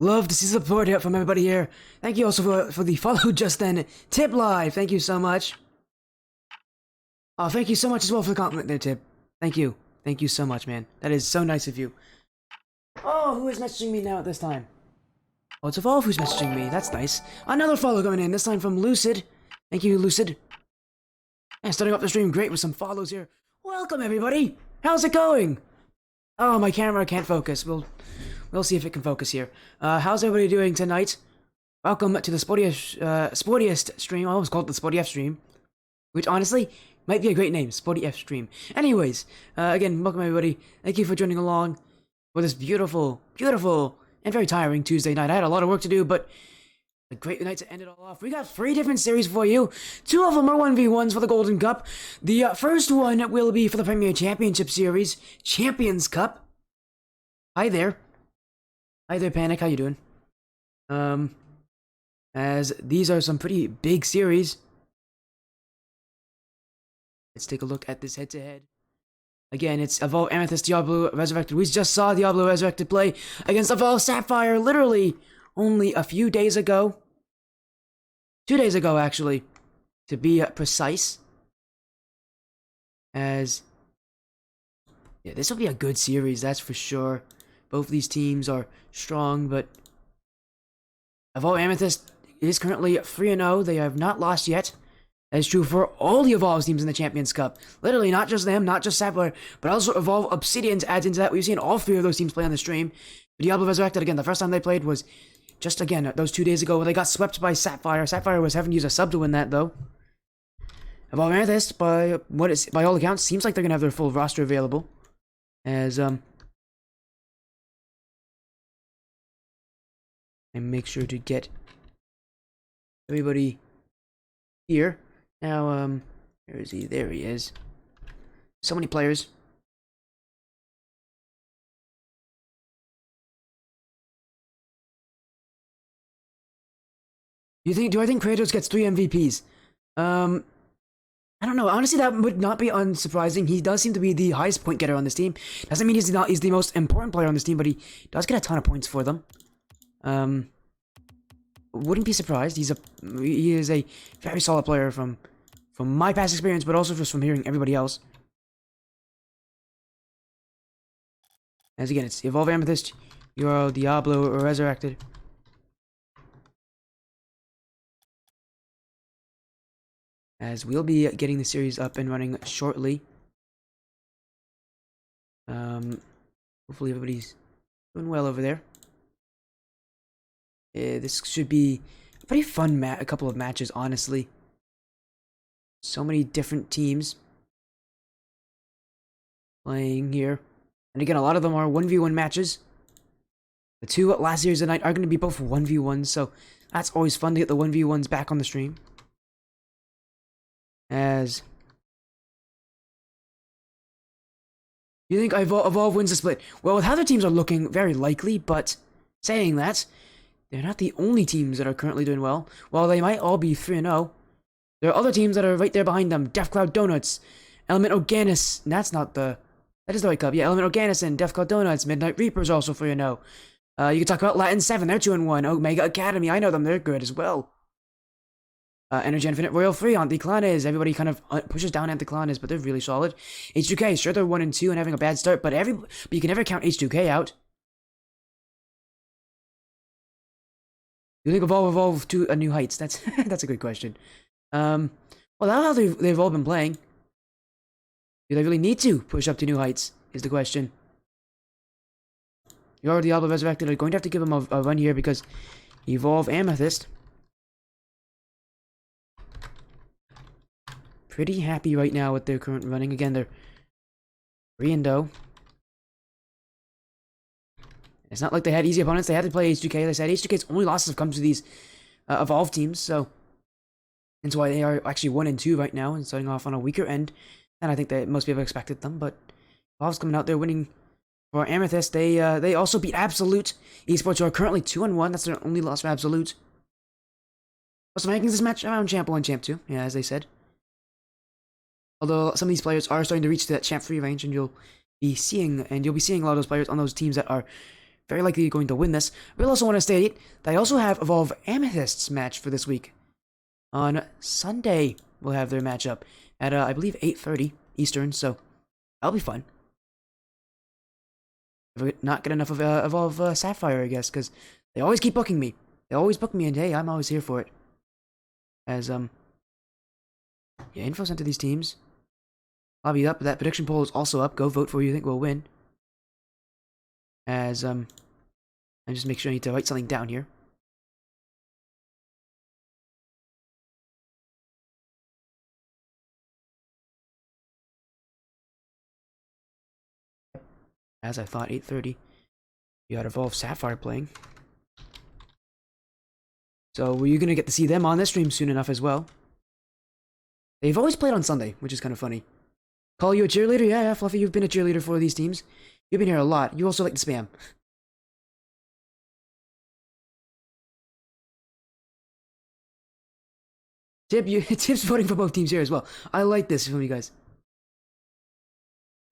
Love to see support here from everybody here. Thank you also for the follow just then. Tip Live, thank you so much. Oh, thank you so much as well for the compliment there, Tip. Thank you. Thank you so much, man. That is so nice of you. Oh, who is messaging me now at this time? Oh, it's Evolve who's messaging me. That's nice. Another follow coming in, this time from Lucid. Thank you, Lucid. And starting off the stream great with some follows here. Welcome, everybody. How's it going? Oh, my camera can't focus. We'll see if it can focus here. How's everybody doing tonight? Welcome to the sportiest stream. I almost called it the Sporty F stream, which honestly might be a great name, Sporty F stream. Anyways, again, welcome everybody. Thank you for joining along for this beautiful, beautiful, and very tiring Tuesday night. I had a lot of work to do, but a great night to end it all off. We got 3 different series for you. 2 of them are 1v1s for the Golden Cup. The first one will be for the Premier Championship Series, Champions Cup. Hi there. Hi there, Panic. How you doing? As these are some pretty big series. Let's take a look at this head-to-head. Again, it's Evolve Amethyst, Diablo, Resurrected. We just saw Diablo Resurrected play against Evolve Sapphire literally only a few days ago. 2 days ago, actually, to be precise. As, yeah, this will be a good series, that's for sure. Both of these teams are strong, but Evolve Amethyst is currently 3-0. They have not lost yet. That is true for all the Evolve teams in the Champions Cup. Literally, not just them, not just Sapphire, but also Evolve Obsidian adds into that. We've seen all 3 of those teams play on the stream. Diablo Resurrected, again, the first time they played was just, again, those 2 days ago when they got swept by Sapphire. Sapphire was having to use a sub to win that, though. Evolve Amethyst, by all accounts, seems like they're going to have their full roster available. As, and make sure to get everybody here. Now, where is he? There he is. So many players. Do I think Kratos gets 3 MVPs? I don't know. Honestly, that would not be unsurprising. He does seem to be the highest point getter on this team. Doesn't mean he's the most important player on this team, but he does get a ton of points for them. Wouldn't be surprised. He is a very solid player from my past experience, but also just from hearing everybody else. As again, it's Evolve Amethyst, Euro, Diablo, or Resurrected. As we'll be getting the series up and running shortly. Hopefully everybody's doing well over there. This should be a pretty fun a couple of matches, honestly. So many different teams playing here. And again, a lot of them are 1v1 matches. The 2 last series of the night are going to be both 1v1s, so that's always fun to get the 1v1s back on the stream. As you think Evolve wins the split? Well, with how their teams are looking, very likely, but saying that, they're not the only teams that are currently doing well. While they might all be 3-0, there are other teams that are right there behind them. Death Cloud Donuts, Element Organis, that is the right club. Yeah, Element Organis and Death Cloud Donuts. Midnight Reapers also 3-0. You can talk about Latin 7, they're 2-1. Omega Academy, I know them, they're good as well. Energy Infinite, Royal Free, Anticlanes. Everybody kind of pushes down Anticlanes, but they're really solid. H2K, sure they're 1-2 and having a bad start, but you can never count H2K out. You think Evolve to a new heights? That's that's a good question. Well, that's how they've all been playing. Do they really need to push up to new heights? Is the question. Your Diablo Resurrected are going to have to give them a run here because Evolve Amethyst. Pretty happy right now with their current running. Again, they're 3-0. It's not like they had easy opponents. They had to play H2K. They said H2K's only losses have come to these Evolve teams, so that's why they are actually 1-2 right now and starting off on a weaker end than I think that most people expected them. But Evolve's coming out there winning for Amethyst. They also beat Absolute Esports, who are currently 2-1. That's their only loss for Absolute. What's the rankings this match? Around Champ 1, Champ 2. Yeah, as they said. Although some of these players are starting to reach that Champ 3 range, and you'll be seeing a lot of those players on those teams that are very likely going to win this. We'll also want to state that I also have Evolve Amethyst's match for this week. On Sunday, we'll have their matchup at, I believe, 8:30 Eastern, so that'll be fun. If we not get enough of Evolve Sapphire, I guess, because they always keep booking me. They always book me, and hey, I'm always here for it. As, yeah, info sent to these teams. Lobby up, that prediction poll is also up. Go vote for who you think will win. As, I just make sure I need to write something down here. As I thought, 8:30. You got Evolve Sapphire playing. So, were you gonna get to see them on this stream soon enough as well? They've always played on Sunday, which is kind of funny. Call you a cheerleader? Yeah, Fluffy, you've been a cheerleader for these teams. You've been here a lot. You also like to spam. Tip's voting for both teams here as well. I like this from you guys.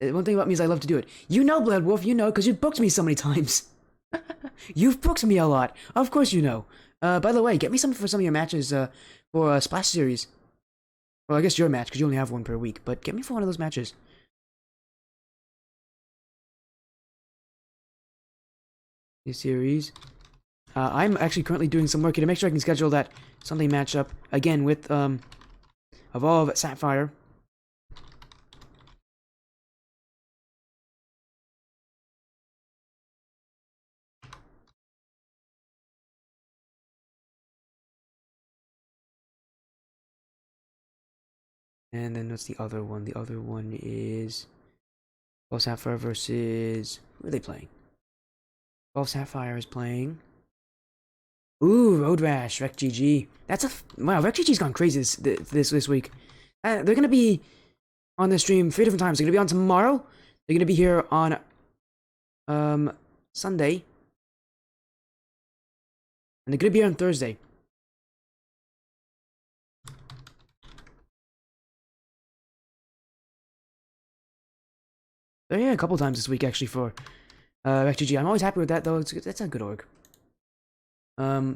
One thing about me is I love to do it. You know, Blood Wolf, you know, because you've booked me so many times. You've booked me a lot. Of course you know. By the way, get me some for some of your matches for Splash Series. Well, I guess your match, because you only have one per week. But get me for one of those matches. This series. I'm actually currently doing some work here to make sure I can schedule that Sunday matchup again with Evolve Sapphire. And then what's the other one? The other one is Evolve Sapphire versus, who are they playing? Evolve Sapphire is playing. Ooh, Road Rash, Rec GG. That's wow. Rec GG's gone crazy this week. They're gonna be on the stream 3 different times. They're gonna be on tomorrow. They're gonna be here on Sunday, and they're gonna be here on Thursday. They're here a couple times this week actually for Rec GG. I'm always happy with that though. That's a good org. Yeah,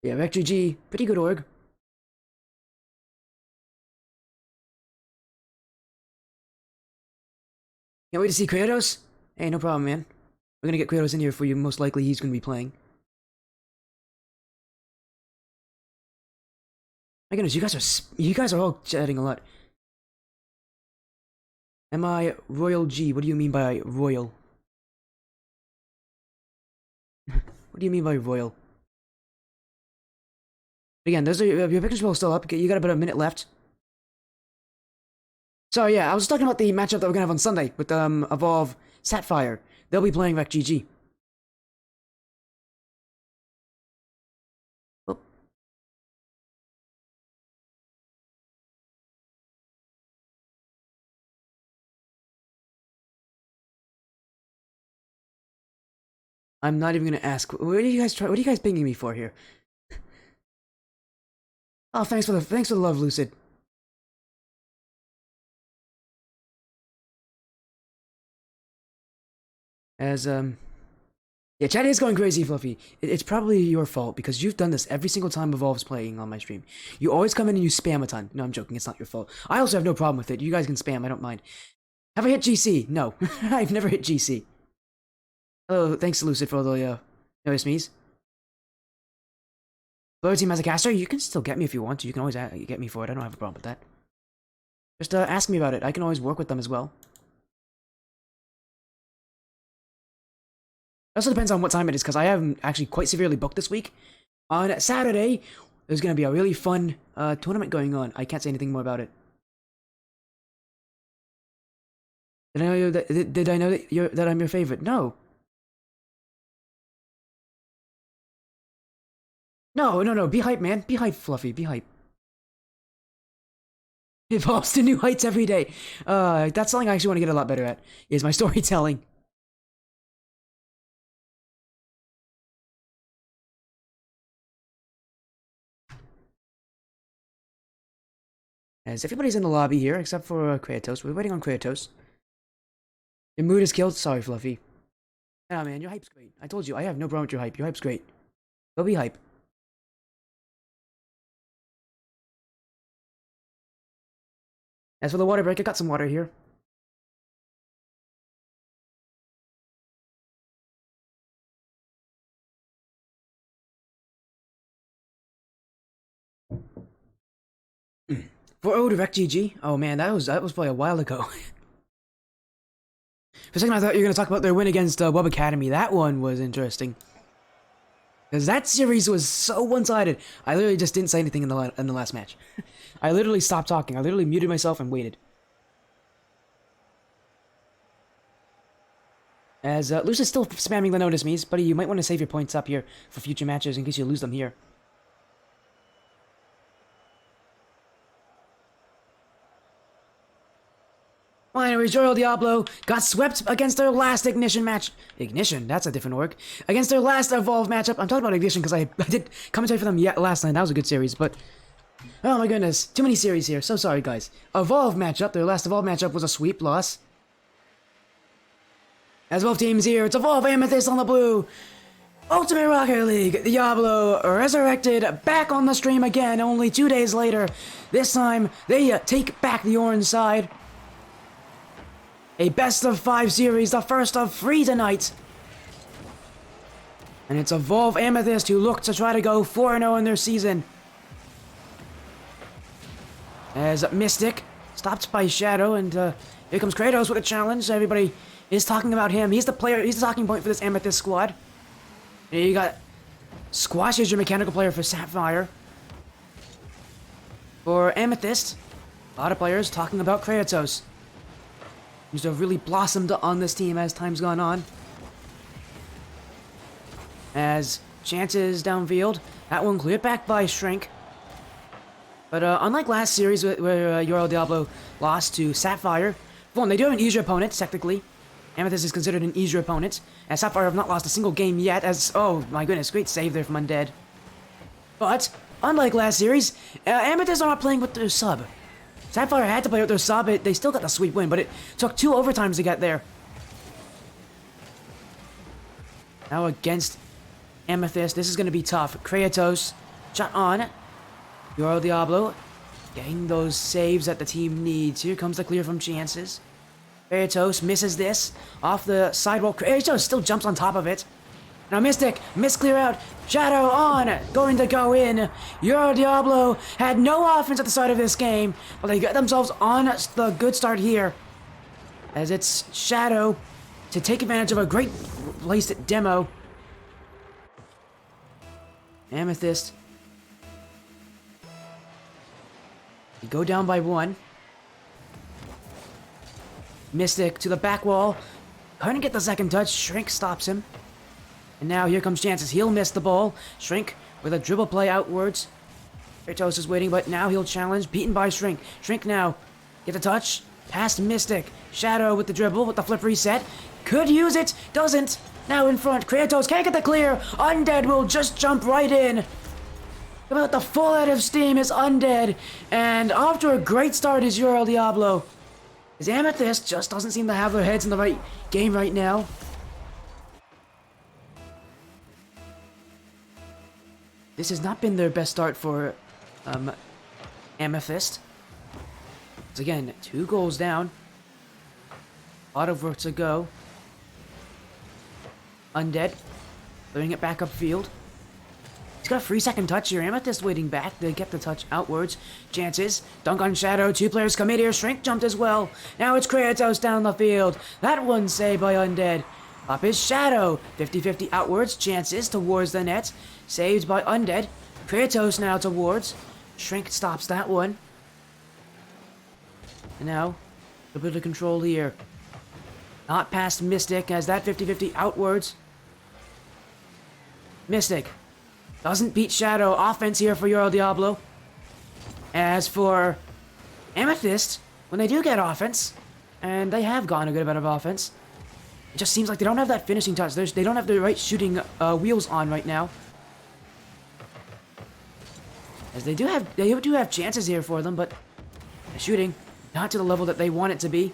Rec GG, pretty good org. Can't wait to see Kratos. Hey, no problem, man. We're gonna get Kratos in here for you. Most likely, he's gonna be playing. My goodness, you guys are all chatting a lot. Am I Royal G? What do you mean by royal? What do you mean by royal? Again, those are your pictures will still up. You got about a minute left. So yeah, I was talking about the matchup that we're gonna have on Sunday with Evolve Sapphire. They'll be playing Rec GG. Oh. I'm not even gonna ask. What are you guys pinging me for here? Oh, thanks for the love, Lucid. As yeah, chat is going crazy, Fluffy. It's probably your fault because you've done this every single time Evolve's playing on my stream. You always come in and you spam a ton. No, I'm joking. It's not your fault. I also have no problem with it. You guys can spam. I don't mind. Have I hit GC? No, I've never hit GC. Oh, thanks, Lucid, for all the notice me's. Blur Team as a caster, you can still get me if you want to. You can always get me for it. I don't have a problem with that. Just ask me about it. I can always work with them as well. It also depends on what time it is, because I am actually quite severely booked this week. On Saturday, there's going to be a really fun tournament going on. I can't say anything more about it. Did I know that I'm your favorite? No. No. Be hype, man. Be hype, Fluffy. Be hype. It evolves to new heights every day. That's something I actually want to get a lot better at, is my storytelling. As everybody's in the lobby here, except for Kratos. We're waiting on Kratos. Your mood is killed? Sorry, Fluffy. Nah, man, your hype's great. I told you, I have no problem with your hype. Your hype's great. Go be hype. As for the water break, I got some water here. For Direct GG? Oh man, that was probably a while ago. For a second I thought you were gonna talk about their win against Web Academy. That one was interesting. Because that series was so one-sided. I literally just didn't say anything in the last match. I literally stopped talking. I literally muted myself and waited. As Luce is still spamming the notice me's, buddy, you might want to save your points up here for future matches in case you lose them here. Well, anyways, Royal Diablo got swept against their last Ignition match. Ignition? That's a different org. Against their last Evolve matchup. I'm talking about Ignition because I did commentary for them last night. That was a good series, but... Oh my goodness. Too many series here. So sorry, guys. Evolve matchup. Their last Evolve matchup was a sweep loss. As both teams here, it's Evolve Amethyst on the blue. Ultimate Rocket League, Diablo, Resurrected, back on the stream again only 2 days later. This time, they take back the orange side. A best-of-5 series, the first of 3 tonight. And it's Evolve Amethyst who look to try to go 4-0 in their season. As Mystic stopped by Shadow, and here comes Kratos with a challenge. Everybody is talking about him. He's the player, he's the talking point for this Amethyst squad. And you got Squash as your mechanical player for Sapphire. For Amethyst, a lot of players talking about Kratos. Seems to have really blossomed on this team as time's gone on. As chances downfield, that one cleared back by Shrink. But unlike last series where Royal Diablo lost to Sapphire, well, they do have an easier opponent, technically. Amethyst is considered an easier opponent, as Sapphire have not lost a single game yet, as, oh my goodness, great save there from Undead. But, unlike last series, Amethyst are not playing with their sub. Sapphire had to play with their sub, they still got the sweep win, but it took 2 overtimes to get there. Now against Amethyst, this is going to be tough. Kratos, shot on. Royal Diablo, getting those saves that the team needs. Here comes the clear from chances. Kratos misses this. Off the sidewalk, Kratos still jumps on top of it. Now Mystic, clear out. Shadow on, going to go in. Royal Diablo had no offense at the start of this game, but they got themselves on the good start here. As it's Shadow to take advantage of a great placed demo. Amethyst. They go down by 1. Mystic to the back wall. Couldn't get the second touch. Shrink stops him. And now here comes Chances. He'll miss the ball. Shrink with a dribble play outwards. Kratos is waiting, but now he'll challenge. Beaten by Shrink. Shrink now. Get the touch. Past Mystic. Shadow with the dribble, with the flip reset. Could use it. Doesn't. Now in front. Kratos can't get the clear. Undead will just jump right in. About the full head of steam is Undead. And after a great start is Royal Diablo. His Amethyst just doesn't seem to have their heads in the right game right now. This has not been their best start for Amethyst. It's again, 2 goals down. A lot of work to go. Undead, throwing it back upfield. He's got a 3-second touch here. Amethyst waiting back to get the touch outwards. Chances. Dunk on Shadow. 2 players come in here. Shrink jumped as well. Now it's Kratos down the field. That one saved by Undead. Up is Shadow. 50-50 outwards. Chances towards the net. Saved by Undead. Kratos now towards. Shrink stops that one. And now, a bit of control here. Not past Mystic as that 50-50 outwards. Mystic. Doesn't beat Shadow. Offense here for Royal Diablo. As for Amethyst, when they do get offense, and they have gotten a good amount of offense, it just seems like they don't have that finishing touch. They don't have the right shooting wheels on right now. As they do have chances here for them, but the shooting not to the level that they want it to be.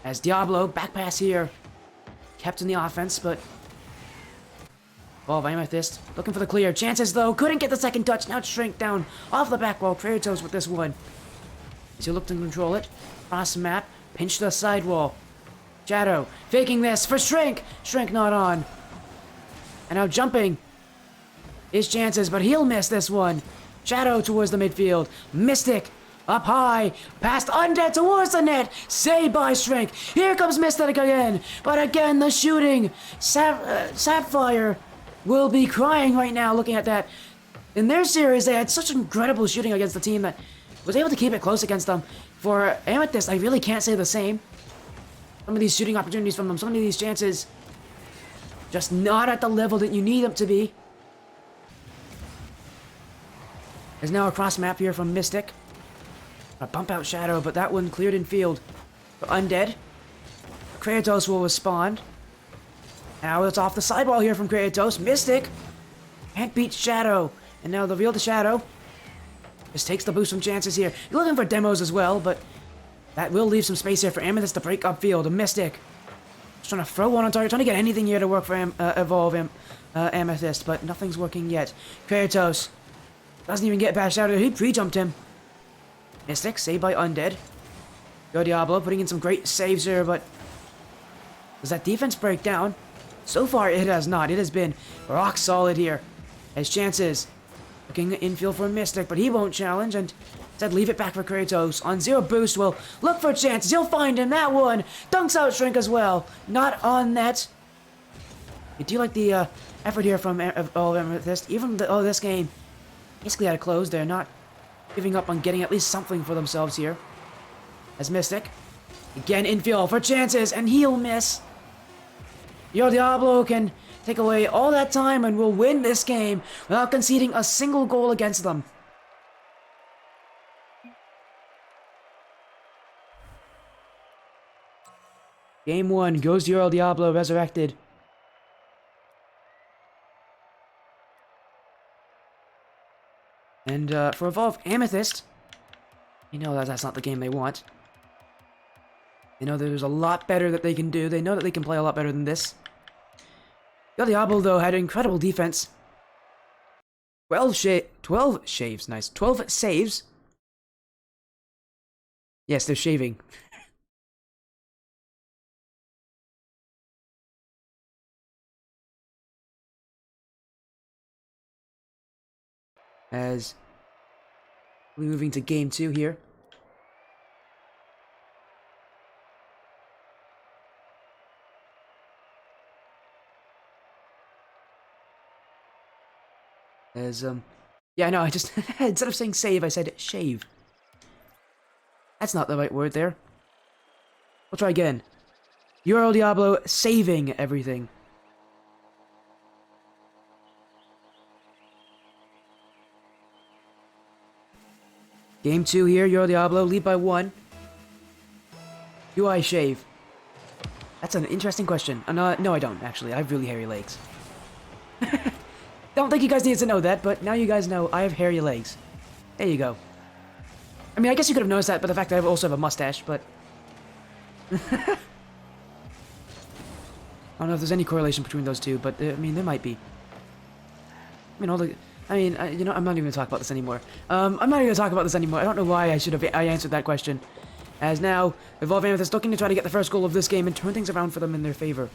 As Diablo, back pass here. Kept in the offense, but... Ball of Amethyst, looking for the clear. Chances, though, couldn't get the second touch. Now Shrink down off the back wall. Kratos with this one. As he looked to control it. Cross map, pinch the side wall. Shadow, faking this for Shrink. Shrink not on. And now jumping. His chances, but he'll miss this one. Shadow towards the midfield. Mystic, up high. Past Undead towards the net. Saved by Shrink. Here comes Mystic again. But again, the shooting. Sapphire will be crying right now looking at that. In their series, they had such incredible shooting against the team that was able to keep it close against them. For Amethyst, I really can't say the same. Some of these shooting opportunities from them, some of these chances, just not at the level that you need them to be. There's now a cross map here from Mystic. A bump out Shadow, but that one cleared in field. For Undead. Kratos will respond. Now it's off the sidewall here from Kratos. Mystic can't beat Shadow. And now the reveal to Shadow. Just takes the boost from chances here. You're looking for demos as well, but that will leave some space here for Amethyst to break upfield. A Mystic. Just trying to throw one on target, trying to get anything here to work for Amethyst, but nothing's working yet. Kratos doesn't even get past Shadow. He pre-jumped him. Mystic, saved by Undead. Go Diablo, putting in some great saves here, but does that defense break down? So far, it has not. It has been rock solid here. As chances. Looking infield for Mystic, but he won't challenge, and instead leave it back for Kratos. On zero boost, will look for chances. He'll find him. That one dunks out Shrink as well. Not on net. I do like the effort here from Amethyst. Even this game basically had a close. They're not giving up on getting at least something for themselves here. As Mystic. Again, infield for chances, and he'll miss. Diablo can take away all that time and will win this game without conceding a single goal against them. Game 1 goes to Diablo Resurrected. And for Evolve Amethyst, you know that that's not the game they want. They know there's a lot better that they can do. They know that they can play a lot better than this. Diablo, though, had incredible defense. 12 shaves, nice. 12 saves. Yes, they're shaving. As we're moving to game 2 here. As, yeah, no, I just, instead of saying save, I said shave. That's not the right word there. We'll try again. Diablo saving everything. Game 2 here, Diablo, lead by 1. Do I shave? That's an interesting question. No, I don't, actually. I have really hairy legs. Don't think you guys need to know that, but now you guys know I have hairy legs. There you go. I mean, I guess you could have noticed that by the fact that I also have a mustache, but... I don't know if there's any correlation between those two, but, I mean, there might be. I mean, you know, I'm not even gonna talk about this anymore. I'm not even gonna talk about this anymore. I don't know why I answered that question. As now, Evolve Amethyst looking to try to get the first goal of this game and turn things around for them in their favor.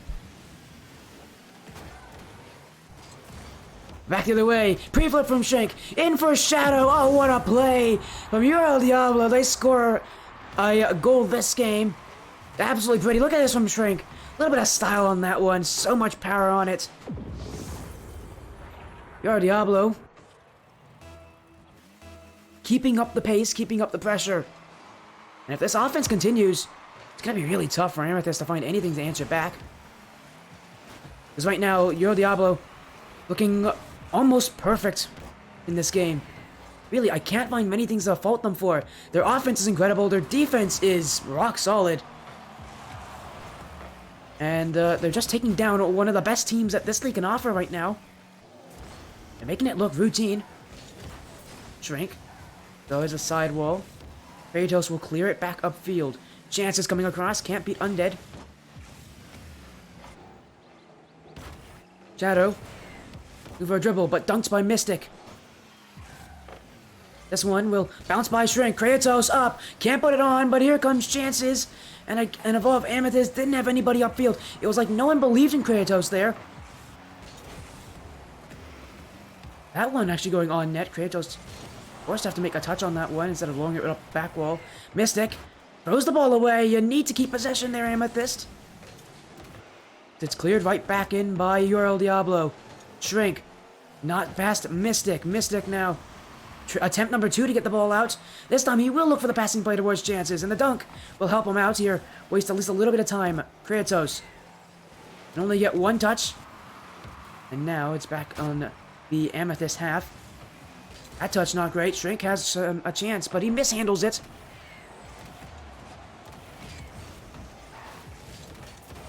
Back the other way. Pre-flip from Shrink. In for Shadow. Oh, what a play from Diablo. They score a goal this game. Absolutely pretty. Look at this from Shrink. A little bit of style on that one. So much power on it. Diablo. Keeping up the pace. Keeping up the pressure. And if this offense continues, it's going to be really tough for Amethyst to find anything to answer back. Because right now, Diablo looking almost perfect in this game. Really, I can't find many things to fault them for. Their offense is incredible. Their defense is rock solid. And they're just taking down one of the best teams that this league can offer right now. They're making it look routine. Shrink. Though there's a sidewall. Kratos will clear it back upfield. Chances coming across. Can't beat Undead. Shadow. Move for a dribble, but dunked by Mystic. This one will bounce by Shrink. Kratos up. Can't put it on, but here comes Chances. And Evolve Amethyst didn't have anybody upfield. It was like no one believed in Kratos there. That one actually going on net. Kratos forced to have to make a touch on that one instead of blowing it up back wall. Mystic throws the ball away. You need to keep possession there, Amethyst. It's cleared right back in by Uriel Diablo. Shrink. Not past Mystic. Mystic now. Attempt number 2 to get the ball out. This time he will look for the passing play towards Chances, and the dunk will help him out here. Waste at least a little bit of time. Kratos can only get 1 touch. And now it's back on the Amethyst half. That touch not great. Shrink has a chance, but he mishandles it.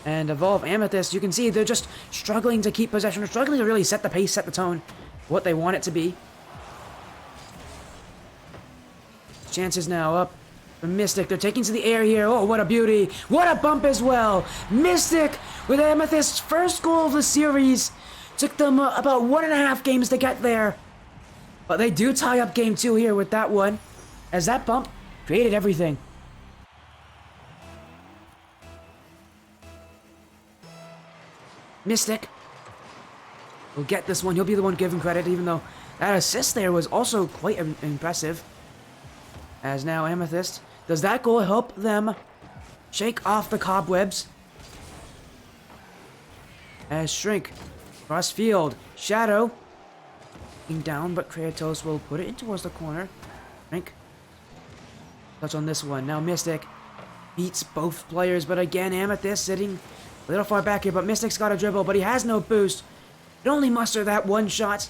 And Evolve Amethyst, you can see they're just struggling to keep possession. They're struggling to really set the pace, set the tone, what they want it to be. Chances now up for Mystic. They're taking to the air here. Oh, what a beauty. What a bump as well. Mystic with Amethyst's first goal of the series. Took them about 1.5 games to get there. But they do tie up game 2 here with that one, as that bump created everything. Mystic will get this one. He'll be the one giving credit, even though that assist there was also quite impressive. As now Amethyst, does that goal help them shake off the cobwebs? As Shrink, cross field, Shadow, down, but Kratos will put it in towards the corner. Shrink, touch on this one. Now Mystic beats both players, but again Amethyst sitting a little far back here, but Mystic's got a dribble, but he has no boost. Can only muster that 1 shot.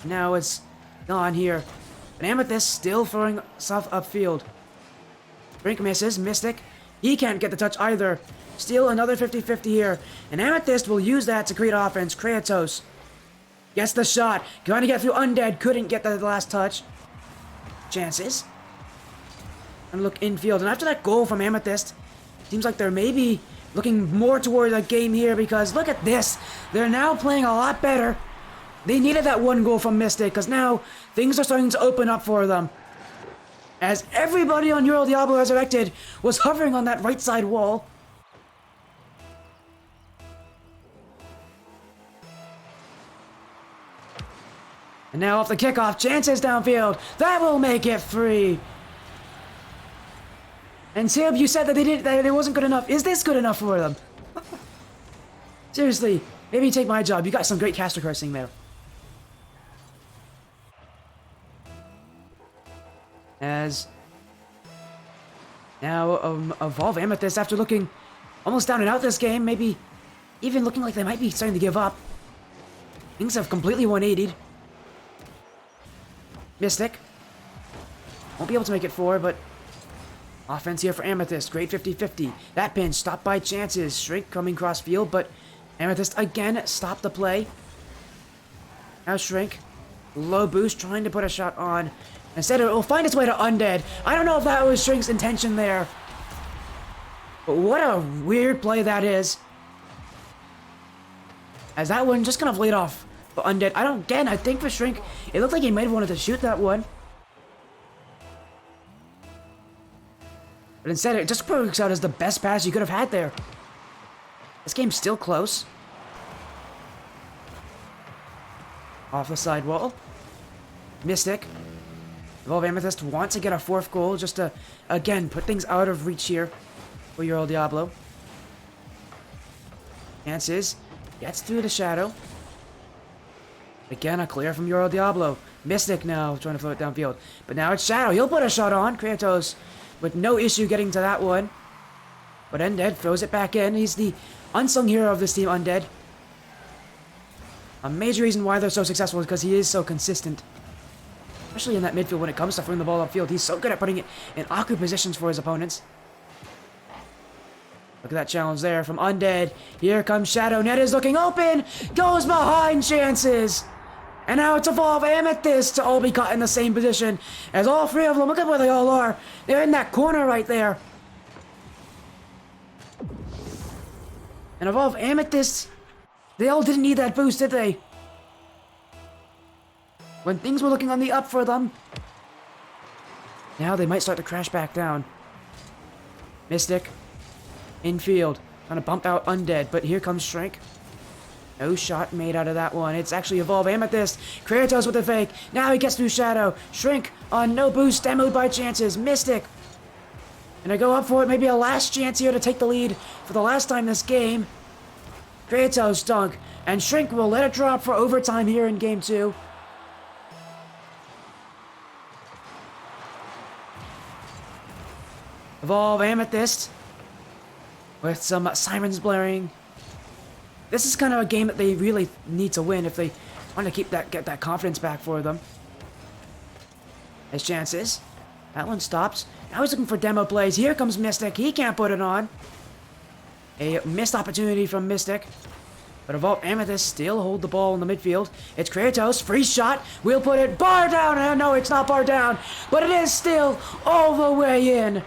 Now it's gone here. But Amethyst still throwing stuff upfield. Shrink misses. Mystic, he can't get the touch either. Still another 50-50 here. And Amethyst will use that to create offense. Kratos gets the shot. Trying to get through Undead. Couldn't get the last touch. Chances. And look infield. And after that goal from Amethyst, seems like they're maybe looking more toward a game here, because look at this. They're now playing a lot better. They needed that 1 goal from Mystic, because now things are starting to open up for them. As everybody on Uriel Diablo Resurrected was hovering on that right side wall. And now off the kickoff, Chances downfield. That will make it 3. And Tib, you said that it wasn't good enough. Is this good enough for them? Seriously, maybe take my job. You got some great caster cursing there. As now Evolve Amethyst, after looking almost down and out this game, maybe even looking like they might be starting to give up. Things have completely 180'd. Mystic won't be able to make it 4, but offense here for Amethyst. Great 50-50. That pinch stopped by Chances. Shrink coming cross field, but Amethyst again stopped the play. Now Shrink, low boost, trying to put a shot on. Instead, it will find its way to Undead. I don't know if that was Shrink's intention there. But what a weird play that is. As that one just kind of laid off for Undead. I think for Shrink, it looked like he might have wanted to shoot that one. But instead, it just works out as the best pass you could have had there. This game's still close. Off the side wall. Mystic. Evolve Amethyst wants to get a 4th goal just to, again, put things out of reach here for Uriel Diablo. Chances. Gets through the Shadow. Again, a clear from Uriel Diablo. Mystic now trying to float downfield. But now it's Shadow. He'll put a shot on. Kratos with no issue getting to that one. But Undead throws it back in. He's the unsung hero of this team, Undead. A major reason why they're so successful is because he is so consistent. Especially in that midfield when it comes to throwing the ball upfield. He's so good at putting it in awkward positions for his opponents. Look at that challenge there from Undead. Here comes Shadow. Net is looking open. Goes behind Chances. And now it's Evolve Amethyst to all be caught in the same position as all 3 of them. Look at where they all are. They're in that corner right there. And Evolve Amethyst. They all didn't need that boost, did they? When things were looking on the up for them. Now they might start to crash back down. Mystic. Infield. Trying to bump out Undead, but here comes Shrink. No shot made out of that one. It's actually Evolve Amethyst. Kratos with the fake. Now he gets through Shadow. Shrink on no boost. Demoed by Chances. Mystic. And I go up for it. Maybe a last chance here to take the lead for the last time this game. Kratos dunk. And Shrink will let it drop for overtime here in game 2. Evolve Amethyst. With some sirens blaring. This is kind of a game that they really need to win if they want to get that confidence back for them. His chances. That one stops. Now he's looking for demo plays. Here comes Mystic. He can't put it on. A missed opportunity from Mystic. But Evolve Amethyst still hold the ball in the midfield. It's Kratos. Free shot. We'll put it bar down. And no, it's not bar down. But it is still all the way in.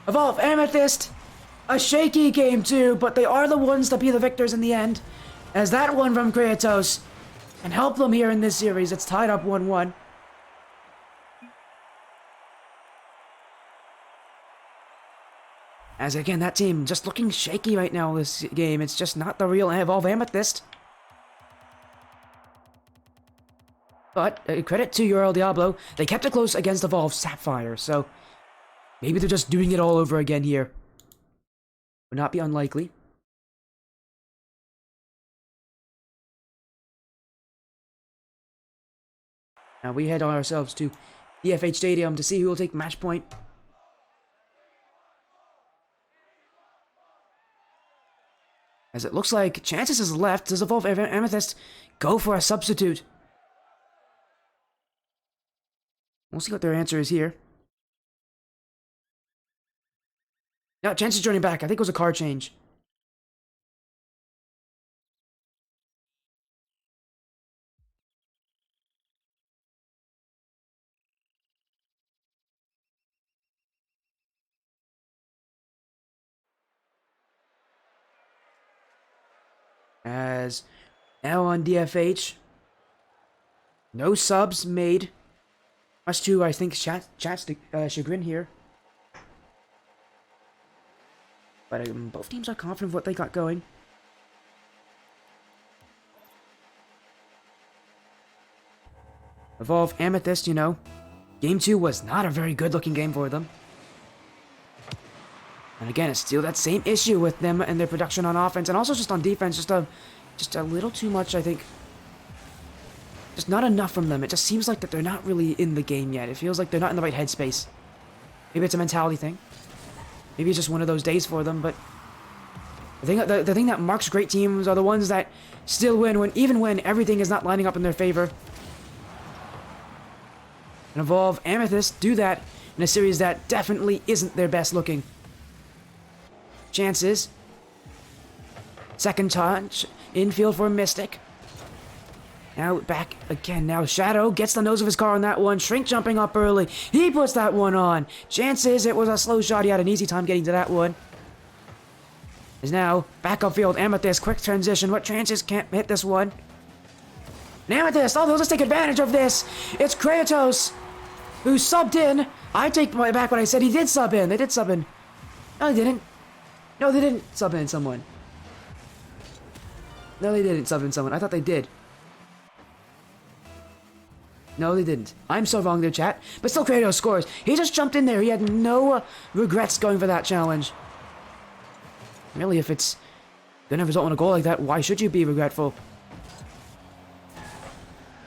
Evolve Amethyst. A shaky game too, but they are the ones to be the victors in the end. As that one from Kratos can help them here in this series. It's tied up 1-1. As again, that team just looking shaky right now this game. It's just not the real Evolve Amethyst. But credit to your Diablo, they kept it close against Evolve Sapphire, so maybe they're just doing it all over again here. Would not be unlikely. Now we head on ourselves to DFH Stadium to see who will take match point. As it looks like Chances is left. Does Evolve Amethyst go for a substitute? We'll see what their answer is here. No, Chances joining back. I think it was a card change. As now on DFH, no subs made. Much to, I think, chat's chagrin here. But both teams are confident of what they got going. Evolve Amethyst, you know. Game 2 was not a very good looking game for them. And again, it's still that same issue with them and their production on offense and also just on defense. Just a little too much, I think. Just not enough from them. It just seems like that they're not really in the game yet. It feels like they're not in the right headspace. Maybe it's a mentality thing. Maybe it's just one of those days for them, but the thing that marks great teams are the ones that still win even when everything is not lining up in their favor. And Evolve Amethyst do that in a series that definitely isn't their best looking. Chances. Second touch. Infield for Mystic. Now back again. Now Shadow gets the nose of his car on that one. Shrink jumping up early. He puts that one on. Chances it was a slow shot. He had an easy time getting to that one. Is now back upfield. Amethyst. Quick transition. What Chances can't hit this one? And Amethyst. Oh, they'll just take advantage of this. It's Kratos who subbed in. I take back what I said. He did sub in. They did sub in. No, they didn't. No, they didn't sub in someone. No, they didn't sub in someone. I thought they did. No, they didn't. I'm so wrong there, chat. But still, Kratos scores. He just jumped in there. He had no regrets going for that challenge. Really, if it's gonna result in a goal like that, why should you be regretful?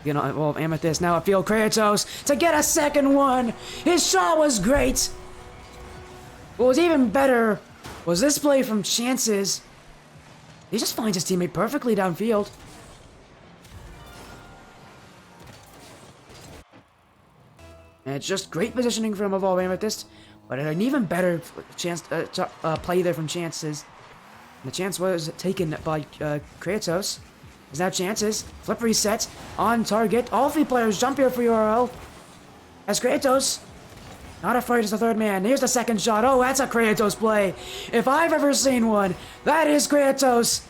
You know, Evolve Amethyst now upfield. Kratos to get a second one. His shot was great. What was even better was this play from Chances. He just finds his teammate perfectly downfield. And it's just great positioning from Evolve Amethyst, but an even better chance play there from Chances. And the chance was taken by Kratos. There's now Chances. Flip reset on target. All three players jump here for URL. As Kratos Not afraid as the third man. Here's the second shot. Oh, that's a Kratos play. If I've ever seen one, that is Kratos.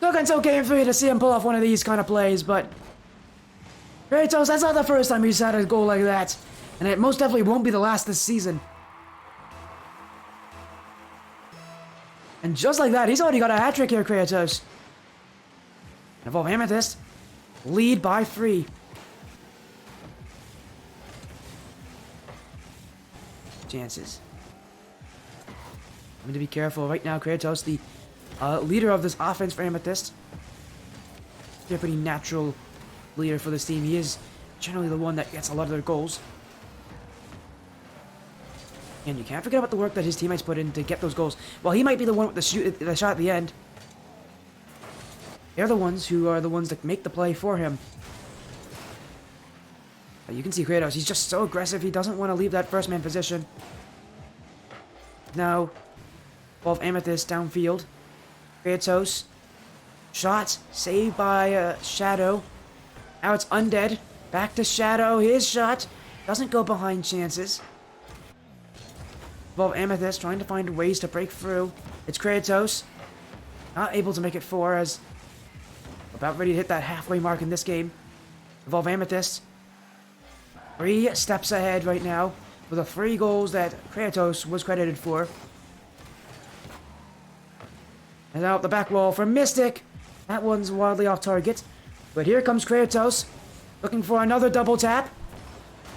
Took until game 3 to see him pull off one of these kind of plays, but Kratos, that's not the first time he's had a goal like that. And it most definitely won't be the last this season. And just like that, he's already got a hat-trick here, Kratos. Evolve Amethyst. Lead by 3. Chances. I'm going to be careful right now, Kratos, the leader of this offense for Amethyst. They're a pretty natural leader for this team. He is generally the one that gets a lot of their goals. And you can't forget about the work that his teammates put in to get those goals. Well, he might be the one with the shot at the end. They're the ones who are the ones that make the play for him. But you can see Kratos, he's just so aggressive, he doesn't want to leave that first man position. Now, Evolve Amethyst downfield. Kratos. Shot, saved by Shadow. Now it's Undead. Back to Shadow, his shot. Doesn't go behind chances. Evolve Amethyst trying to find ways to break through. It's Kratos. Not able to make it 4 as about ready to hit that halfway mark in this game. Evolve Amethyst. 3 steps ahead right now for the 3 goals that Kratos was credited for. And out the back wall for Mystic. That one's wildly off target. But here comes Kratos. Looking for another double tap.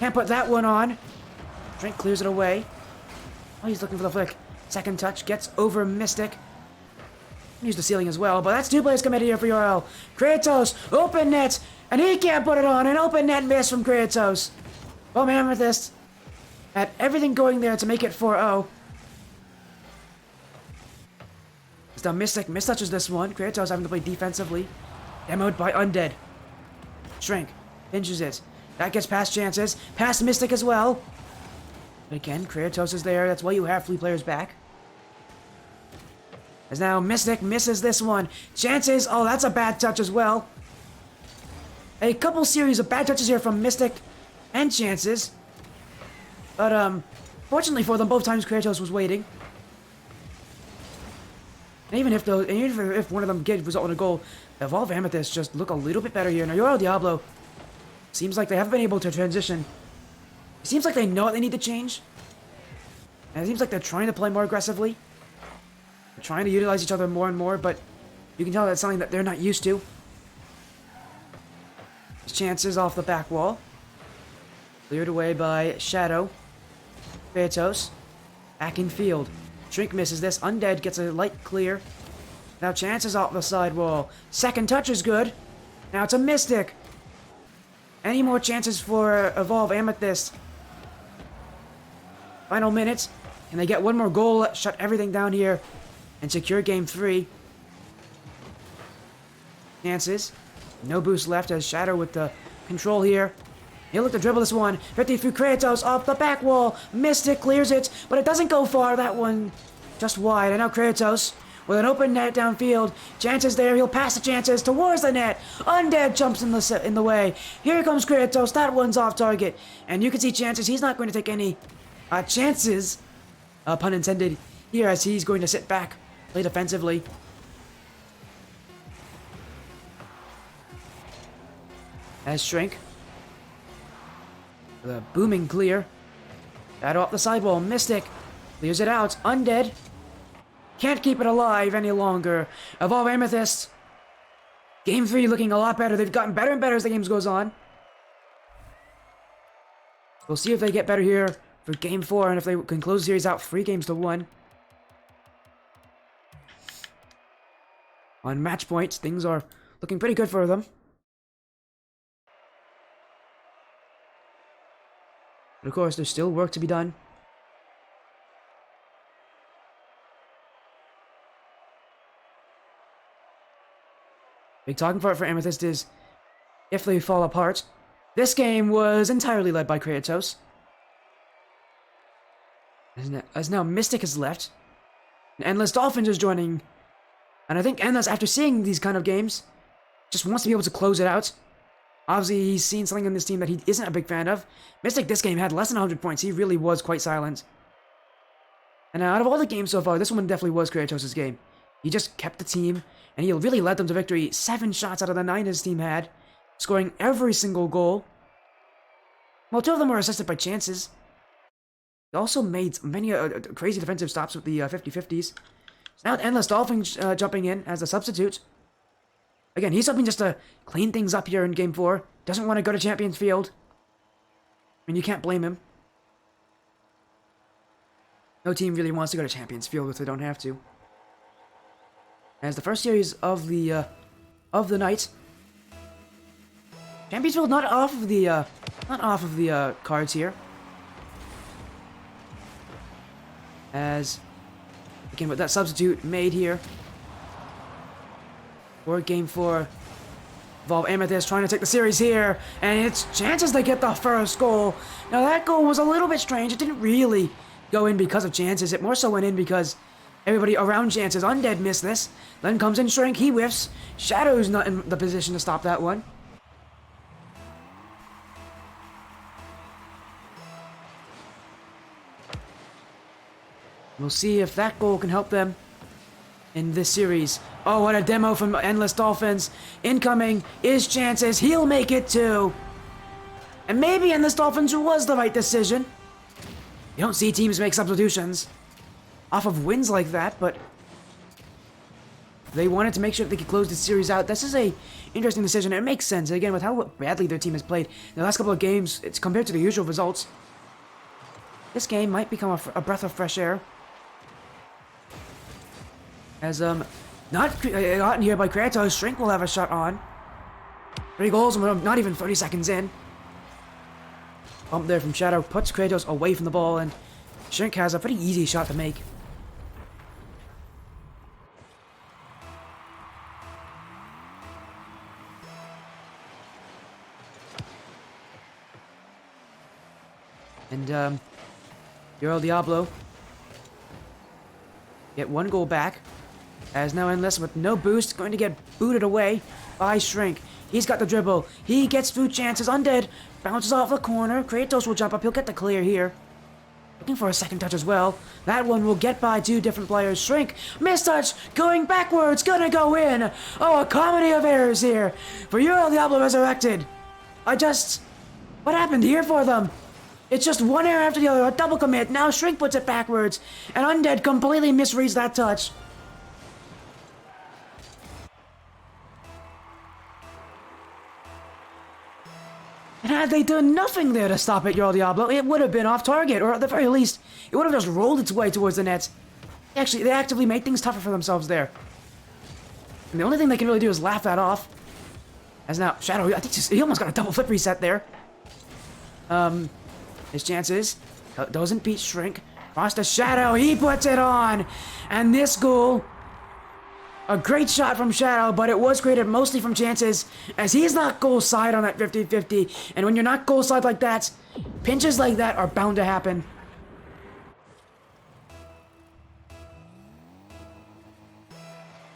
Can't put that one on. Drink clears it away. Oh, he's looking for the flick. Second touch gets over Mystic. Use the ceiling as well, but that's 2 players committed here for URL. Kratos, open net, and he can't put it on. An open net miss from Kratos. Oh, man, with this. Had everything going there to make it 4-0. It's now Mystic mistouches this one. Kratos having to play defensively. Demoed by Undead. Shrink. Pinches it. That gets past chances. Past Mystic as well. But again, Kratos is there. That's why you have 3 players back. As now Mystic misses this one. Chances. Oh, that's a bad touch as well. A couple series of bad touches here from Mystic and Chances. But, fortunately for them, both times Kratos was waiting. And even if one of them did result in a goal, Evolve Amethyst just look a little bit better here. Now, URL Diablo seems like they haven't been able to transition. It seems like they know what they need to change. And it seems like they're trying to play more aggressively. They're trying to utilize each other more and more, but you can tell that's something that they're not used to. Chances off the back wall. Cleared away by Shadow. Kratos. Back in field. Shrink misses this. Undead gets a light clear. Now Chances off the side wall. Second touch is good. Now it's a Mystic. Any more chances for Evolve Amethyst? Final minutes. Can they get one more goal? Shut everything down here. And secure game 3. Chances. No boost left as Shadow with the control here. He'll look to dribble this one. 50 through Kratos off the back wall. Mystic clears it, but it doesn't go far. That one just wide. And now Kratos with an open net downfield. Chances there. He'll pass the Chances towards the net. Undead jumps in the way. Here comes Kratos. That one's off target. And you can see Chances. He's not going to take any chances, pun intended, here as he's going to sit back, play defensively. As Shrink. The booming clear. That off the sidewall. Mystic clears it out. Undead can't keep it alive any longer. Evolve Amethyst. Game 3 looking a lot better. They've gotten better and better as the game goes on. We'll see if they get better here for game 4 and if they can close the series out 3-1. On match points, things are looking pretty good for them. But of course, there's still work to be done. Big talking point for Amethyst is if they fall apart. This game was entirely led by Kratos. As now Mystic has left. And Endless Dolphins is joining. And I think Endless, after seeing these kind of games, just wants to be able to close it out. Obviously, he's seen something in this team that he isn't a big fan of. Mystic this game had less than 100 points. He really was quite silent. And out of all the games so far, this one definitely was Kratos' game. He just kept the team, and he really led them to victory. 7 shots out of the 9 his team had, scoring every single goal. Well, 2 of them were assisted by chances. He also made many crazy defensive stops with the 50-50s. So now Endless Dolphin jumping in as a substitute. Again, he's hoping just to clean things up here in Game 4. Doesn't want to go to Champions Field. I mean, you can't blame him. No team really wants to go to Champions Field if they don't have to. As the first series of the night. Champions Field not off of the cards here. As again with that substitute made here. For Game 4. Evolve Amethyst trying to take the series here. And it's chances to get the first goal. Now that goal was a little bit strange. It didn't really go in because of chances. It more so went in because everybody around chances. Undead missed this. Then comes in Shrink. He whiffs. Shadow's not in the position to stop that one. We'll see if that goal can help them in this series. Oh, what a demo from Endless Dolphins. Incoming is chances. He'll make it too. And maybe Endless Dolphins was the right decision. You don't see teams make substitutions off of wins like that, but they wanted to make sure that they could close the series out. This is a interesting decision. It makes sense, again, with how badly their team has played in the last couple of games. It's compared to the usual results. This game might become a breath of fresh air. As, not gotten here by Kratos, Shrink will have a shot on. 3 goals, and we're not even 30 seconds in. Bump there from Shadow puts Kratos away from the ball, and Shrink has a pretty easy shot to make. And, Euro Diablo get 1 goal back. As now Endless with no boost, going to get booted away by Shrink. He's got the dribble. He gets through chances. Undead bounces off the corner. Kratos will jump up. He'll get the clear here. Looking for a second touch as well. That one will get by 2 different players. Shrink, mistouch, going backwards, gonna go in. Oh, a comedy of errors here for Euro Diablo Resurrected. What happened here for them? It's just one error after the other, a double commit. Now Shrink puts it backwards, and Undead completely misreads that touch. And had they done nothing there to stop it, Euro Diablo, it would have been off target, or at the very least, it would have just rolled its way towards the net. Actually, they actively made things tougher for themselves there. And the only thing they can really do is laugh that off. As now, Shadow, I think he almost got a double flip reset there. His chances. Doesn't beat Shrink. Cross to Shadow, he puts it on! And this goal, a great shot from Shadow, but it was created mostly from chances, as he's not goal side on that 50-50. And when you're not goal side like that, pinches like that are bound to happen.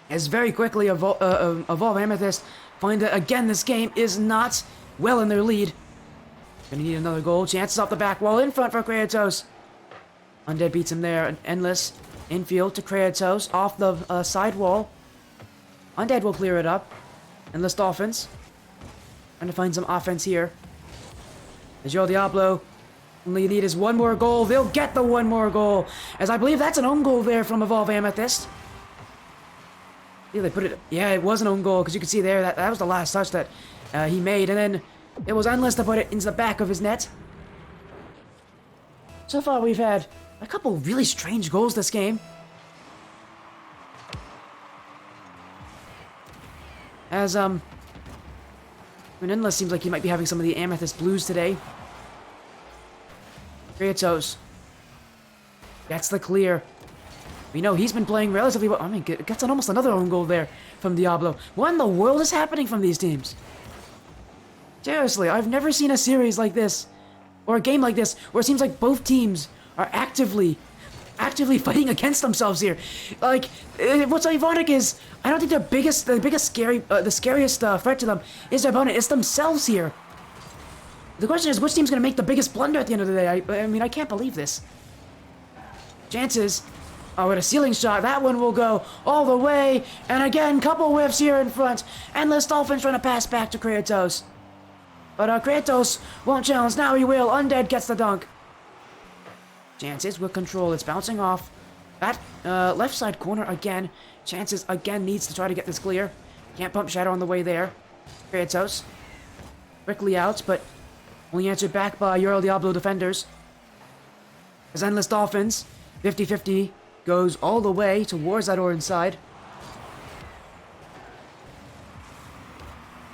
As very quickly Evolve Amethyst find that again this game is not well in their lead. Gonna need another goal. Chances off the back wall in front for Kratos. Undead beats him there. Endless infield to Kratos off the side wall. Undead will clear it up. Endless Dolphins trying to find some offense here. As Euro Diablo, only need is 1 more goal. They'll get the 1 more goal, as I believe that's an own goal there from Evolve Amethyst. Yeah, they put it. Yeah, it was an own goal because you can see there that was the last touch that he made, and then it was Endless to put it into the back of his net. So far, we've had a couple really strange goals this game. As, Endless seems like he might be having some of the Amethyst blues today. Kratos gets the clear. We know he's been playing relatively well. I mean, gets on almost another own goal there from Diablo. What in the world is happening from these teams? Seriously, I've never seen a series like this, or a game like this, where it seems like both teams are actively actively fighting against themselves here. Like, what's ironic is, I don't think the biggest the scariest threat to them is their opponent. It's themselves here. The question is, which team's gonna make the biggest blunder at the end of the day? I mean, I can't believe this. Chances. Oh, with a ceiling shot, that one will go all the way. And again, couple whiffs here in front. Endless Dolphins trying to pass back to Kratos. But Kratos won't challenge. Now he will. Undead gets the dunk. Chances with control. It's bouncing off. That left side corner again. Chances again needs to try to get this clear. Can't pump Shadow on the way there. Kratos. Quickly out, but only answered back by Euro Diablo defenders. As Endless Dolphins, 50-50, goes all the way towards that orange side.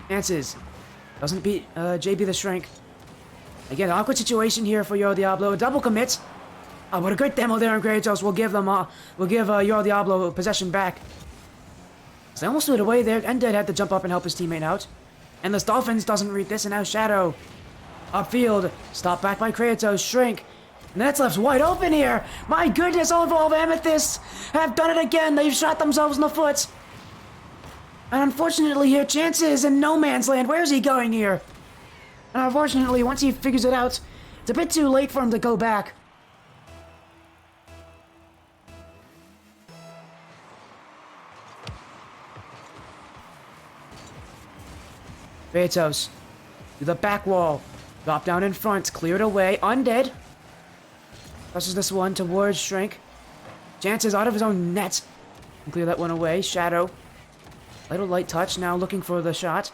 Chances. Doesn't beat JB the Shrink. Again, awkward situation here for Euro Diablo. A double commit. Oh, what a great demo there on Kratos. We'll give Euro Diablo possession back. So they almost threw it away there. Undead had to jump up and help his teammate out. Endless Dolphins doesn't read this, and now Shadow. Upfield. Stopped back by Kratos. Shrink. And that's left wide open here. My goodness, all of Amethyst have done it again. They've shot themselves in the foot. And unfortunately here, Chances in no man's land. Where's he going here? And unfortunately, once he figures it out, it's a bit too late for him to go back. Kratos. To the back wall. Drop down in front. Cleared away. Undead. Pushes this one towards Shrink. Chances out of his own net. Can clear that one away. Shadow. Little light touch. Now looking for the shot.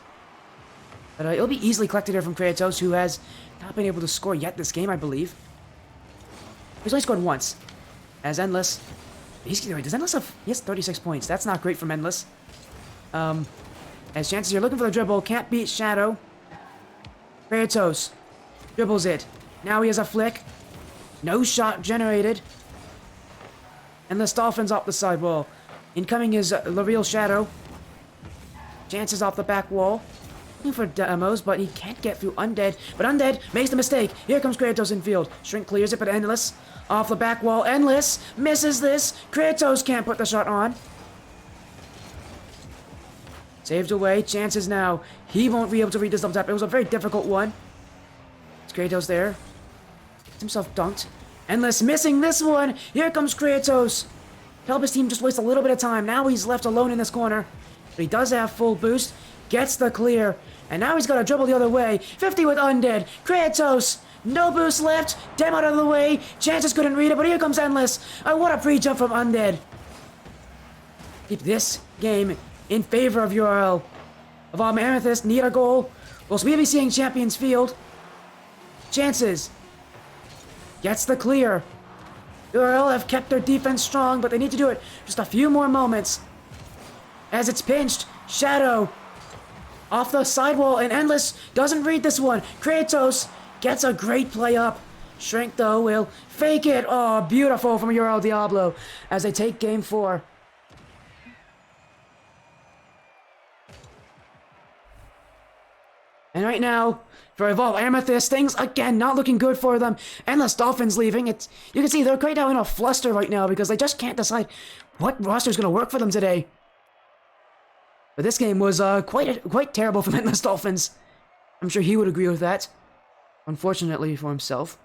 But it'll be easily collected here from Kratos, who has not been able to score yet this game, I believe. He's only scored once. As Endless. Does Endless have... He has 36 points. That's not great from Endless. As Chances here looking for the dribble. Can't beat Shadow. Kratos. Dribbles it. Now he has a flick. No shot generated. Endless Dolphins off the side wall. Incoming is the real Shadow. Chances off the back wall. Looking for demos, but he can't get through Undead. But Undead makes the mistake. Here comes Kratos in field. Shrink clears it, but Endless off the back wall. Endless misses this. Kratos can't put the shot on. Saved away. Chances now. He won't be able to read this double tap. It was a very difficult one. It's Kratos there. Himself dunked. Endless missing this one. Here comes Kratos. Help his team just waste a little bit of time. Now he's left alone in this corner. But he does have full boost. Gets the clear. And now he's got to dribble the other way. 50 with Undead. Kratos. No boost left. Damn out of the way. Chances couldn't read it, but here comes Endless. What a pre-jump from Undead. Keep this game in favor of URL. Of Amethyst, need a goal. We'll be seeing Champions Field. Chances. Gets the clear. URL have kept their defense strong, but they need to do it just a few more moments. As it's pinched, Shadow off the sidewall, and Endless doesn't read this one. Kratos gets a great play up. Shrink, though, will fake it. Oh, beautiful from Euro Diablo as they take game 4. And right now, for Evolve Amethyst, things, again, not looking good for them. Endless Dolphins leaving. You can see they're quite out in a fluster right now because they just can't decide what roster is going to work for them today. But this game was quite terrible from Endless Dolphins. I'm sure he would agree with that. Unfortunately for himself.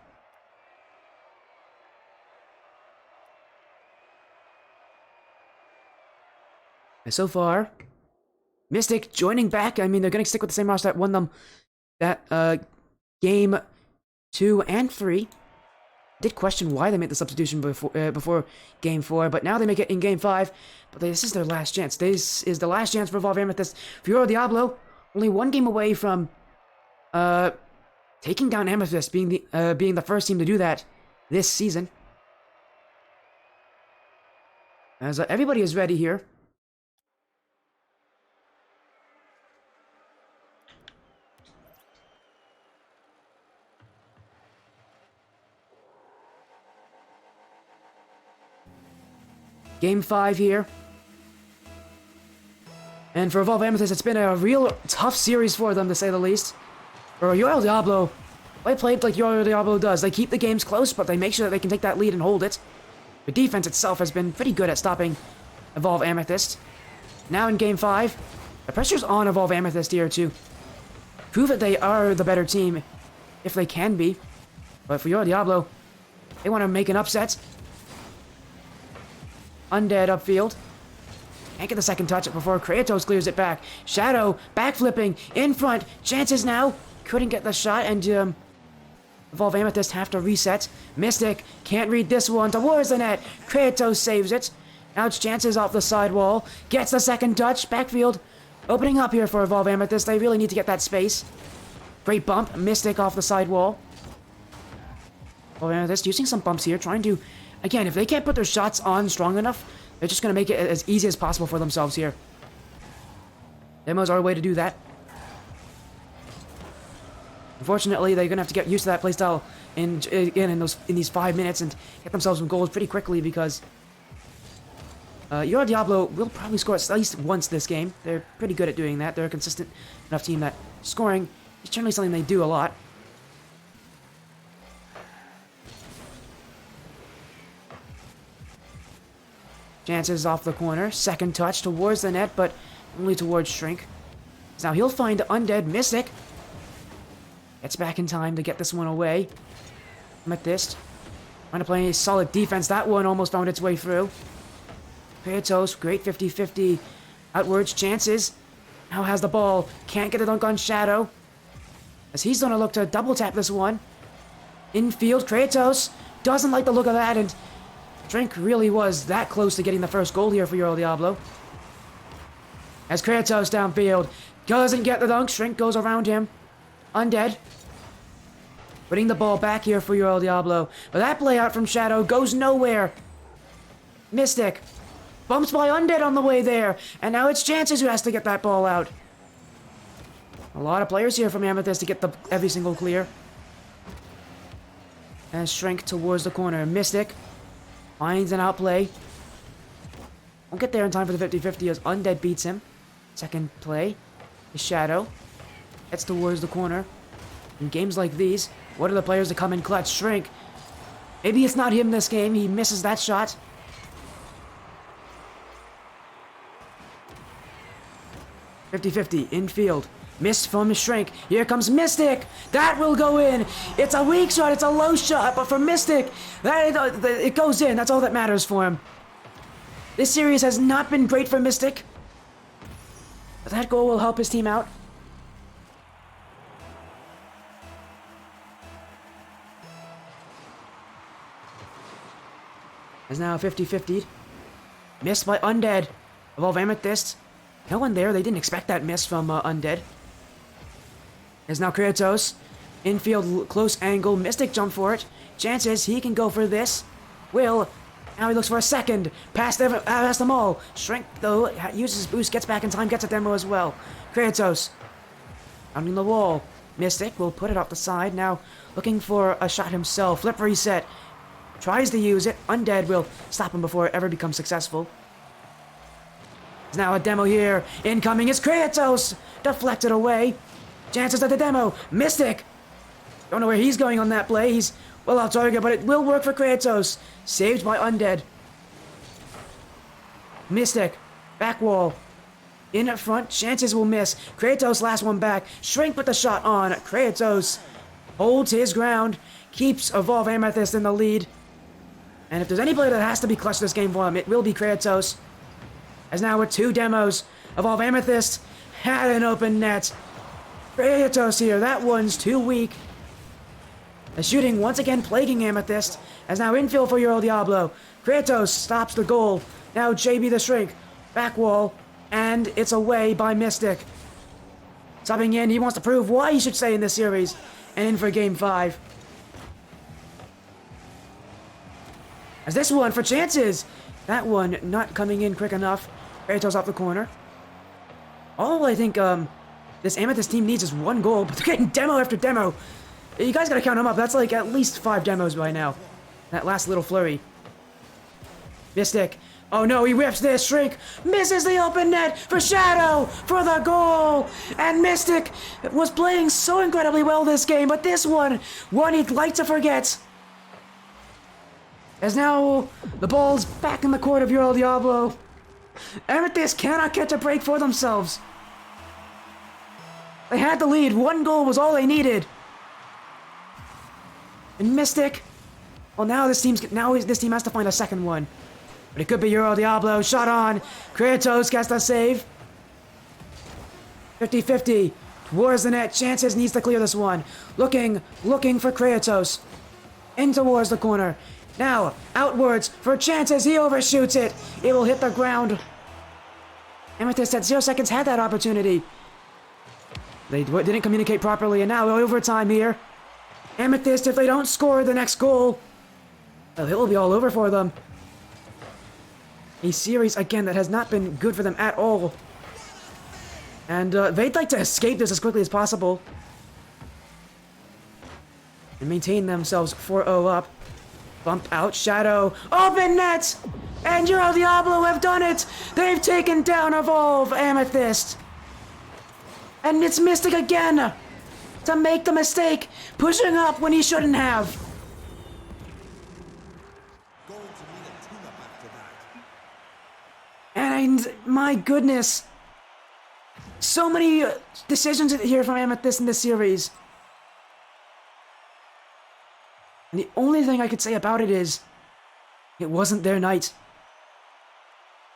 And so far, Mystic joining back. I mean, they're going to stick with the same roster that won them that game 2 and 3. Did question why they made the substitution before game 4, but now they make it in game 5. But this is their last chance. This is the last chance for Evolve Amethyst. For Euro Diablo, only one game away from taking down Amethyst, being the first team to do that this season. As everybody is ready here. Game 5 here. And for Evolve Amethyst, it's been a real tough series for them, to say the least. For Euro Diablo, they played like Euro Diablo does. They keep the games close, but they make sure that they can take that lead and hold it. The defense itself has been pretty good at stopping Evolve Amethyst. Now in Game 5, the pressure's on Evolve Amethyst here to prove that they are the better team, if they can be. But for your Diablo, they want to make an upset. Undead upfield. Can't get the second touch before Kratos clears it back. Shadow, backflipping, in front. Chances now. Couldn't get the shot, and Evolve Amethyst have to reset. Mystic can't read this one towards the net. Kratos saves it. Now it's Chances off the side wall. Gets the second touch. Backfield opening up here for Evolve Amethyst. They really need to get that space. Great bump. Mystic off the side wall. Evolve Amethyst using some bumps here. Trying to, again, if they can't put their shots on strong enough, they're just going to make it as easy as possible for themselves here. Demos are a way to do that. Unfortunately, they're going to have to get used to that playstyle in these 5 minutes and get themselves some goals pretty quickly because your Diablo will probably score at least once this game. They're pretty good at doing that. They're a consistent enough team that scoring is generally something they do a lot. Chances off the corner. Second touch towards the net, but only towards Shrink. Now he'll find Undead Mystic. Gets back in time to get this one away. Amethyst trying to play a solid defense. That one almost found its way through. Kratos, great 50-50. Outwards, Chances. Now has the ball. Can't get a dunk on Shadow. As he's going to look to double tap this one. Infield, Kratos doesn't like the look of that, and Shrink really was that close to getting the first goal here for your Diablo. As Kratos downfield doesn't get the dunk, Shrink goes around him. Undead. Putting the ball back here for your Diablo. But that play out from Shadow goes nowhere. Mystic. Bumps by Undead on the way there. And now it's Chances who has to get that ball out. A lot of players here from Amethyst to get every single clear. And Shrink towards the corner. Mystic finds an outplay. Won't get there in time for the 50-50 as Undead beats him. Second play is Shadow. Gets towards the corner. In games like these, what are the players that come in clutch? Shrink. Maybe it's not him this game. He misses that shot. Infield. Missed from Shrink. Here comes Mystic. That will go in. It's a weak shot. It's a low shot. But for Mystic, it goes in. That's all that matters for him. This series has not been great for Mystic. But that goal will help his team out. Is now 50-50. Missed by Undead. Evolve Amethyst. No one there. They didn't expect that miss from Undead. Is now Kratos. Infield, close angle. Mystic jump for it. Chances he can go for this. Will. Now he looks for a second. Past them all. Shrink, though, uses his boost. Gets back in time. Gets a demo as well. Kratos. Pounding the wall. Mystic will put it off the side. Now looking for a shot himself. Flip reset. Tries to use it. Undead will stop him before it ever becomes successful. There's now a demo here. Incoming is Kratos. Deflected away. Chances at the demo. Mystic. Don't know where he's going on that play. He's well off target, but it will work for Kratos. Saved by Undead. Mystic. Back wall. In at front. Chances will miss. Kratos last one back. Shrink with the shot on. Kratos holds his ground. Keeps Evolve Amethyst in the lead. And if there's anybody that has to be clutch this game for him, it will be Kratos. As now with 2 demos, Evolve Amethyst had an open net. Kratos here, that one's too weak. The shooting once again plaguing Amethyst. As now infield for your Diablo. Kratos stops the goal. Now JB the Shrink. Back wall. And it's away by Mystic. Subbing in, he wants to prove why he should stay in this series. And in for Game 5. As this one for Chances. That one not coming in quick enough. Kratos off the corner. All I think this Amethyst team needs is 1 goal, but they're getting demo after demo. You guys gotta count them up. That's like at least 5 demos by now. That last little flurry. Mystic. Oh no, he whips this. Shrink misses the open net for Shadow for the goal. And Mystic was playing so incredibly well this game, but this one he'd like to forget. As now the ball's back in the court of Euro Diablo. Amethyst cannot catch a break for themselves. They had the lead. One goal was all they needed. And Mystic, well, now this team has to find a second one. But it could be Euro Diablo. Shot on. Kratos gets the save. 50-50. Towards the net. Chances needs to clear this one. Looking for Kratos. In towards the corner. Now, outwards for Chances. He overshoots it. It will hit the ground. Amethyst at 0 seconds had that opportunity. They didn't communicate properly, and now overtime here. Amethyst, if they don't score the next goal, well, it will be all over for them. A series, again, that has not been good for them at all. And they'd like to escape this as quickly as possible. And maintain themselves 4-0 up. Bump out, Shadow, open net! And Euro Diablo have done it! They've taken down Evolve Amethyst! And it's Mystic again! To make the mistake, pushing up when he shouldn't have. And my goodness, so many decisions here from Amethyst in this series. And the only thing I could say about it is, it wasn't their night.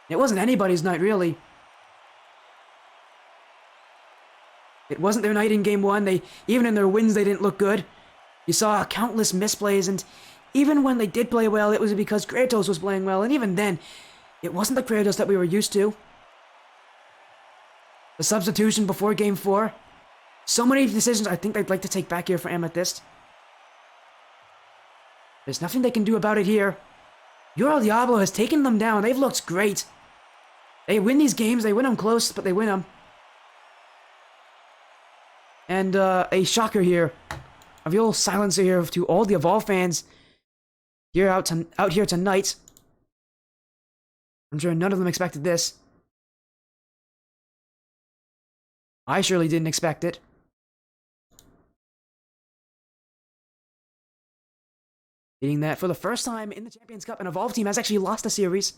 It wasn't anybody's night, really. It wasn't their night in Game 1. Even in their wins, they didn't look good. You saw countless misplays, and even when they did play well, it was because Kratos was playing well, and even then, it wasn't the Kratos that we were used to. The substitution before Game 4. So many decisions I think they'd like to take back here for Amethyst. There's nothing they can do about it here. Euro Diablo has taken them down. They've looked great. They win these games. They win them close, but they win them. And a shocker here. A real silencer here to all the Evolve fans here out here tonight. I'm sure none of them expected this. I surely didn't expect it. Meaning that for the first time in the Champions Cup, an Evolve team has actually lost a series.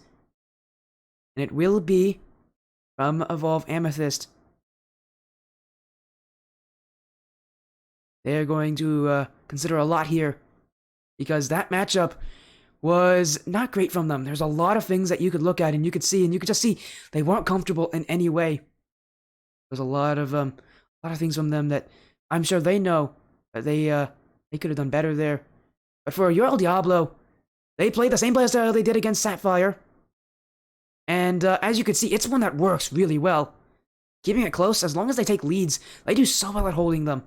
And it will be from Evolve Amethyst. They're going to consider a lot here. Because that matchup was not great from them. There's a lot of things that you could look at and you could see, and you could just see they weren't comfortable in any way. There's a lot of things from them that I'm sure they know that they could have done better there. But for Euro Diablo, they played the same playstyle they did against Sapphire. And as you can see, it's one that works really well. Keeping it close, as long as they take leads, they do so well at holding them.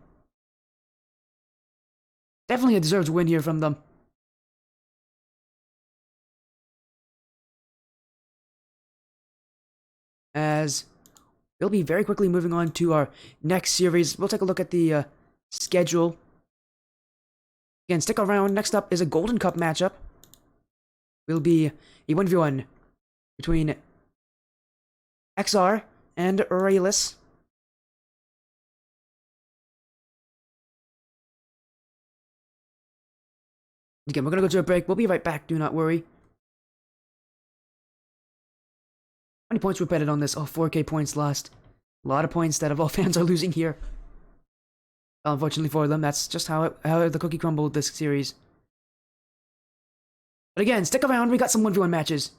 Definitely a deserved win here from them. As we'll be very quickly moving on to our next series. We'll take a look at the schedule. Again, stick around. Next up is a Golden Cup matchup. Will be a 1v1 between XR and Rayless. Again, we're gonna go to a break. We'll be right back. Do not worry. How many points were betted on this? Oh, 4K points lost. A lot of points that Evolve fans are losing here. Unfortunately for them, that's just how the cookie crumbled this series. But again, stick around. We got some 1v1 matches.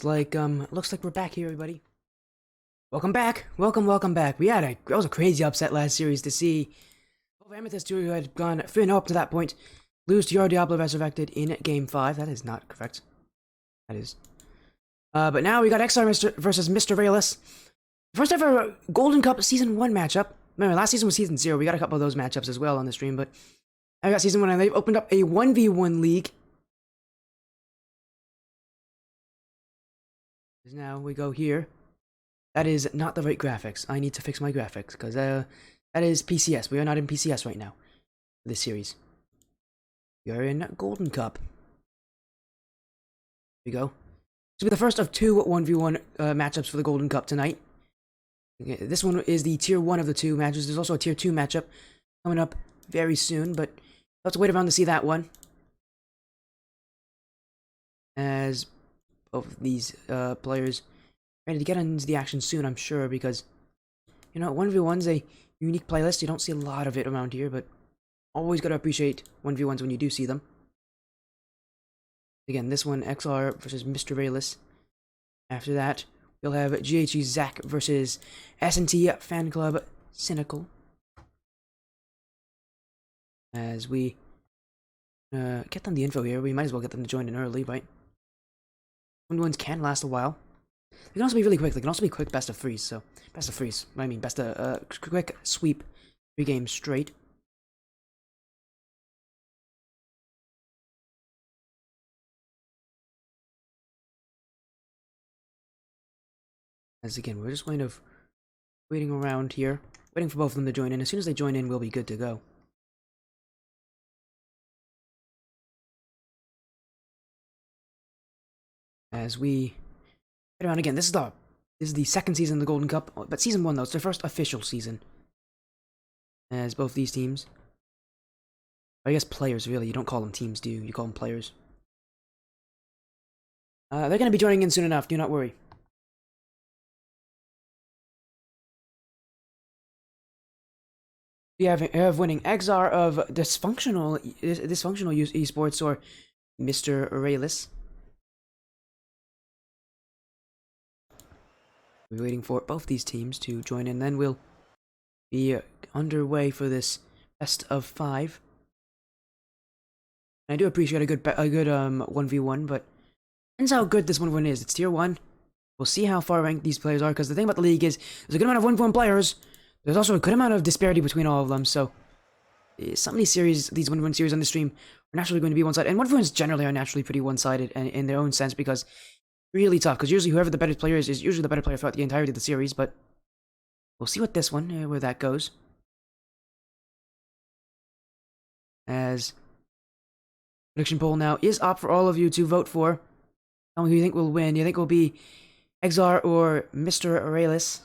looks like we're back here, everybody. Welcome back. Welcome back. That was a crazy upset last series to see Amethyst, who had gone 3-0 up to that point, lose to your Diablo Resurrected in Game 5. That is not correct. That is. But now we got XR versus Mr. Rayless. First ever Golden Cup Season 1 matchup. Remember, last season was Season 0. We got a couple of those matchups as well on the stream, but I got Season 1, and they've opened up a 1v1 league. Now we go here. That is not the right graphics. I need to fix my graphics, because that is PCS. We are not in PCS right now for this series. We are in Golden Cup. Here we go. This will be the first of 2 1v1 matchups for the Golden Cup tonight. Okay, this one is the Tier 1 of the 2 matches. There's also a Tier 2 matchup coming up very soon, but we'll have to wait around to see that one. As both of these players ready to get into the action soon, I'm sure, because, you know, 1v1's a unique playlist. You don't see a lot of it around here, but always gotta appreciate 1v1s when you do see them. Again, this one, XR versus Mr. Rayless. After that, we'll have GHE Zack versus S&T Fan Club Cynical. As we get them the info here, we might as well get them to join in early, right? 1v1s can last a while. They can also be really quick. They can also be quick best of 3s. So best of 3s. I mean, best of quick sweep 3 games straight. As again, we're just kind of waiting around here, waiting for both of them to join in. As soon as they join in, we'll be good to go. As we get around again, this is the second season of the Golden Cup, but Season 1 though, it's their first official season. As both these teams, I guess players really, you don't call them teams, do you? You call them players. They're going to be joining in soon enough, do not worry. We have winning XR of dysfunctional esports, or Mr. Rayless. We're waiting for both these teams to join in, then we'll be underway for this best of 5. I do appreciate a good 1v1, but depends how good this 1v1 is. It's Tier 1. We'll see how far ranked these players are, because the thing about the league is there's a good amount of 1v1 players. There's also a good amount of disparity between all of them, so some of these 1v1 series on the stream are naturally going to be one-sided, and 1v1s generally are naturally pretty one-sided in their own sense, because really tough, because usually whoever the better player is usually the better player throughout the entirety of the series, but we'll see what this one, where that goes. As prediction poll now is up for all of you to vote for. Tell me who you think will win. Do you think it will be XR or Mr. Rayless?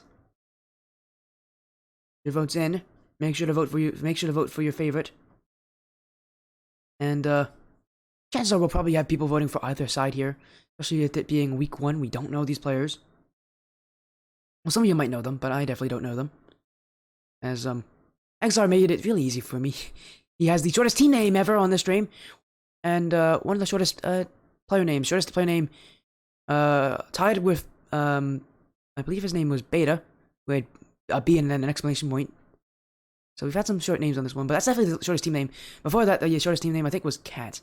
Your vote's in. Make sure to vote for your favorite. And chances are we'll probably have people voting for either side here, especially with it being week 1. We don't know these players. Well, some of you might know them, but I definitely don't know them. As XR made it really easy for me. He has the shortest team name ever on the stream, and one of the shortest player names. Shortest player name, tied with I believe his name was Beta, who had a B and then an exclamation point. So we've had some short names on this one, but that's definitely the shortest team name. Before that, the shortest team name I think was Cat.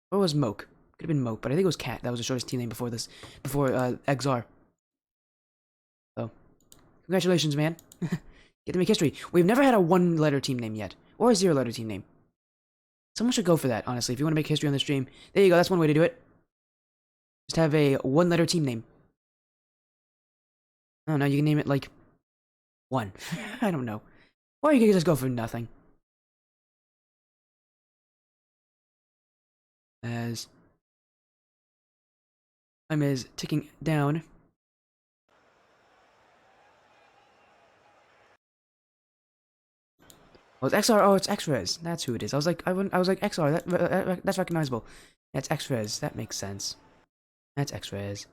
Or was Moke? Could have been Moke, but I think it was Cat. That was the shortest team name before this, before XR. So, congratulations, man. Get to make history. We've never had a 1-letter team name yet, or a 0-letter team name. Someone should go for that, honestly. If you want to make history on the stream, there you go. That's one way to do it. Just have a 1-letter team name. Oh no, you can name it like 1. I don't know. Or you can just go for nothing. As time is ticking down. Oh, it's XR. Oh, it's X-Res. That's who it is. I was like XR. That's recognizable. That's X-Res. That makes sense. That's X-Res.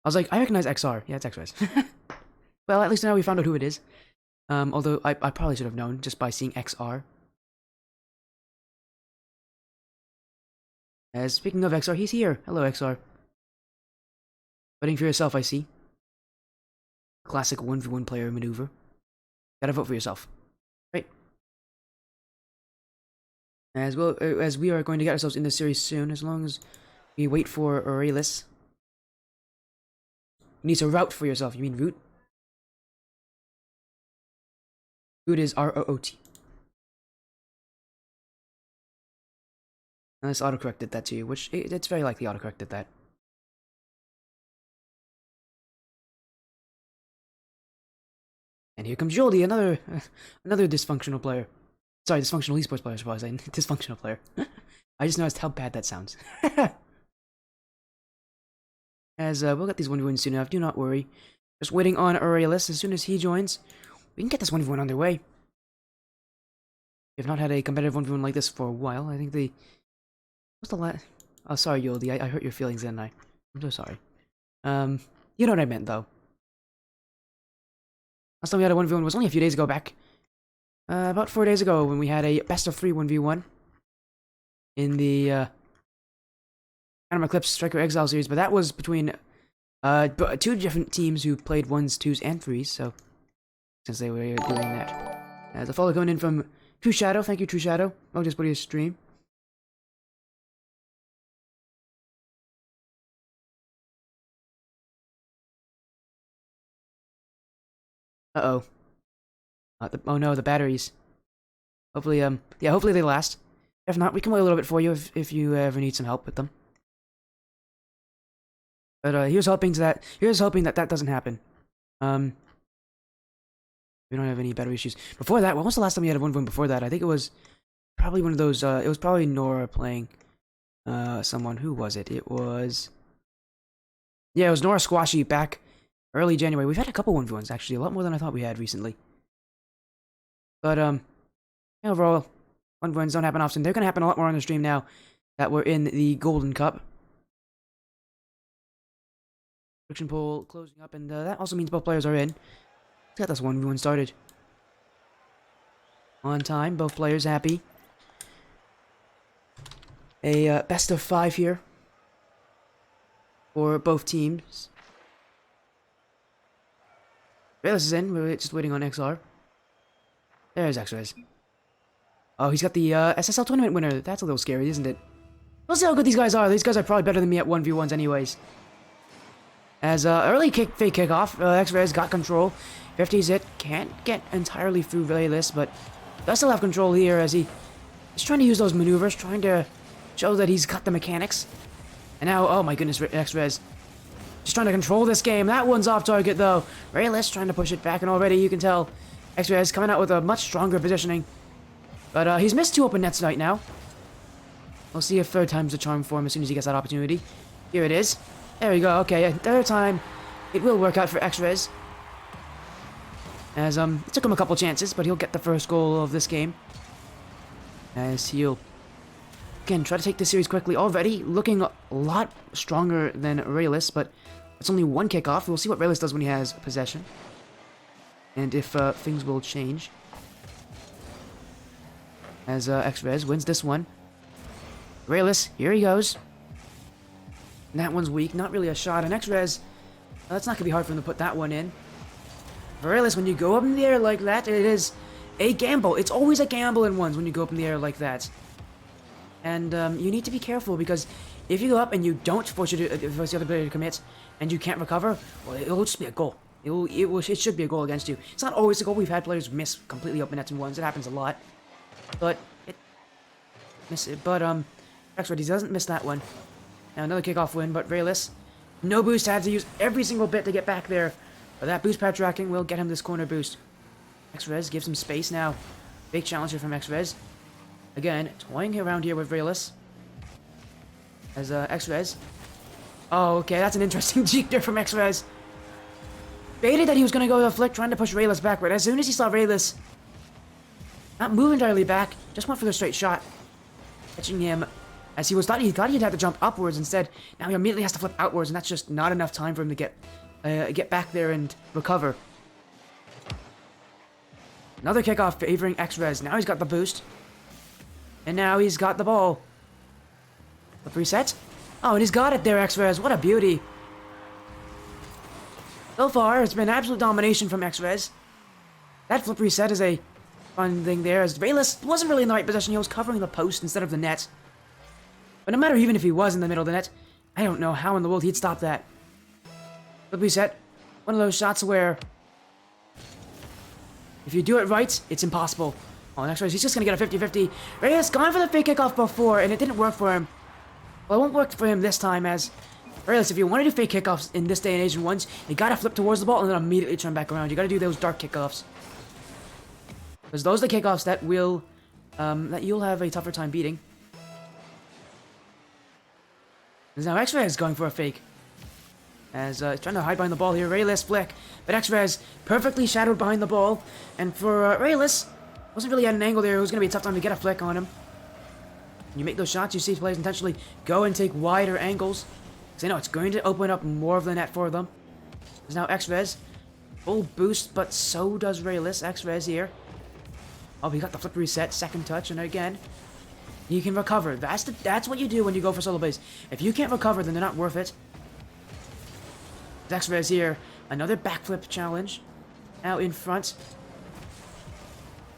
I was like, I recognize XR. Yeah, it's X-Res. Well, at least now we found out who it is. Although I probably should have known just by seeing XR. Speaking of XR, he's here. Hello, XR. Voting for yourself, I see. Classic 1v1 player maneuver. Gotta vote for yourself. Right. As well as we are going to get ourselves in the series soon, as long as we wait for Rayless. You need to route for yourself. You mean root? Root is R-O-O-T. And this autocorrected that to you, which it's very likely autocorrected that. And here comes Joldy, another dysfunctional player. Sorry, dysfunctional esports player, I suppose. Dysfunctional player. I just noticed how bad that sounds. As we'll get these 1v1 soon enough, do not worry. Just waiting on Rayless. As soon as he joins, we can get this 1v1 underway. We've not had a competitive 1v1 like this for a while. I think the... What's the last... Oh, sorry, Yoldi. I hurt your feelings, didn't I? I'm so sorry. You know what I meant, though. Last time we had a 1v1 was only a few days ago back. About 4 days ago when we had a best of 3 1v1. In the, Anima Eclipse Striker Exile series, but that was between, 2 different teams who played 1s, 2s, and 3s, so... Since they were doing that. The follow coming in from True Shadow. Thank you, True Shadow. I'll just put your stream. Uh-oh. Oh no, the batteries. Hopefully, yeah, hopefully they last. If not, we can wait a little bit for you if you ever need some help with them. But, here's hoping that that doesn't happen. We don't have any battery issues. Before that, when was the last time we had a 1v1 before that? I think it was probably one of those, it was probably Nora playing, someone. Who was it? It was... Yeah, it was Nora Squashy back early January. We've had a couple 1v1s, actually. A lot more than I thought we had recently. But, overall, 1v1s don't happen often. They're gonna happen a lot more on the stream now that we're in the Golden Cup. Prediction poll closing up, and that also means both players are in. Let's get this 1v1 started. On time, both players happy. A best of 5 here for both teams. Rayless is in. We're just waiting on XR. There's XR's. Oh, he's got the SSL tournament winner. That's a little scary, isn't it? We'll see how good these guys are. These guys are probably better than me at 1v1s anyways. As early fake kickoff, XR's got control. 50's it. Can't get entirely through Rayless, but does still have control here as he's trying to use those maneuvers, trying to show that he's got the mechanics. And now, oh my goodness, XR's just trying to control this game. That one's off target though. Rayless trying to push it back, and already you can tell XR's coming out with a much stronger positioning. But he's missed 2 open nets right now. We'll see if third time's the charm for him as soon as he gets that opportunity. Here it is. There we go. Okay, third time it will work out for XR's. As it took him a couple chances, but he'll get the first goal of this game. As he'll again try to take this series quickly. Already looking a lot stronger than Rayless, but it's only 1 kickoff. We'll see what Rayless does when he has possession, and if things will change. As XRez wins this one. Rayless, here he goes. And that one's weak, not really a shot. And XRez, that's not gonna be hard for him to put that one in. For Rayless, when you go up in the air like that, it is a gamble. It's always a gamble in ones when you go up in the air like that. And you need to be careful, because if you go up and you don't force the other player to commit, and you can't recover, well, it'll just be a goal. It should be a goal against you. It's not always a goal. We've had players miss completely open nets in ones. It happens a lot. But XRez, he doesn't miss that one. Now another kickoff win, but Rayless, no boost, had to use every single bit to get back there. But that boost power tracking will get him this corner boost. XRez gives him space now. Big challenge here from XRez. Again, toying around here with Rayless. As XRez. Oh, okay, that's an interesting cheek there from XRez. Baited that he was going to go with a flick, trying to push Rayless back, but as soon as he saw Rayless not move entirely back, just went for the straight shot. Catching him as he thought he'd have to jump upwards instead. Now he immediately has to flip outwards, and that's just not enough time for him to get back there and recover. Another kickoff favoring XRez. Now he's got the boost. And now he's got the ball. Flip reset. Oh, and he's got it there, X-Res. What a beauty. So far, it's been absolute domination from X-Res. That flip reset is a fun thing there, as Rayless wasn't really in the right position. He was covering the post instead of the net. But no matter even if he was in the middle of the net, I don't know how in the world he'd stop that. Flip reset. One of those shots where if you do it right, it's impossible. Oh, next race, he's just going to get a 50-50. Rayless gone for the fake kickoff before, and it didn't work for him. Well, it won't work for him this time, as Rayless, if you want to do fake kickoffs in this day and age and once, you got to flip towards the ball and then immediately turn back around. You got to do those dark kickoffs. Because those are the kickoffs that will, that you'll have a tougher time beating. Because now X-Ray is going for a fake. As he's trying to hide behind the ball here. Rayless flick. But X-Res perfectly shadowed behind the ball. And for Rayless, wasn't really at an angle there. It was going to be a tough time to get a flick on him. When you make those shots, you see players intentionally go and take wider angles. Because they know it's going to open up more of the net for them. There's now X-Res. Full boost, but so does Rayless. X-Res here. Oh, he got the flip reset. Second touch. And again, you can recover. That's what you do when you go for solo plays. If you can't recover, then they're not worth it. X-Res here. Another backflip challenge. Now in front.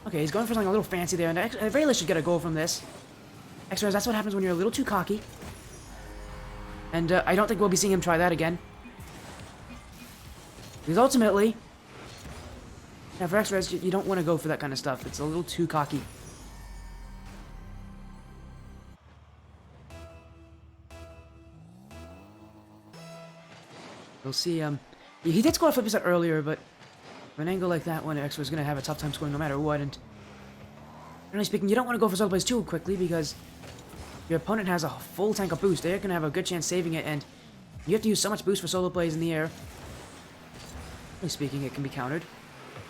Okay, he's going for something a little fancy there. And Rayless should get a goal from this. X-Res, that's what happens when you're a little too cocky. And I don't think we'll be seeing him try that again. Because ultimately, yeah, for X-Res, you don't want to go for that kind of stuff. It's a little too cocky. We'll see, he did score a flip reset earlier, but from an angle like that one, X was going to have a tough time scoring no matter what, and generally speaking, you don't want to go for solo plays too quickly, because your opponent has a full tank of boost. They're going to have a good chance saving it, and you have to use so much boost for solo plays in the air. Generally speaking, it can be countered.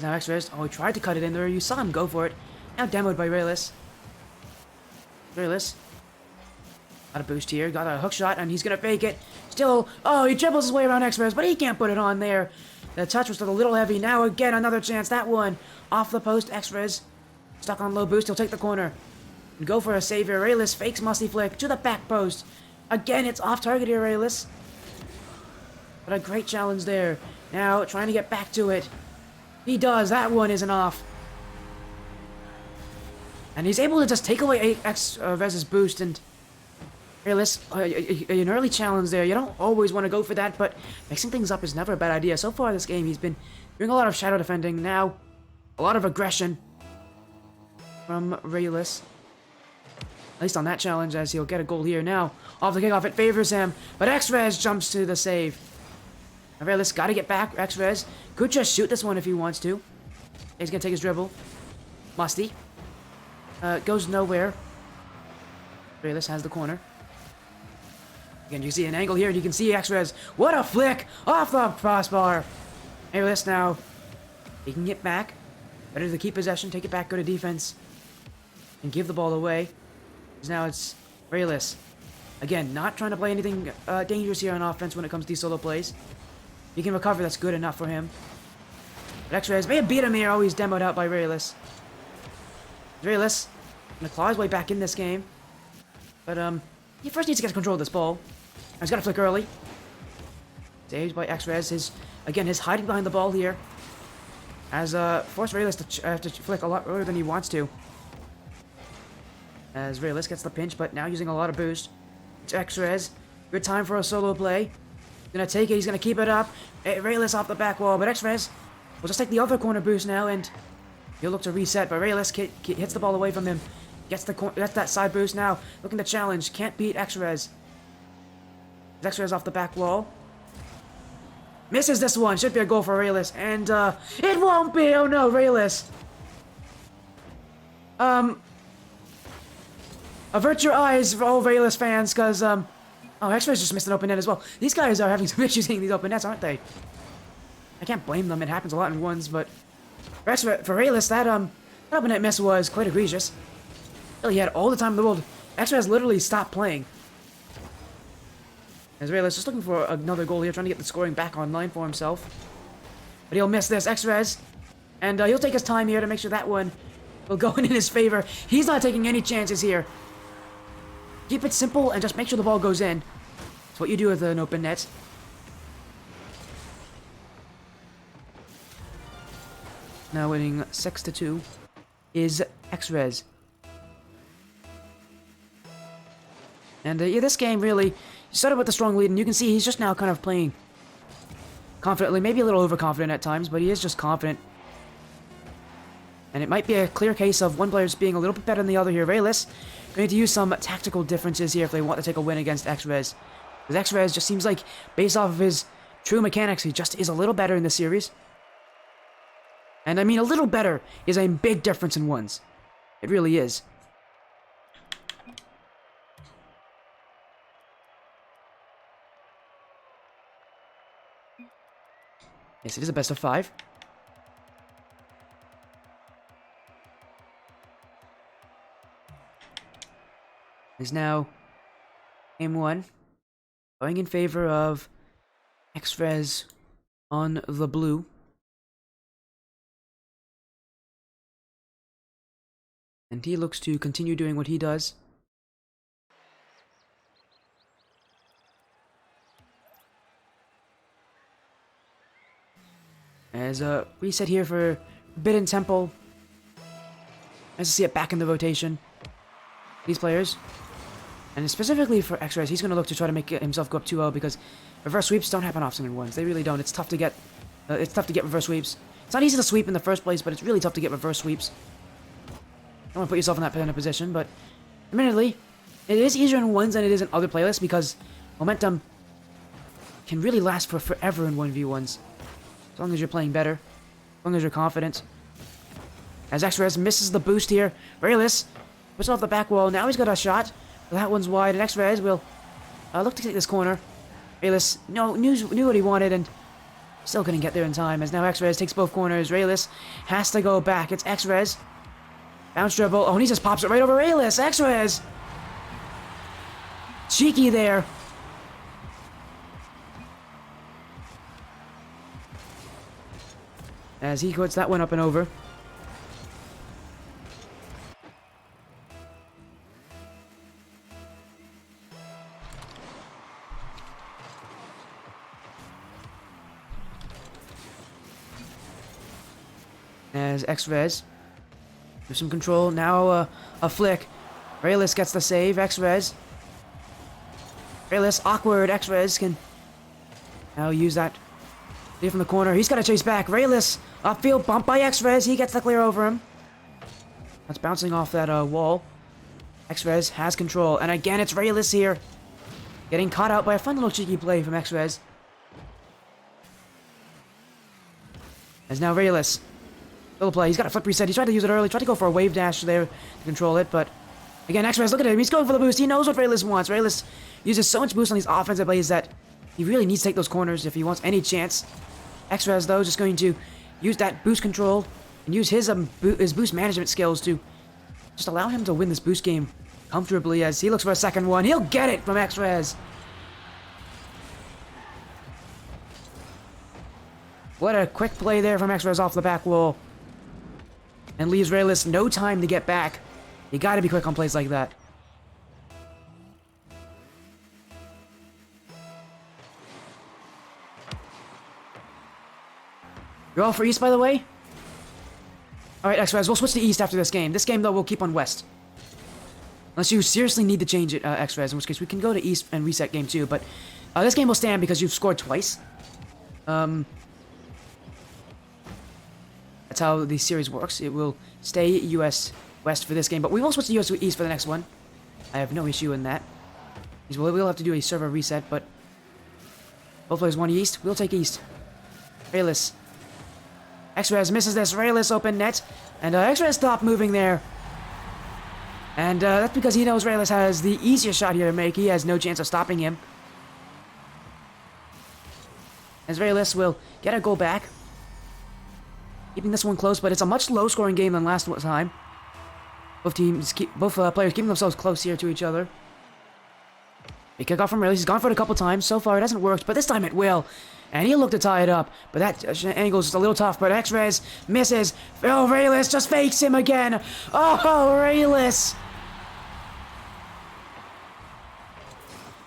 Now X-Res, oh, he tried to cut it in there, you saw him go for it. Now demoed by Rayless. Rayless. Got a boost here, got a hook shot, and he's gonna fake it. Still, oh, he dribbles his way around X-Res, but he can't put it on there. The touch was still a little heavy. Now again, another chance. That one off the post. X-Res stuck on low boost. He'll take the corner and go for a save here. Rayless fakes musty flick to the back post. Again, it's off target here, Rayless. But a great challenge there. Now trying to get back to it. He does. That one isn't off. And he's able to just take away X-Res's boost and Rayless, an early challenge there. You don't always want to go for that, but mixing things up is never a bad idea. So far this game, he's been doing a lot of shadow defending. Now, a lot of aggression from Rayless. At least on that challenge, as he'll get a goal here. Now, off the kickoff, it favors him, but X-Res jumps to the save. Now, Rayless got to get back. X-Res could just shoot this one if he wants to. He's going to take his dribble. Musty. Goes nowhere. Rayless has the corner. Again, you see an angle here, and you can see X-Res. What a flick! Off the crossbar! Rayless now. He can get back. Better to keep possession, take it back, go to defense. And give the ball away. Now it's Rayless. Again, not trying to play anything dangerous here on offense when it comes to these solo plays. He can recover, that's good enough for him. But X-Res may have beat him here. Oh, he's demoed out by Rayless. Rayless gonna claw his way back in this game. But, he first needs to get control of this ball. He's got to flick early. Saved by X-Res. Again, his hiding behind the ball here has forced Rayless to flick a lot earlier than he wants to. As Rayless gets the pinch, but now using a lot of boost. It's X-Res. Good time for a solo play. He's gonna take it. He's gonna keep it up. Rayless off the back wall, but X-Res will just take the other corner boost now, and he'll look to reset. But Rayless hits the ball away from him. Gets that side boost now. Looking to challenge. Can't beat X-Res. X-Res off the back wall. Misses this one. Should be a goal for Rayless. And, it won't be! Oh no, Rayless. Avert your eyes, for all Rayless fans, because, oh, X-Res just missed an open net as well. These guys are having some issues hitting these open nets, aren't they? I can't blame them. It happens a lot in ones, but for Rayless, that open net miss was quite egregious. He had all the time in the world. X-Res literally stopped playing. As Rayless just looking for another goal here, trying to get the scoring back online for himself. But he'll miss this. X-Res. And he'll take his time here to make sure that one will go in his favor. He's not taking any chances here. keep it simple and just make sure the ball goes in. That's what you do with an open net. Now winning 6-2 is X-Res. And yeah, this game really started with a strong lead, and you can see he's just now kind of playing confidently, maybe a little overconfident at times, but he is just confident. And it might be a clear case of one player just being a little bit better than the other here. Rayless going to use some tactical differences here if they want to take a win against X-Res. Because X-Res just seems like, based off of his true mechanics, he just is a little better in this series. And I mean, a little better is a big difference in ones. It really is. Yes, it is a best of 5. Is now game 1, going in favor of X-Res on the blue. And he looks to continue doing what he does. As a reset here for Forbidden Temple. Nice to see it back in the rotation. These players. And specifically for X-Res, he's going to look to try to make himself go up 2-0 because reverse sweeps don't happen often in ones. They really don't. It's tough to get reverse sweeps. It's not easy to sweep in the first place, but it's really tough to get reverse sweeps. Don't want to put yourself in that kind of position, but admittedly, it is easier in ones than it is in other playlists because momentum can really last for forever in 1v1s. As long as you're playing better, as long as you're confident. As X-Res misses the boost here, Rayless puts off the back wall. Now he's got a shot. That one's wide, and X-Res will look to take this corner. Rayless knew what he wanted and still couldn't get there in time. As now X-Res takes both corners. Rayless has to go back. It's X-Res. Bounce dribble. Oh, and he just pops it right over Rayless. X-Res! Cheeky there. As he puts that one up and over. As X-Res with some control. Now a flick. Rayless gets the save. X-Res. Rayless awkward. X-Res can now use that from the corner. He's got to chase back. Rayless upfield bump by X-Res. He gets the clear over him. That's bouncing off that wall. X-Res has control. And again, it's Rayless here. Getting caught out by a fun little cheeky play from X-Res. As now Rayless. Little play. He's got a flip reset. He tried to use it early. Tried to go for a wave dash there to control it. But again, X-Res, look at him. He's going for the boost. He knows what Rayless wants. Rayless uses so much boost on these offensive plays that he really needs to take those corners if he wants any chance. X-Res, though, just going to use that boost control and use his boost management skills to just allow him to win this boost game comfortably as he looks for a second one. He'll get it from X-Res. What a quick play there from X-Res off the back wall. And leaves Rayless no time to get back. You gotta be quick on plays like that. You're all for East, by the way? Alright, X-Res, we'll switch to East after this game. This game, though, we'll keep on West. Unless you seriously need to change it, X-Res, in which case we can go to East and reset game 2. But this game will stand because you've scored twice. That's how the series works. It will stay US West for this game, but we will switch to US East for the next one. I have no issue in that. We'll have to do a server reset, but both players want East. We'll take East. Rayless. X-Res misses this. Rayless open net, and X-Res stopped moving there. And that's because he knows Rayless has the easiest shot here to make. He has no chance of stopping him. As Rayless will get a goal back. Keeping this one close, but it's a much low-scoring game than last time. Both players keeping themselves close here to each other. A kickoff from Rayless. He's gone for it a couple times. So far, it hasn't worked, but this time it will. And he'll look to tie it up, but that angle is just a little tough. But X-Res misses. Oh, Rayless just fakes him again. Oh, Rayless.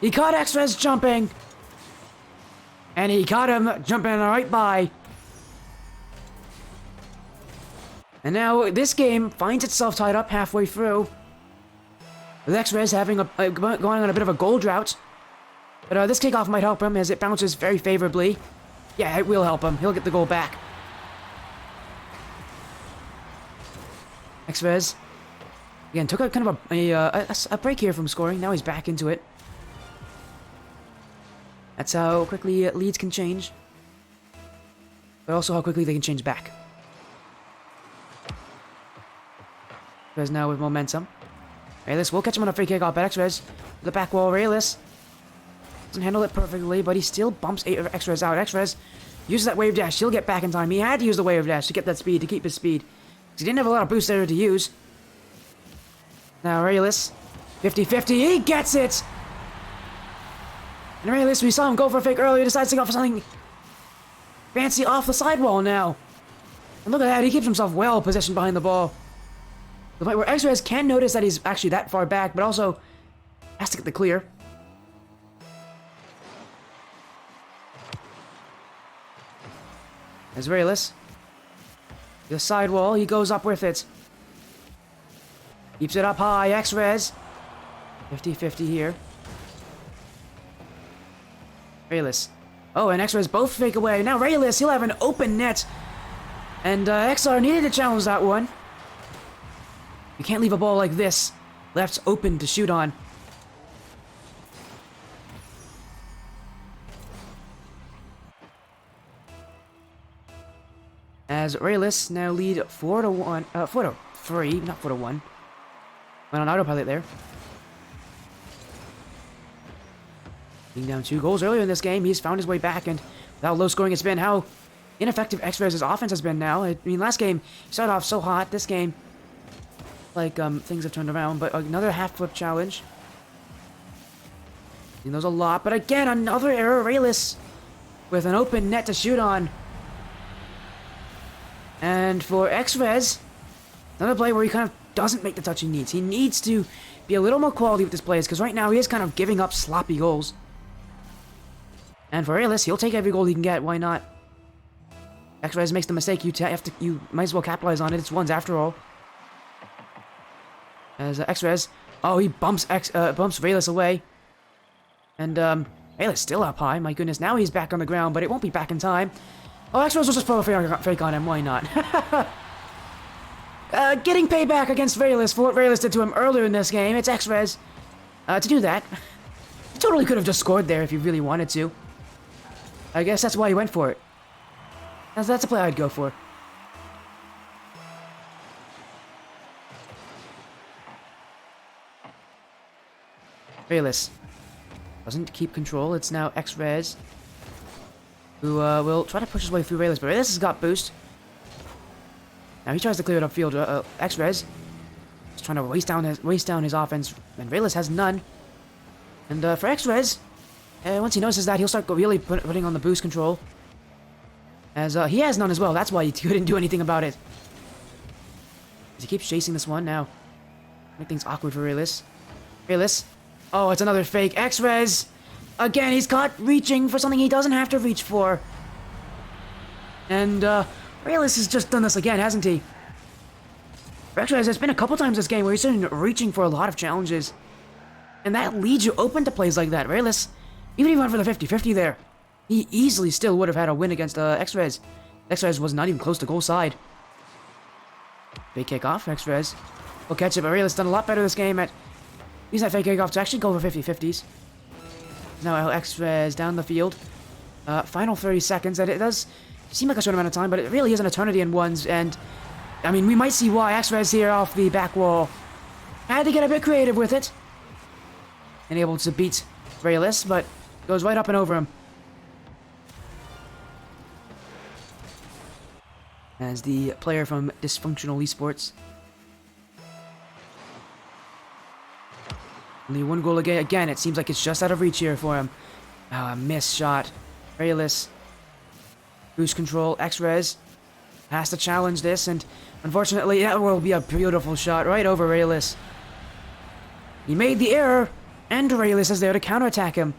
He caught X-Res jumping! And he caught him jumping right by. And now this game finds itself tied up halfway through. With X-Res having going on a bit of a goal drought. But this kickoff might help him as it bounces very favorably. Yeah, it will help him. He'll get the goal back. X-Res. Again, took a kind of a break here from scoring. Now he's back into it. That's how quickly leads can change. But also how quickly they can change back. X-Res now with momentum. Rayless will catch him on a free kick off, but X-Res, the back wall, Rayless doesn't handle it perfectly, but he still bumps X-Res out. X-Res uses that wave dash. He'll get back in time. He had to use the wave dash to get that speed, to keep his speed. Because he didn't have a lot of boost there to use. Now Rayless, 50-50, he gets it! And Rayless, we saw him go for a fake earlier, decides to go for something fancy off the sidewall now. And look at that, he keeps himself well positioned behind the ball. The point where X-Res can notice that he's actually that far back, but also has to get the clear. There's Rayless. The sidewall, he goes up with it. Keeps it up high, X-Res. 50-50 here. Rayless. Oh, and X-Res both fake away. Now Rayless, he'll have an open net. And XR needed to challenge that one. You can't leave a ball like this left open to shoot on. As Rayless now lead 4-1, 4-3, not 4-1. Went on autopilot there. Being down 2 goals earlier in this game, he's found his way back, and with how low scoring it's been, how ineffective X-Res's offense has been now. I mean, last game, he started off so hot. This game, like, things have turned around, but another half-flip challenge. He knows a lot, but again, another error. Rayless with an open net to shoot on. And for X-Res, another play where he kind of doesn't make the touch he needs. He needs to be a little more quality with his plays, because right now he is kind of giving up sloppy goals. And for Rayless, he'll take every goal he can get. Why not? X-Res makes the mistake. You might as well capitalize on it. It's ones after all. As X-Res, oh, he bumps Rayless away. And Rayless still up high. My goodness, now he's back on the ground, but it won't be back in time. Oh, X-Res will just throw a fake on him. Why not? Getting payback against Rayless for what Rayless did to him earlier in this game. It's X-Res to do that. He totally could have just scored there if he really wanted to. I guess that's why he went for it. That's a play I'd go for. Rayless doesn't keep control. It's now X-Res who will try to push his way through Rayless, but Rayless has got boost. Now he tries to clear it upfield. X-Res is trying to waste down his offense, and Rayless has none. And for X-Res, once he notices that, he'll start really putting on the boost control. As he has none as well. That's why he couldn't do anything about it. As he keeps chasing this one now. Make things awkward for Rayless. Rayless. Oh, it's another fake. X-Res. Again, he's caught reaching for something he doesn't have to reach for. And Rayless has just done this again, hasn't he? X-Res, there's been a couple times this game where he's been reaching for a lot of challenges. And that leads you open to plays like that. Rayless, even if he went for the 50-50 there, he easily still would have had a win against X-Res. X-Res was not even close to goal side. Fake kickoff, X-Res will catch it, but Rayless done a lot better this game at using that fake kickoff to actually go for 50-50s. Now X-Res down the field. Final 30 seconds, and it does seem like a short amount of time, but it really is an eternity in ones, and I mean, we might see why. X-Res here off the back wall. Had to get a bit creative with it. And able to beat Rayless, but goes right up and over him. As the player from Dysfunctional Esports. Only one goal again. It seems like it's just out of reach here for him. Oh, a missed shot. Rayless. Boost control. X-Res has to challenge this, and unfortunately, that will be a beautiful shot right over Rayless. He made the error, And Rayless is there to counterattack him.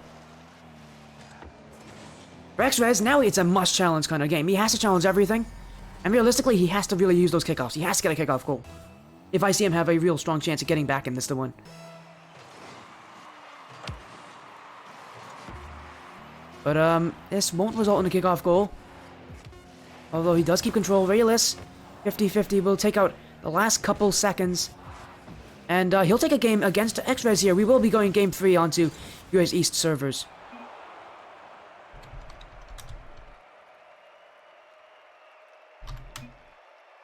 For X-Res, now it's a must-challenge kind of game. He has to challenge everything. And realistically, he has to really use those kickoffs. He has to get a kickoff goal. If I see him have a real strong chance of getting back in this one. But, this won't result in a kickoff goal. Although he does keep control. Rayless, 50-50, will take out the last couple seconds. And, he'll take a game against X-Res here. We will be going game 3 onto US East servers.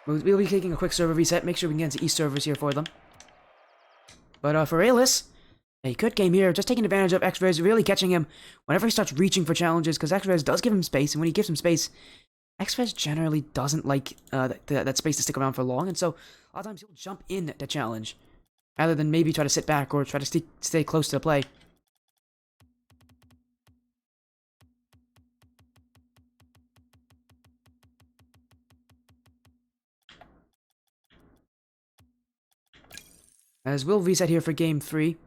We'll be taking a quick server reset. Make sure we can get into East servers here for them. But, for Rayless, a good game here, just taking advantage of X-Res, really catching him whenever he starts reaching for challenges, because X-Res does give him space, and when he gives him space, X-Res generally doesn't like that space to stick around for long, and so a lot of times he'll jump in the challenge, rather than maybe try to sit back or try to stay close to the play. As we'll reset here for game 3.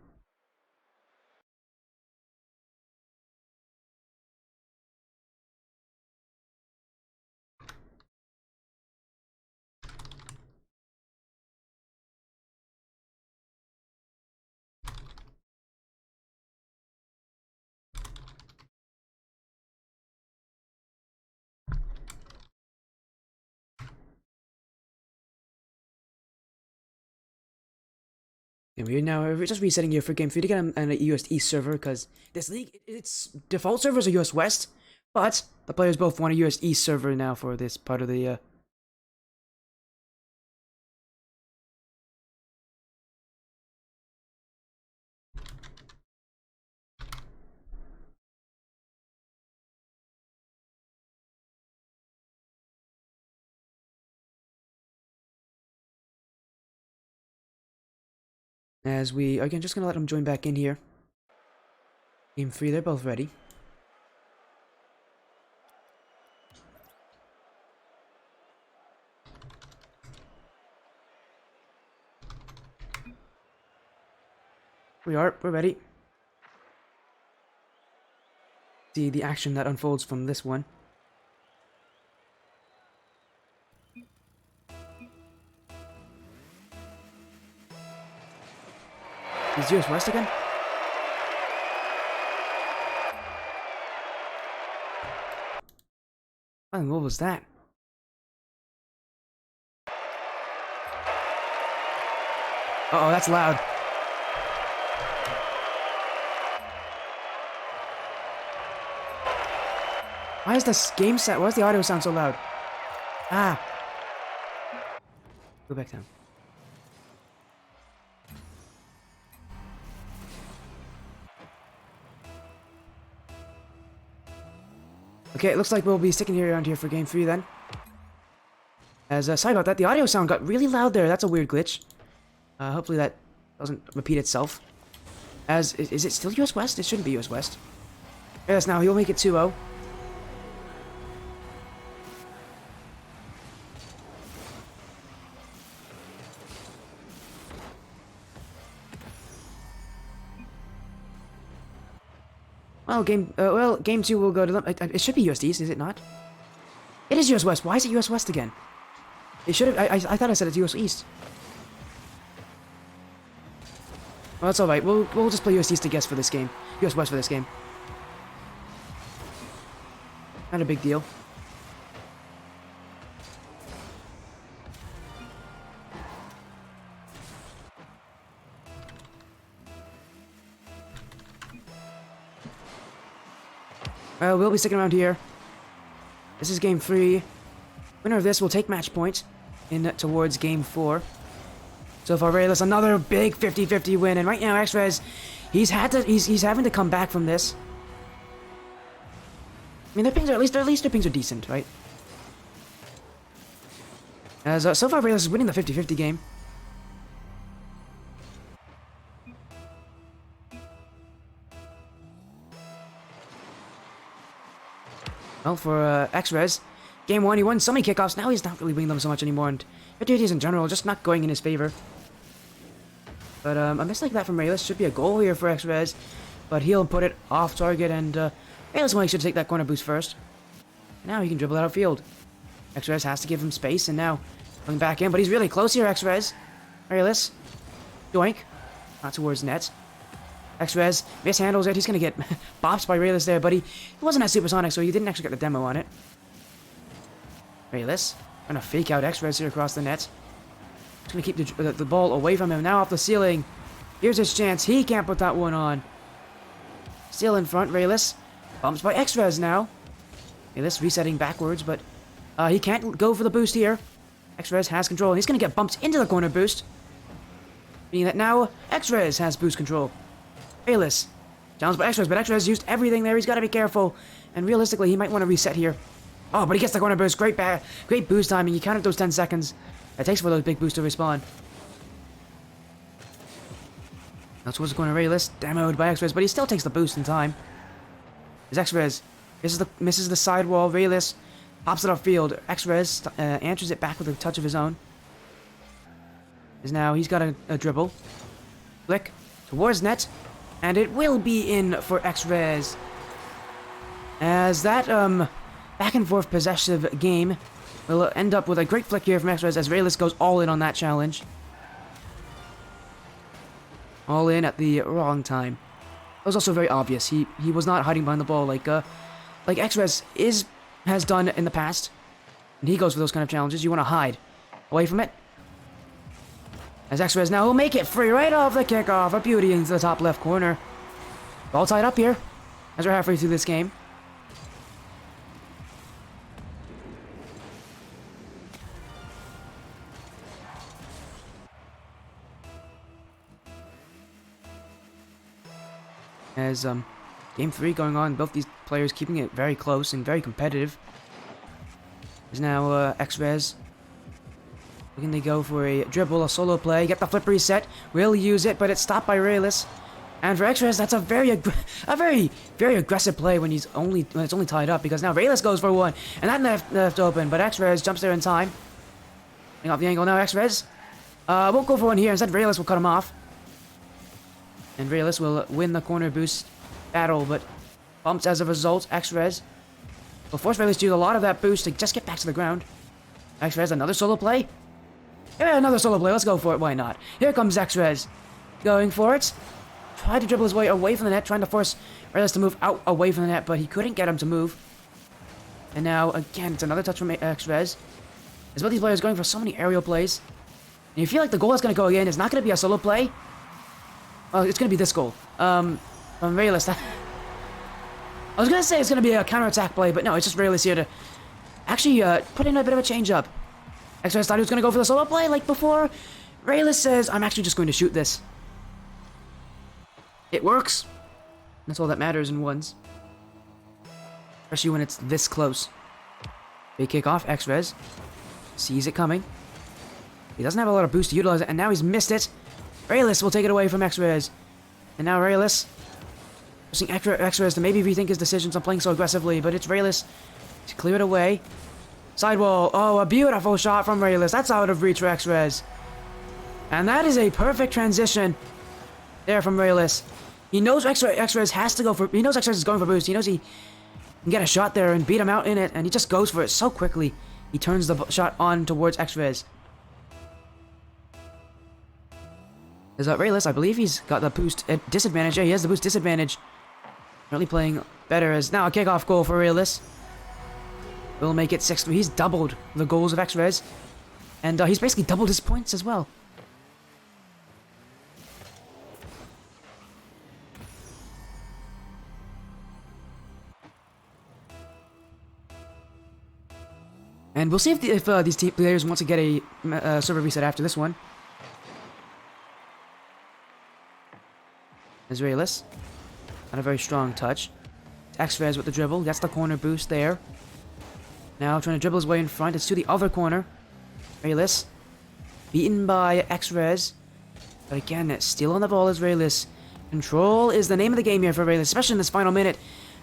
And we're just resetting here for game 3 to get on a US East server, because this league, its default servers are US West, but the players both want a US East server now for this part of the, As we, again, just gonna let them join back in here. Game 3, they're both ready. We're ready. See the action that unfolds from this one. Is US West again? And what was that? Uh-oh, that's loud. Why is this game set? Why does the audio sound so loud? Ah. Go back down. Okay, it looks like we'll be sticking here around here for game 3 then. As, sorry about that, the audio sound got really loud there. That's a weird glitch. Hopefully that doesn't repeat itself. As, is it still US West? It shouldn't be US West. Yes, now he'll make it 2-0. Well, game 2 will go to them. It should be US East, is it not? It is US West. Why is it US West again? It should have. I thought I said it's US East. Well, that's all right. We'll just play US East, I guess, for this game. US West for this game. Not a big deal. We'll be sticking around here. This is game 3. Winner of this will take match point in towards game 4. So for Rayless, another big 50-50 win, and right now X-Res, he's having to come back from this. I mean, their pings are at least their pings are decent, right? As so far Rayless is winning the 50-50 game. Well, for X-Res, game 1 he won so many kickoffs, now he's not really winning them so much anymore, and 50-50s in general just not going in his favor. But a miss like that from Rayless should be a goal here for X-Res. But he'll put it off target, and Rayless will make sure to take that corner boost first. Now he can dribble it outfield. X-Res has to give him space, and now going back in, but he's really close here, X-Res. Rayless. Doink. Not towards net. X-Res mishandles it. He's going to get bopped by Rayless there, but he wasn't at supersonic, so he didn't actually get the demo on it. Rayless. Trying to fake out X-Res here across the net. He's going to keep the ball away from him. Now off the ceiling. Here's his chance. He can't put that one on. Still in front, Rayless. Bumps by X-Res now. Rayless resetting backwards, but he can't go for the boost here. X-Res has control, and he's going to get bumped into the corner boost. Meaning that now X-Res has boost control. Rayless. Challenged by X-Res, but X-Res used everything there. He's got to be careful. And realistically, he might want to reset here. Oh, but he gets the corner boost. Great boost timing. You counted those 10 seconds. It takes for those big boosts to respawn. Now towards the corner, Rayless. Demoed by X-Res, but he still takes the boost in time. There's X-Res. Misses the sidewall. Rayless pops it upfield. X-Res answers it back with a touch of his own. He's got a dribble. Flick towards net. And it will be in for X-Res. As that back and forth possessive game will end up with a great flick here from X-Res as Rayless goes all in on that challenge. All in at the wrong time. It was also very obvious. He was not hiding behind the ball like X-Res has done in the past. And he goes for those kind of challenges. You want to hide away from it. As X-Res now will make it free right off the kickoff. A beauty into the top left corner. All tied up here as we're halfway through this game. As game 3 going on, both these players keeping it very close and very competitive. There's now X-Res looking to go for a dribble, a solo play, get the flip reset, will use it, but it's stopped by Rayless. And for X-Res, that's a very aggressive play when it's only tied up, because now Rayless goes for one, and that left open, but X-Res jumps there in time. Getting off the angle now, X-Res won't go for one here. Instead, Rayless will cut him off. And Rayless will win the corner boost battle, but bumps as a result. X-Res will force Rayless to use a lot of that boost to just get back to the ground. X-Res, another solo play? Yeah, another solo play. Let's go for it. Why not? Here comes X-Res. Going for it. Tried to dribble his way away from the net, trying to force Rayless to move out away from the net, but he couldn't get him to move. And now, again, it's another touch from X-Res. As both these players going for so many aerial plays. And you feel like the goal is going to go again. It's not going to be a solo play. Oh, it's going to be this goal. From Rayless. I was going to say it's going to be a counter-attack play, but no, it's just Rayless here to actually put in a bit of a change-up. X-Res thought he was going to go for the solo play like before. Rayless says, I'm actually just going to shoot this. It works. That's all that matters in ones. Especially when it's this close. Big kickoff, X-Res sees it coming. He doesn't have a lot of boost to utilize it, and now he's missed it. Rayless will take it away from X-Res. And now Rayless forcing X-Res to maybe rethink his decisions on playing so aggressively, but it's Rayless to clear it away. Sidewall. Oh, a beautiful shot from Rayless. That's out of reach for X-Res. And that is a perfect transition there from Rayless. He knows X-Res has to go for... He knows X-Res is going for boost. He knows he can get a shot there and beat him out in it, and he just goes for it so quickly. He turns the shot on towards X-Res. Is that Rayless? I believe he's got the boost disadvantage. Yeah, he has the boost disadvantage. Really playing better as now a kickoff goal for Rayless. Will make it 6-3. He's doubled the goals of X-Res. And he's basically doubled his points as well. And we'll see if these team players want to get a server reset after this one. As Rayless. Not a very strong touch. X-Res with the dribble. Gets the corner boost there. Now trying to dribble his way in front. It's to the other corner. Rayless. Beaten by X-Res. But again, still on the ball is Rayless. Control is the name of the game here for Rayless, especially in this final minute.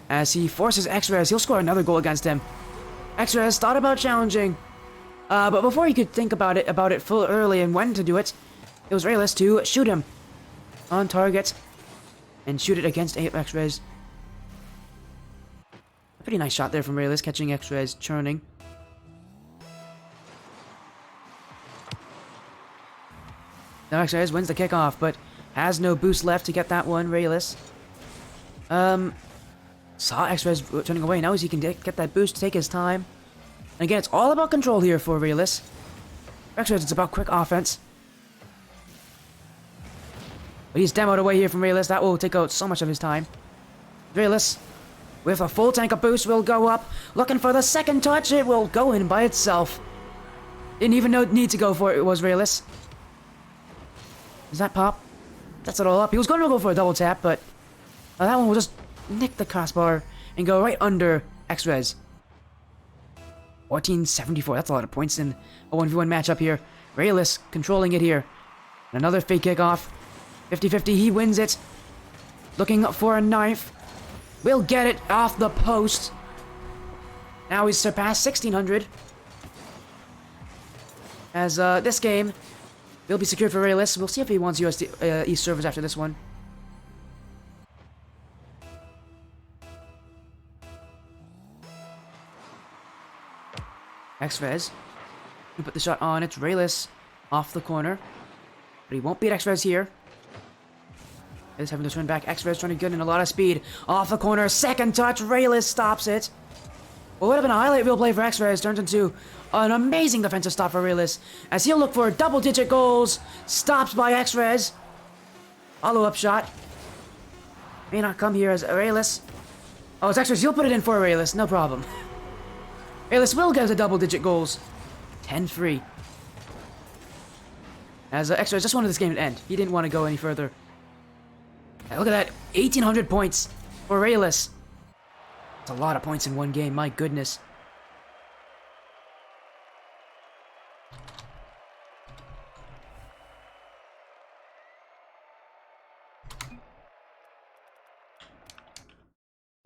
As he forces X-Res, he'll score another goal against him. X-Res thought about challenging. But before he could think about it full early and when to do it, it was Rayless to shoot him. on target and shoot it against X-Res. A pretty nice shot there from Rayless, catching X-Res churning. Now X-Res wins the kickoff, but has no boost left to get that one. Rayless saw X-Res turning away. Now he can get that boost, take his time. And again, it's all about control here for Rayless. X-Res, it's about quick offense. But he's demoed away here from Rayless. That will take out so much of his time. Rayless, with a full tank of boost, will go up. Looking for the second touch. It will go in by itself. Didn't even need to go for it. It was Rayless. Does that pop? That's it all up. He was going to go for a double tap, but that one will just nick the crossbar and go right under X-Res. 1474. That's a lot of points in a 1v1 matchup here. Rayless controlling it here. Another fake kickoff. 50-50. He wins it. Looking for a knife. Will get it off the post. Now he's surpassed 1600. As this game will be secured for Rayless. We'll see if he wants USD servers after this one. X-Res. He put the shot on. It's Rayless off the corner. But he won't beat X-Res here. Rayless having to turn back. X-Res trying to get in a lot of speed. Off the corner. Second touch. Rayless stops it. What would have been a highlight reel play for X-Res turns into an amazing defensive stop for Rayless. As he'll look for double-digit goals. Stops by X-Res. Follow-up shot. May not come here as Rayless. Oh, it's X-Res. He'll put it in for Rayless. No problem. Rayless will get the double-digit goals. 10-3. As X-Res just wanted this game to end. He didn't want to go any further. And look at that. 1,800 points for Rayless. That's a lot of points in one game. My goodness.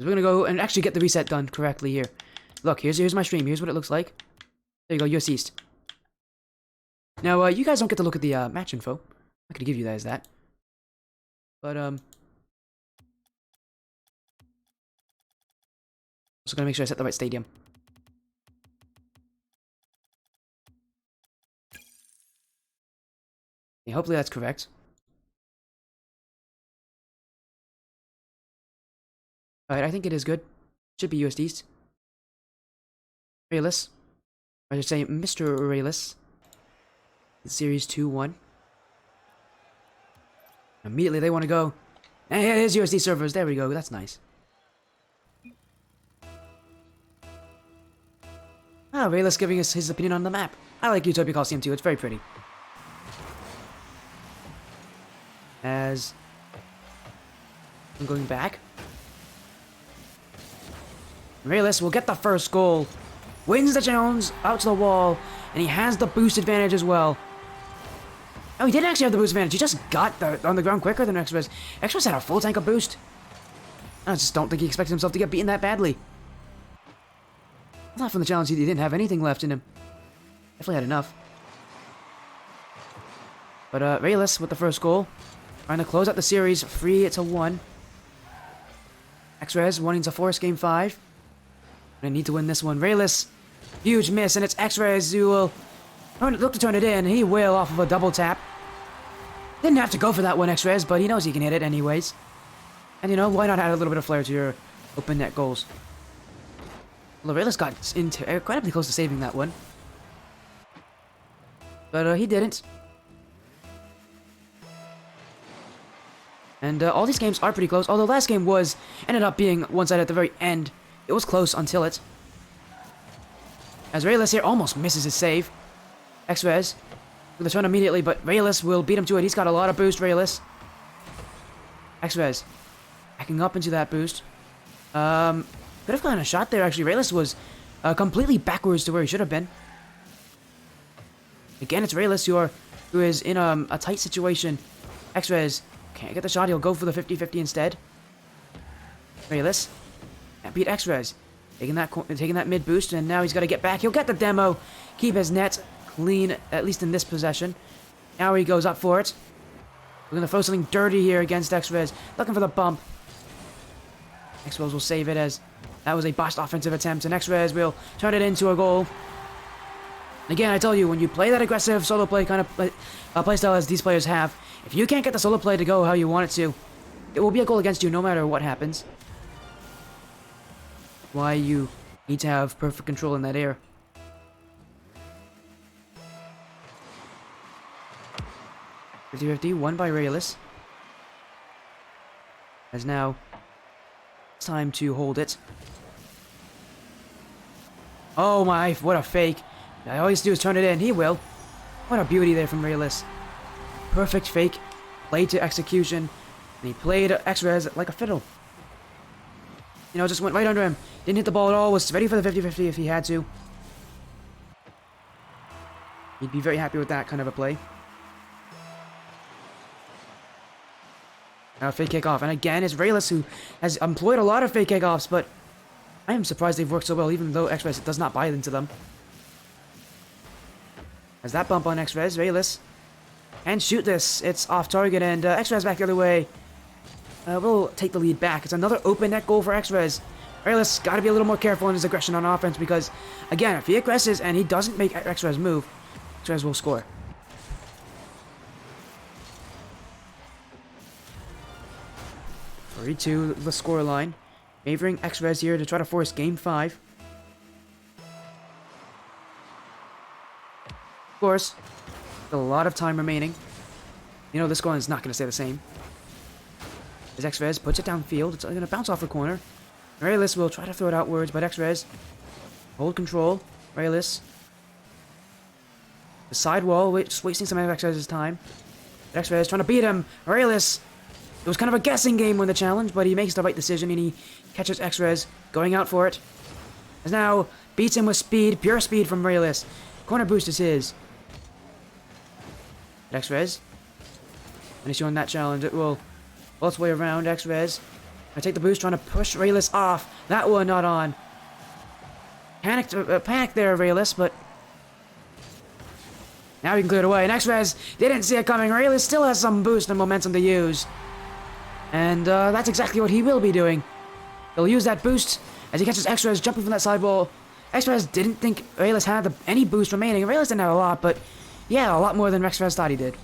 We're going to go and actually get the reset done correctly here. Look, here's my stream. Here's what it looks like. There you go, US East. Now, you guys don't get to look at the match info. I'm not going to give you guys that. But, also going to make sure I set the right stadium. Okay, hopefully that's correct. Alright, I think it is good. Should be US East. Rayless. I should say Mr. Rayless. Series 2-1. Immediately they want to go. And yeah, there's USD servers. There we go. That's nice. Ah, Rayless giving us his opinion on the map. I like Utopia Coliseum too. It's very pretty. As I'm going back. Rayless will get the first goal. Wins the challenge out to the wall. And he has the boost advantage as well. Oh, he didn't actually have the boost advantage. He just got on the ground quicker than X-Res. X-Res had a full tank of boost. I just don't think he expected himself to get beaten that badly. Not from the challenge, he didn't have anything left in him. Definitely had enough. But Rayless with the first goal. Trying to close out the series 3-1. X-Res wanting to force game 5. Gonna need to win this one. Rayless, huge miss, and it's X-Res who will look to turn it in. He will off of a double tap. Didn't have to go for that one, X-Res, but he knows he can hit it anyways. And you know, why not add a little bit of flair to your open net goals? Well, Rayless got incredibly close to saving that one. But he didn't. And all these games are pretty close, although last game ended up being one-sided at the very end. It was close until it. As Rayless here almost misses his save. X-Res with the turn immediately, but Rayless will beat him to it. He's got a lot of boost, Rayless. X-Res backing up into that boost. Could have gotten a shot there, actually. Rayless was completely backwards to where he should have been. Again, it's Rayless who is in a tight situation. X-Res can't get the shot. He'll go for the 50-50 instead. Rayless can't beat X-Res. Taking that mid boost, and now he's got to get back. He'll get the demo. Keep his net clean, at least in this possession. Now he goes up for it. We're gonna throw something dirty here against X-Res. Looking for the bump. X-Res will save it as that was a botched offensive attempt, and X-Res will turn it into a goal. And again, I tell you, when you play that aggressive solo play kind of play style as these players have, if you can't get the solo play to go how you want it to, it will be a goal against you no matter what happens. Why you need to have perfect control in that air. 50-50, won by Rayless. As now, it's time to hold it. Oh my, what a fake. All he has to do is turn it in. He will. What a beauty there from Rayless. Perfect fake. Played to execution. And he played X-Res like a fiddle. You know, just went right under him. Didn't hit the ball at all. Was ready for the 50-50 if he had to. He'd be very happy with that kind of a play. Now fake kickoff. And again, it's Rayless who has employed a lot of fake kickoffs, but I am surprised they've worked so well, even though X-Res does not buy into them. As that bump on X-Res, Rayless can shoot this. It's off target, and X-Res back the other way. We'll take the lead back. It's another open net goal for X-Res. Rayless got to be a little more careful in his aggression on offense because, again, if he aggresses and he doesn't make X-Res move, X-Res will score. To the scoreline, favoring X-Res here to try to force Game 5. Of course, still a lot of time remaining. You know this scoreline is not going to stay the same. As X-Res puts it downfield, it's going to bounce off the corner. Rayless will try to throw it outwards, but X-Res hold control. Rayless, the sidewall, just wasting some of X-Res's time. X-Res trying to beat him. Rayless. It was kind of a guessing game when the challenge, but he makes the right decision and he catches X-Res going out for it. As now beats him with speed, pure speed from Rayless. Corner boost is his. X-Res. Finishing on that challenge, it will pull its way around. X-Res. I take the boost, trying to push Rayless off. That one not on. Panic there, Rayless, but now we can clear it away. And X-Res didn't see it coming. Rayless still has some boost and momentum to use. And that's exactly what he will be doing. He'll use that boost as he catches X-Res jumping from that sidewall. X-Res didn't think Rayless had any boost remaining. Rayless didn't have a lot, but yeah, a lot more than X-Res thought he did.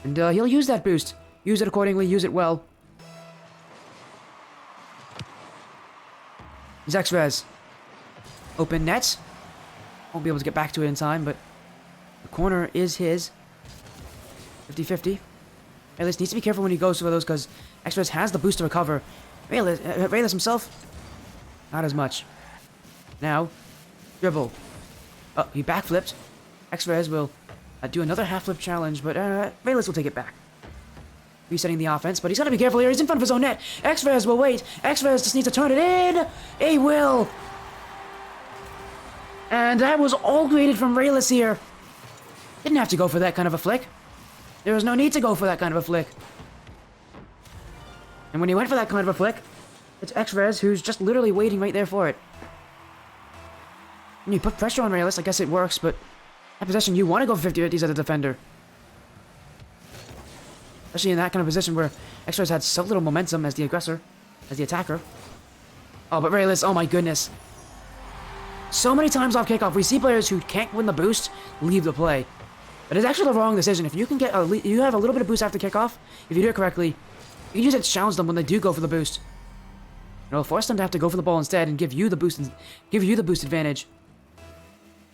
And he'll use that boost. Use it accordingly, use it well. He's X-Res. Open net. Won't be able to get back to it in time, but the corner is his. 50-50. Rayless needs to be careful when he goes for those because X-Res has the boost to recover. Rayless himself, not as much. Now, dribble. Oh, he backflipped. X-Res will do another half-flip challenge, but Rayless will take it back. Resetting the offense, but he's got to be careful here. He's in front of his own net. X-Res will wait. X-Res just needs to turn it in. He will. And that was all created from Rayless here. Didn't have to go for that kind of a flick. There was no need to go for that kind of a flick. And when he went for that kind of a flick, it's X-Res who's just literally waiting right there for it. When you put pressure on Rayless, I guess it works, but that possession, you want to go for 50-50s as a defender. Especially in that kind of position where X-Res had so little momentum as the aggressor, as the attacker. Oh, but Rayless, oh my goodness. So many times off kickoff, we see players who can't win the boost leave the play. But it's actually the wrong decision. If you can get you have a little bit of boost after kickoff, if you do it correctly, you can use it to challenge them when they do go for the boost. It'll force them to have to go for the ball instead and give you the boost advantage.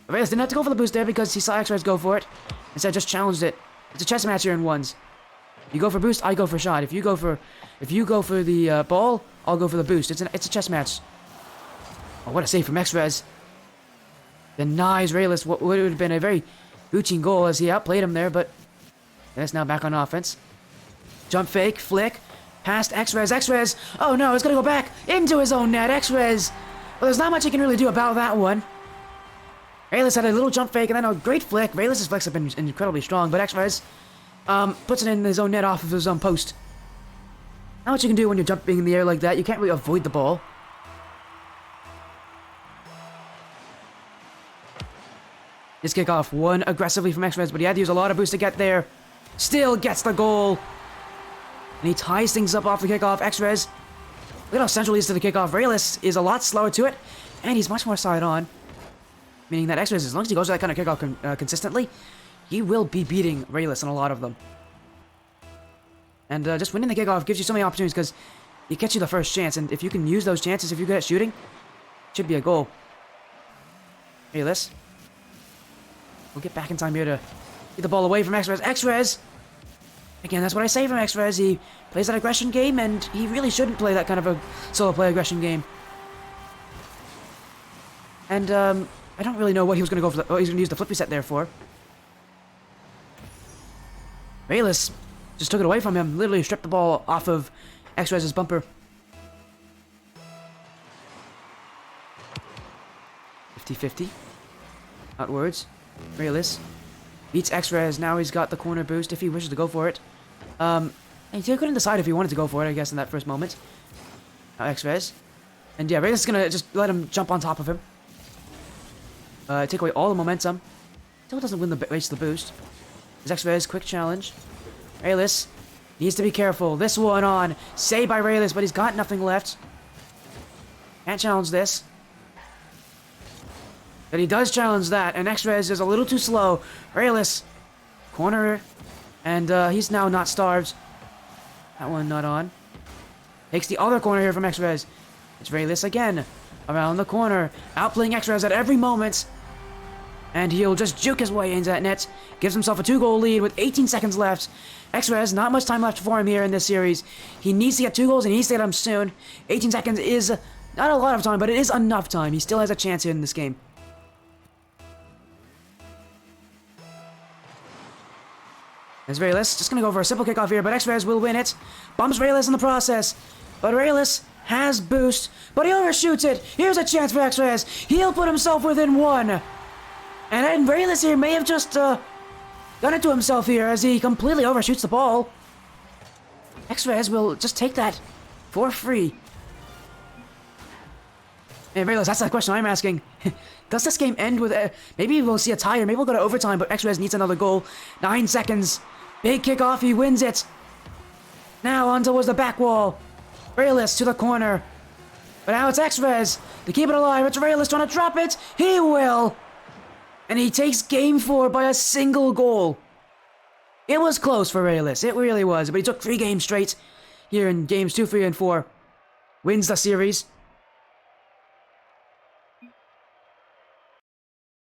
But Rayless didn't have to go for the boost there because he saw X-Res go for it. Instead, just challenged it. It's a chess match here in ones. You go for boost, I go for shot. If you go for the ball, I'll go for the boost. It's a chess match. Oh, what a save from X-Res. Denies Rayless what would have been a very Gucci goal as he outplayed him there, but that's now back on offense. Jump fake, flick, past X-Res. X-Res, oh no, it's gonna go back into his own net. X-Res, well, there's not much he can really do about that one. Rayless had a little jump fake and then a great flick. Rayless' flicks have been incredibly strong, but X-Res puts it in his own net off of his own post. Not much you can do when you're jumping in the air like that. You can't really avoid the ball. His kickoff won aggressively from X-Res, but he had to use a lot of boost to get there. Still gets the goal. And he ties things up off the kickoff. X-Res. Look at how central he is to the kickoff. Rayless is a lot slower to it. And he's much more side on. Meaning that X-Res, as long as he goes to that kind of kickoff consistently, he will be beating Rayless in a lot of them. And just winning the kickoff gives you so many opportunities because it gets you the first chance. And if you can use those chances, if you're good at shooting, it should be a goal. Rayless. We'll get back in time here to get the ball away from X-Res. X-Res! Again, that's what I say from X-Res. He plays that aggression game, and he really shouldn't play that kind of a solo play aggression game. And, I don't really know what he was going to go for. What he's going to use the flip reset there for. Rayless just took it away from him. Literally stripped the ball off of X-Res's bumper. 50-50. Outwards. Rayless beats X-Res. Now he's got the corner boost if he wishes to go for it. And he couldn't decide if he wanted to go for it, I guess, in that first moment. Now X-Res. And yeah, Rayless is going to just let him jump on top of him. Take away all the momentum. Still doesn't win the waste the boost. There's X-Res, quick challenge. Rayless needs to be careful. This one on. Saved by Rayless, but he's got nothing left. Can't challenge this. But he does challenge that, and X-Res is a little too slow. Rayless, corner, and he's now not starved. That one not on. Takes the other corner here from X-Res. It's Rayless again. Around the corner, outplaying X-Res at every moment. And he'll just juke his way into that net. Gives himself a 2-goal lead with 18 seconds left. X-Res, not much time left for him here in this series. He needs to get 2 goals and he needs to get them soon. 18 seconds is not a lot of time, but it is enough time. He still has a chance here in this game. There's Rayless, just gonna go for a simple kickoff here, but X-Res will win it. Bumps Rayless in the process. But Rayless has boost, but he overshoots it. Here's a chance for X-Res. He'll put himself within 1. And then Rayless here may have just done it to himself here as he completely overshoots the ball. X-Res will just take that for free. And Rayless, that's the question I'm asking. Does this game end with maybe we'll see a tie or maybe we'll go to overtime, but X-Res needs another goal. 9 seconds. Big kickoff, he wins it. Now on towards the back wall. Rayless to the corner. But now it's X-Res to keep it alive. It's Rayless trying to drop it. He will. And he takes game 4 by a single goal. It was close for Rayless. It really was. But he took 3 games straight here in games 2, 3, and 4. Wins the series.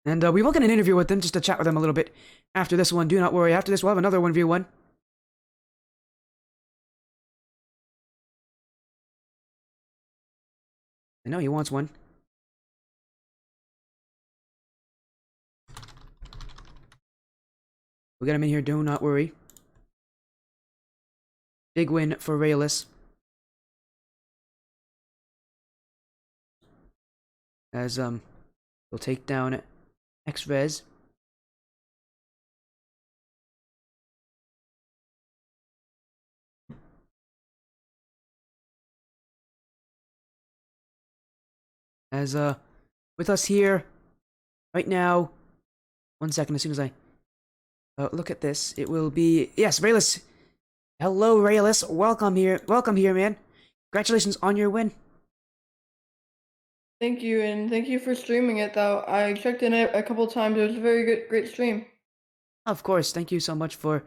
And we will get an interview with them just to chat with them a little bit after this one. Do not worry. After this, we'll have another 1v1. I know he wants one. We'll get him in here, do not worry. Big win for Rayless. As, we'll take down X-Res. As, with us here, right now, 1 second, as soon as I look at this, it will be, yes, Rayless. Hello, Rayless. Welcome here, man. Congratulations on your win. Thank you, and thank you for streaming it, though. I checked in it a couple times. It was a very great stream. Of course, thank you so much for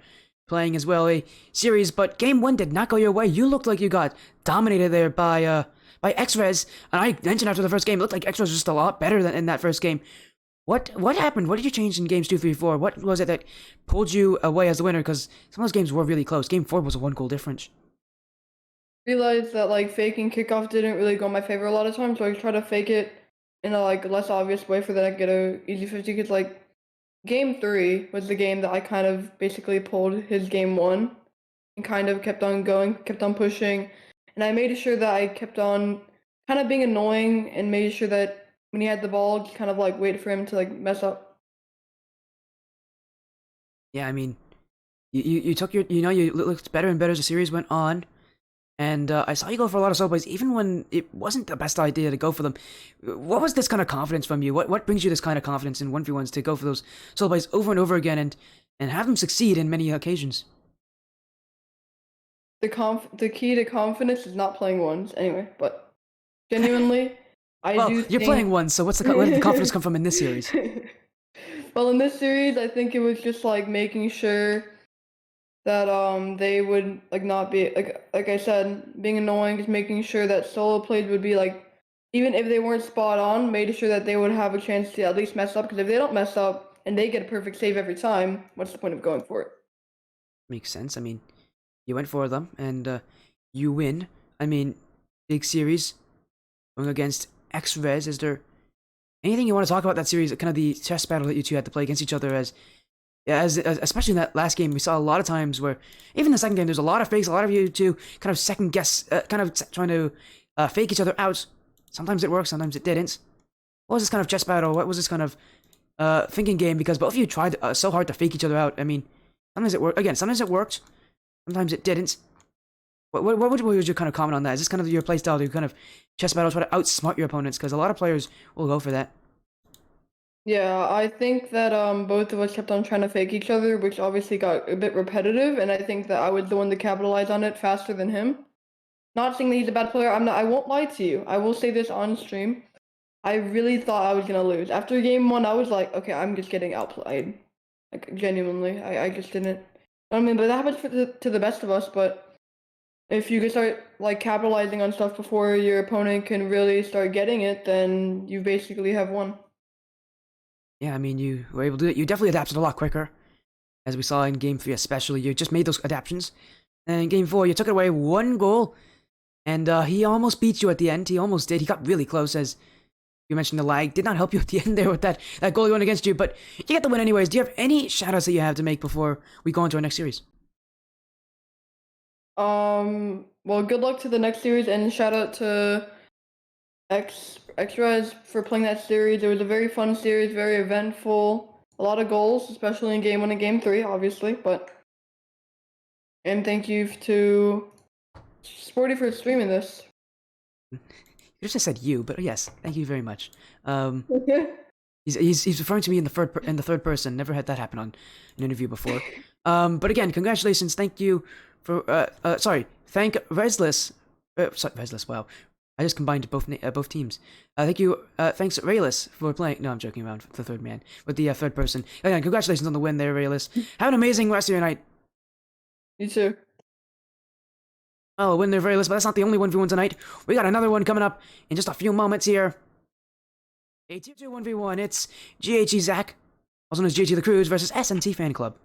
playing as well a series, but game 1 did not go your way. You looked like you got dominated there by X-Res, and I mentioned after the first game, it looked like X-Res was just a lot better than in that first game. What happened? What did you change in games 2, 3, 4? What was it that pulled you away as the winner? Because some of those games were really close. Game 4 was a 1-goal difference. Realized that faking kickoff didn't really go in my favor a lot of times, so I tried to fake it in a less obvious way for that I get a easy 50. Because game 3 was the game that I kind of basically pulled his game 1 and kind of kept on going, kept on pushing, and I made sure that I kept on kind of being annoying and made sure that when he had the ball, just kind of wait for him to mess up. Yeah, I mean, you took your, you looked better and better as the series went on. And I saw you go for a lot of solo plays, even when it wasn't the best idea to go for them. What was this kind of confidence from you? What brings you this kind of confidence in 1v1s to go for those solo plays over and over again and have them succeed in many occasions? the key to confidence is not playing ones anyway, but genuinely, I Well, do you're playing think. one, so where did the confidence come from in this series? Well, in this series, I think it was just like making sure that they would like not be like I said, being annoying, just making sure that solo plays would be like, even if they weren't spot on, made sure that they would have a chance to at least mess up, because if they don't mess up and they get a perfect save every time, what's the point of going for it? Makes sense. I mean, you went for them, and you win. I mean, big series going against X-Res. Is there anything you want to talk about that series? Kind of the chess battle that you two had to play against each other as especially in that last game, we saw a lot of times where even the second game, there's a lot of fakes, a lot of you two kind of second guess, kind of trying to fake each other out. Sometimes it worked, sometimes it didn't. What was this kind of chess battle? What was this kind of thinking game? Because both of you tried so hard to fake each other out. I mean, sometimes it worked. Again, sometimes it worked, sometimes it didn't. What was your kind of comment on that? Is this kind of your playstyle to kind of chess battle, try to outsmart your opponents? Because a lot of players will go for that. Yeah, I think that both of us kept on trying to fake each other, which obviously got a bit repetitive, and I think that I was the one to capitalize on it faster than him. Not saying that he's a bad player. I'm not. I won't lie to you. I will say this on stream. I really thought I was gonna lose. After game one, I was like, okay, I'm just getting outplayed. Like genuinely, I just didn't. I mean, but that happens to the best of us. But if you can start like capitalizing on stuff before your opponent can really start getting it, then you basically have won. Yeah, I mean, you were able to do it. You definitely adapted a lot quicker, as we saw in Game 3 especially. You just made those adaptations. And in Game 4, you took it away one goal, and he almost beat you at the end. He almost did. He got really close, as you mentioned the lag. Did not help you at the end there with that goal going against you, but you get the win anyways. Do you have any shoutouts that you have to make before we go into our next series? Well, good luck to the next series, and shout out to X-Res for playing that series. It was a very fun series, very eventful. A lot of goals, especially in game one and game three, obviously. And thank you to Sporty for streaming this. You just said you, but yes, thank you very much. Okay. He's referring to me in the third person. Never had that happen on an interview before. But again, congratulations. Thank you for thank Resless. Sorry, Resless. Wow, I just combined both teams. Thank you. Thanks Rayless for playing. No, I'm joking around. The third man with the third person. Again, congratulations on the win there, Rayless. Have an amazing rest of your night. You too. Oh, a win there, Rayless, but that's not the only 1v1 tonight. We got another one coming up in just a few moments here. A tier 2 1v1. It's GHE Zack, also known as GHE The Cruise, versus SNT Fan Club.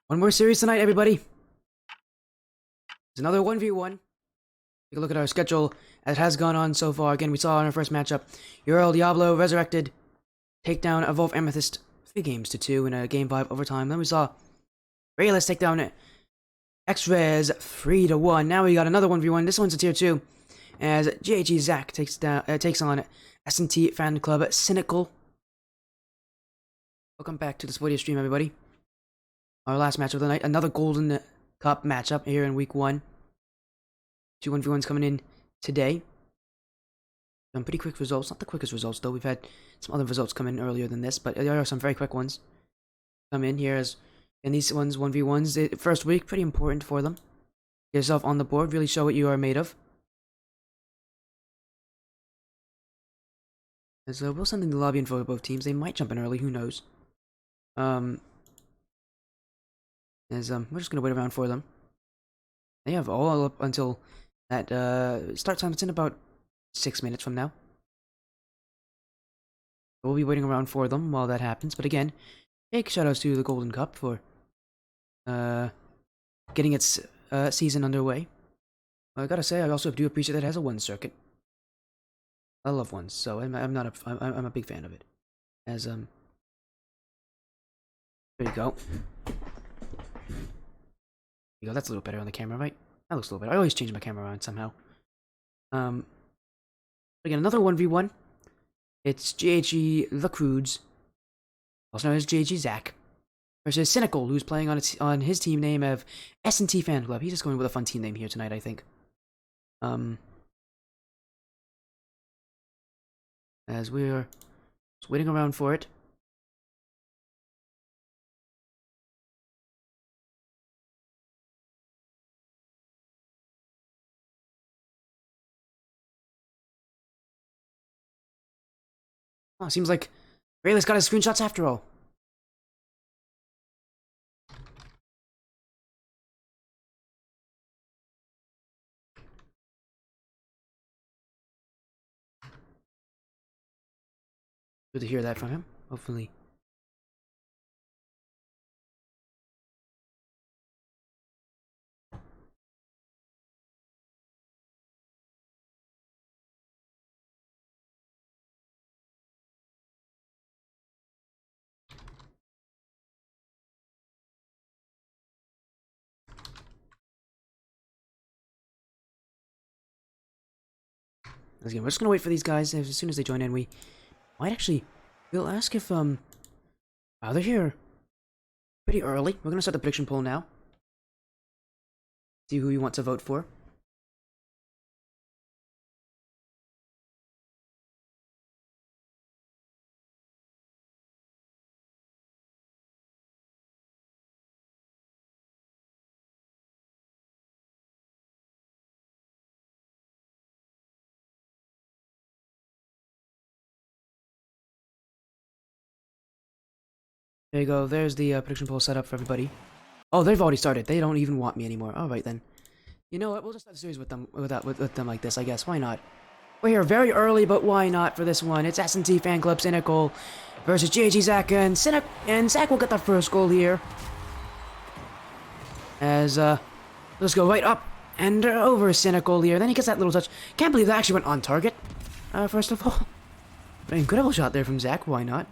One more series tonight, everybody. It's another 1v1. Take a look at our schedule as it has gone on so far. Again, we saw in our first matchup, Diablo, Resurrected, take down Evolve Amethyst 3-2 in a Game 5 overtime. Then we saw Rayless take down X-Res 3-1. Now we got another 1v1. This one's a tier 2. As Zack takes on S&T Fan Club Cynical. Welcome back to the Sporty stream, everybody. Our last match of the night, another Golden Cup matchup here in week 1. 2 1v1s coming in today. Some pretty quick results, not the quickest results though. We've had some other results come in earlier than this, but there are some very quick ones come in here. As and these ones 1v1s, the first week, pretty important for them. Get yourself on the board, really show what you are made of. As we'll send in the lobby info for both teams. They might jump in early, who knows. We're just gonna wait around for them. They have all up until that start time. It's in about 6 minutes from now. We'll be waiting around for them while that happens. But again, big shoutouts to the Golden Cup for getting its season underway. I gotta say, I also do appreciate that it has a 1 circuit. I love 1s, so I'm a big fan of it. As there you go. There you go. That's a little better on the camera, right? That looks a little better. I always change my camera around somehow. Again, another 1v1. It's GHE The Crudes, also known as GHE Zack, versus Cynical, who's playing on his team name of S&T Fan Club. He's just going with a fun team name here tonight, I think. As we're just waiting around for it. Oh, seems like Rayless got his screenshots after all. Good to hear that from him, hopefully. Again, we're just gonna wait for these guys. As soon as they join in, we might actually. We'll ask if they're here pretty early. We're gonna start the prediction poll now. See who you want to vote for. There you go. There's the prediction poll set up for everybody. Oh, they've already started. They don't even want me anymore. All right then. You know what? We'll just have a series with them with them like this, I guess. Why not? We're here very early, but why not for this one? It's S&T Fan Club Cynical versus GHG Zack, and Zack will get the first goal here. As let's go right up and over Cynical here. Then he gets that little touch. Can't believe that actually went on target. First of all, an incredible shot there from Zack. Why not?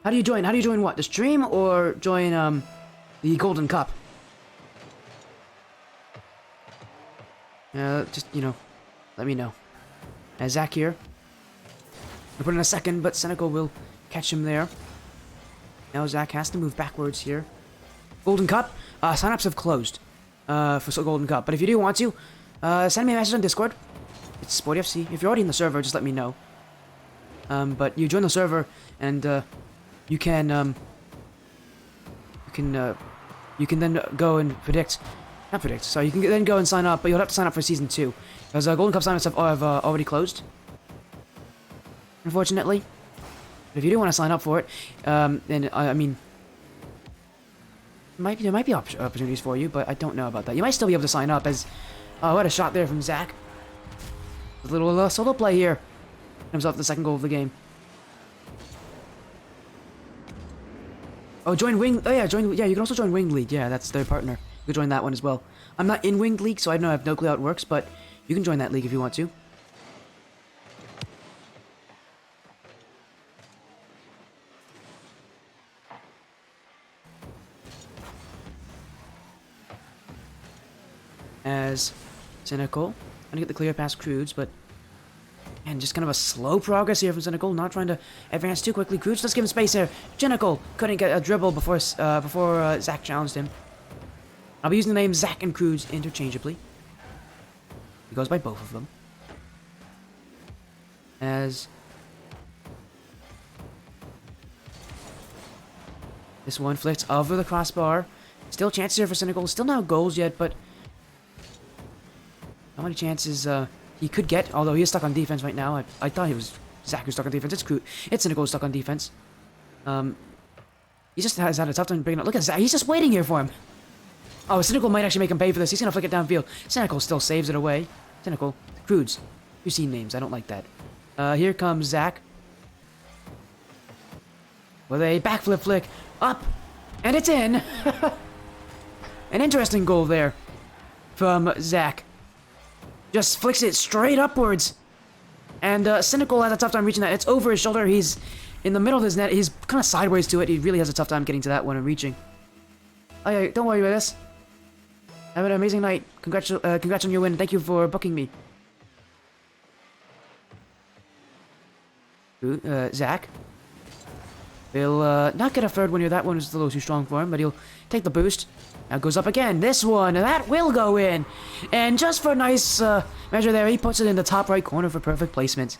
How do you join? How do you join what? The stream or join the Golden Cup? Just let me know. As Zack here. I'll put in a second, but Cynical will catch him there. Now Zack has to move backwards here. Golden Cup. Signups have closed for Golden Cup, but if you do want to, send me a message on Discord. It's Sporty FC. If you're already in the server, just let me know. But you join the server and you can then go and predict. Not predict. Sorry, you can then go and sign up, but you'll have to sign up for season 2 because Golden Cup signups have already closed. Unfortunately, but if you do want to sign up for it, then I mean, there might be opportunities for you, but I don't know about that. You might still be able to sign up. As what a shot there from Zack. A little solo play here. Himself the second goal of the game. Oh, join Wing. Oh yeah, join. Yeah, you can also join Winged League. Yeah, that's their partner. You can join that one as well. I'm not in Winged League, so I have no clue how it works, but you can join that league if you want to. As Cynical. Trying to get the clear past Crudes, but and just kind of a slow progress here from Cynical, not trying to advance too quickly. Crudes, let's give him space here. Cynical couldn't get a dribble before Zack challenged him. I'll be using the name Zack and Crudes interchangeably. He goes by both of them. As this one flicked over the crossbar. Still chances here for Cynical. Still no goals yet, but how many chances he could get? Although he is stuck on defense right now. I thought he was Zack who's stuck on defense. It's Cynical stuck on defense. He just has had a tough time bringing it. Look at Zack. He's just waiting here for him. Oh, Cynical might actually make him pay for this. He's gonna flick it downfield. Cynical still saves it away. Cynical. Crudes. You see names. I don't like that. Here comes Zack. With a backflip flick. Up. And it's in. An interesting goal there. From Zack. Just flicks it straight upwards. And Cynical has a tough time reaching that. It's over his shoulder. He's in the middle of his net. He's kind of sideways to it. He really has a tough time getting to that one and reaching. Oh yeah, don't worry about this. Have an amazing night. Congrats on your win. Thank you for booking me. Zack. He'll not get a third one here. That one was a little too strong for him, but he'll take the boost. Now goes up again. This one, that will go in. And just for a nice measure there, he puts it in the top right corner for perfect placement.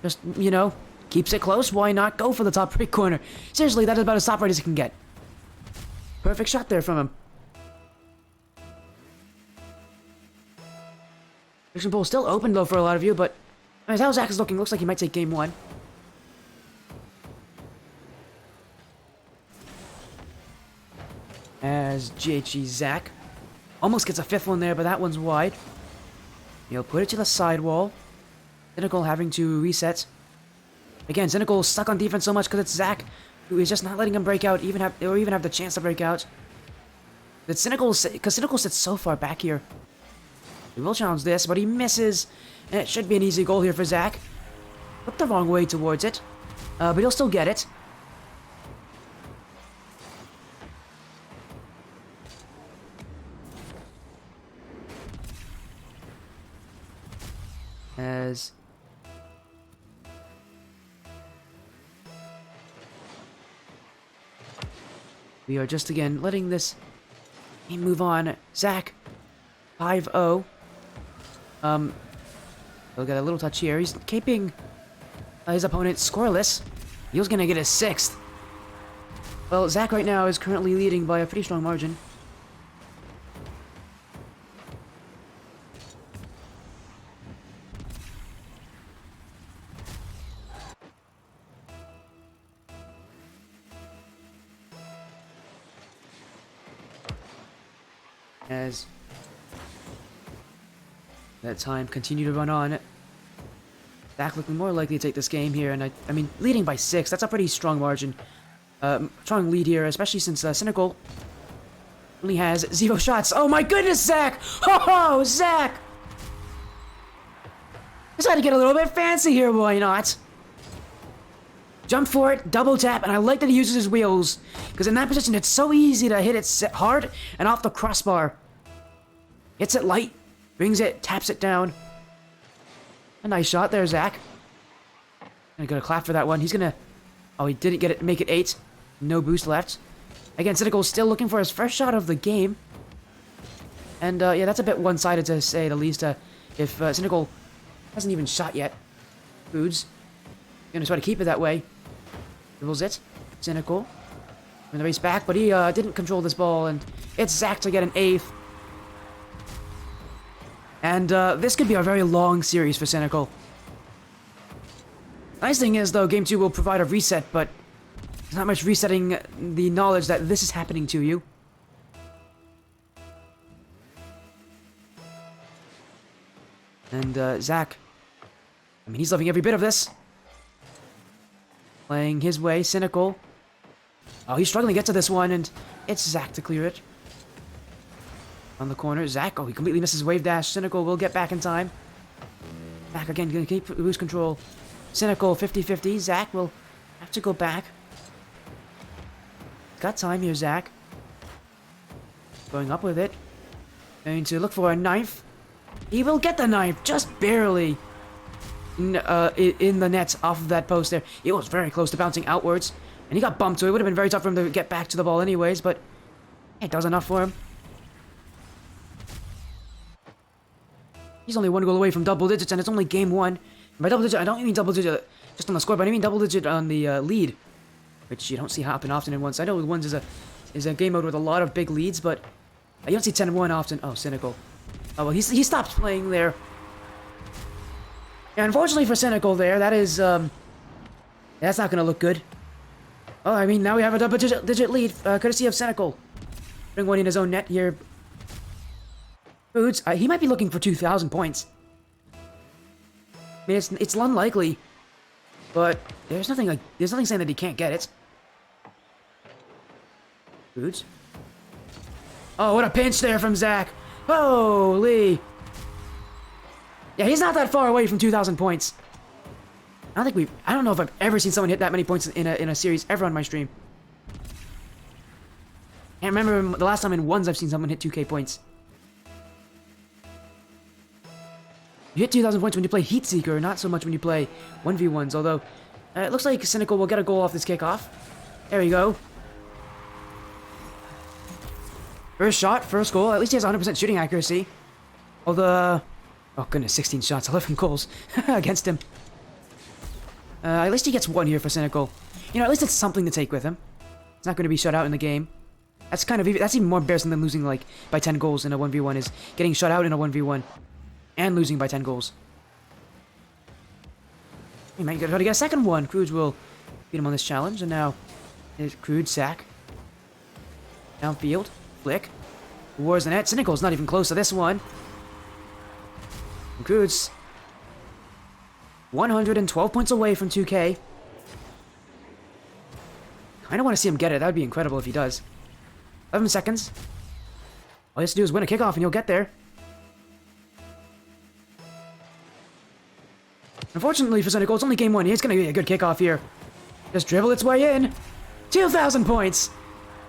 Just, you know, keeps it close. Why not go for the top right corner? Seriously, that is about as top right as he can get. Perfect shot there from him. Prediction pool still open though for a lot of you, but as how Zack is looking, looks like he might take game one. As GHG Zack almost gets a fifth one there, but that one's wide. He'll put it to the sidewall. Cynical having to reset. Again, Cynical stuck on defense so much because it's Zack who is just not letting him break out, even have the chance to break out. But Cynical sits so far back here. He will challenge this, but he misses, and it should be an easy goal here for Zack. Looked the wrong way towards it, but he'll still get it. As we are just again letting this game move on. Zack, 5-0. He'll get a little touch here. He's keeping his opponent scoreless. He was gonna get his sixth. Well, Zack right now is currently leading by a pretty strong margin. As that time continued to run on, Zack looking more likely to take this game here, and I mean, leading by 6, that's a pretty strong margin. Strong lead here, especially since Cynical only has 0 shots. Oh my goodness, Zack! Oh, Zack! Decided to get a little bit fancy here, why not? Jump for it, double tap, and I like that he uses his wheels, because in that position it's so easy to hit it hard and off the crossbar. Hits it light, brings it, taps it down. A nice shot there, Zack. Gonna get a clap for that one. He's gonna... Oh, he didn't get it. Make it 8. No boost left. Again, Cynical's still looking for his first shot of the game. And, yeah, that's a bit one-sided to say the least. If Cynical hasn't even shot yet. Foods. Gonna try to keep it that way. Dribbles it. Cynical. In the race back, but he didn't control this ball, and it's Zack to get an 8th. And this could be a very long series for Cynical. Nice thing is, though, Game 2 will provide a reset, but there's not much resetting the knowledge that this is happening to you. And Zack, I mean, he's loving every bit of this. Playing his way, Cynical. Oh, he's struggling to get to this one, and it's Zack to clear it. On the corner, Zack, oh, he completely misses wave dash. Cynical will get back in time. Zack again, gonna keep lose control. Cynical, 50-50. Zack will have to go back. Got time here, Zack. Going up with it. Going to look for a knife. He will get the knife, just barely. In the net off of that post there. It was very close to bouncing outwards. And he got bumped, so it would have been very tough for him to get back to the ball anyways, but it does enough for him. He's only one goal away from double digits, and it's only game 1. And by double digit, I don't mean double digit just on the score, but I mean double digit on the lead, which you don't see happen often in ones. I know ones is a game mode with a lot of big leads, but you don't see 10-1 often. Oh, Cynical. Oh, well, he stopped playing there. And unfortunately for Cynical there, that is, that's not going to look good. Oh, I mean, now we have a double-digit lead, courtesy of Cynical. Putting one in his own net here. Foods, he might be looking for 2,000 points. I mean, it's unlikely, but there's nothing saying that he can't get it. Foods. Oh, what a pinch there from Zack. Holy. Yeah, he's not that far away from 2,000 points. I don't know if I've ever seen someone hit that many points in a series ever on my stream. Can't remember the last time in ones I've seen someone hit 2k points. You hit 2,000 points when you play Heat Seeker, not so much when you play 1v1s, although it looks like Cynical will get a goal off this kickoff. There we go. First shot, first goal. At least he has 100% shooting accuracy. Although, oh goodness, 16 shots, 11 goals against him. At least he gets 1 here for Cynical. You know, at least it's something to take with him. He's not going to be shut out in the game. That's even more embarrassing than losing like by 10 goals in a 1v1 is getting shut out in a 1v1 and losing by 10 goals. He might try to get a second one. Crude will beat him on this challenge, and now there's Crude, Zack. Downfield, flick. Towards the net. Cynical's not even close to this one. And Crude's 112 points away from 2k. Kinda want to see him get it. That would be incredible if he does. 11 seconds. All he has to do is win a kickoff and he'll get there. Unfortunately for Cynical, it's only game 1. It's going to be a good kickoff here. Just dribble its way in. 2,000 points.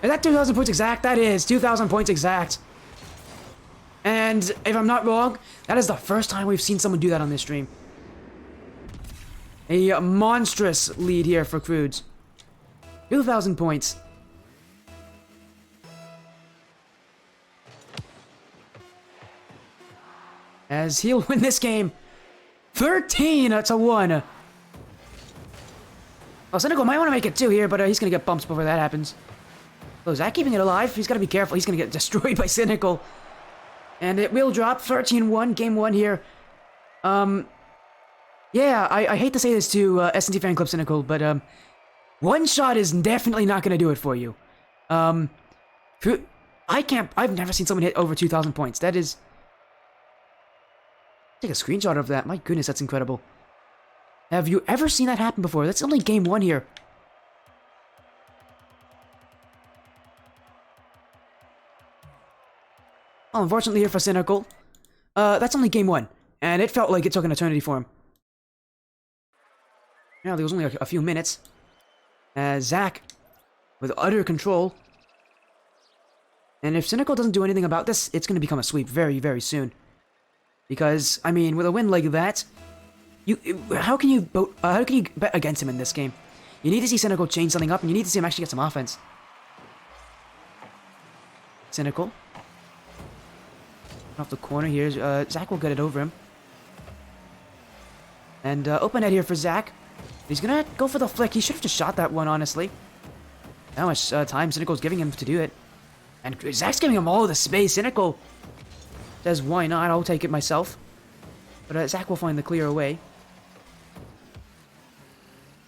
Is that 2,000 points exact? That is 2,000 points exact. And if I'm not wrong, that is the first time we've seen someone do that on this stream. A monstrous lead here for Crudes. 2,000 points. As he'll win this game 13-1. Oh, Cynical might want to make it 2 here, but he's going to get bumps before that happens. Oh, Zack keeping it alive. He's got to be careful. He's going to get destroyed by Cynical. And it will drop 13-1, game 1 here. Yeah, I hate to say this to S&T Fan Club Cynical, but one shot is definitely not going to do it for you. I've never seen someone hit over 2,000 points. That is... Take a screenshot of that. My goodness, that's incredible. Have you ever seen that happen before? That's only game 1 here. Oh, unfortunately here for Cynical, that's only game 1, and it felt like it took an eternity for him. Now there was only a few minutes. Zack, with utter control. And if Cynical doesn't do anything about this, it's going to become a sweep very, very soon. Because, I mean, with a win like that, how can you bet against him in this game? You need to see Cynical change something up, and you need to see him actually get some offense. Cynical. Off the corner here, Zack will get it over him. And open net here for Zack. He's gonna go for the flick. He should have just shot that one, honestly. How much time Cynical's giving him to do it. And Zack's giving him all the space. Cynical says, why not? I'll take it myself. But Zack will find the clear away.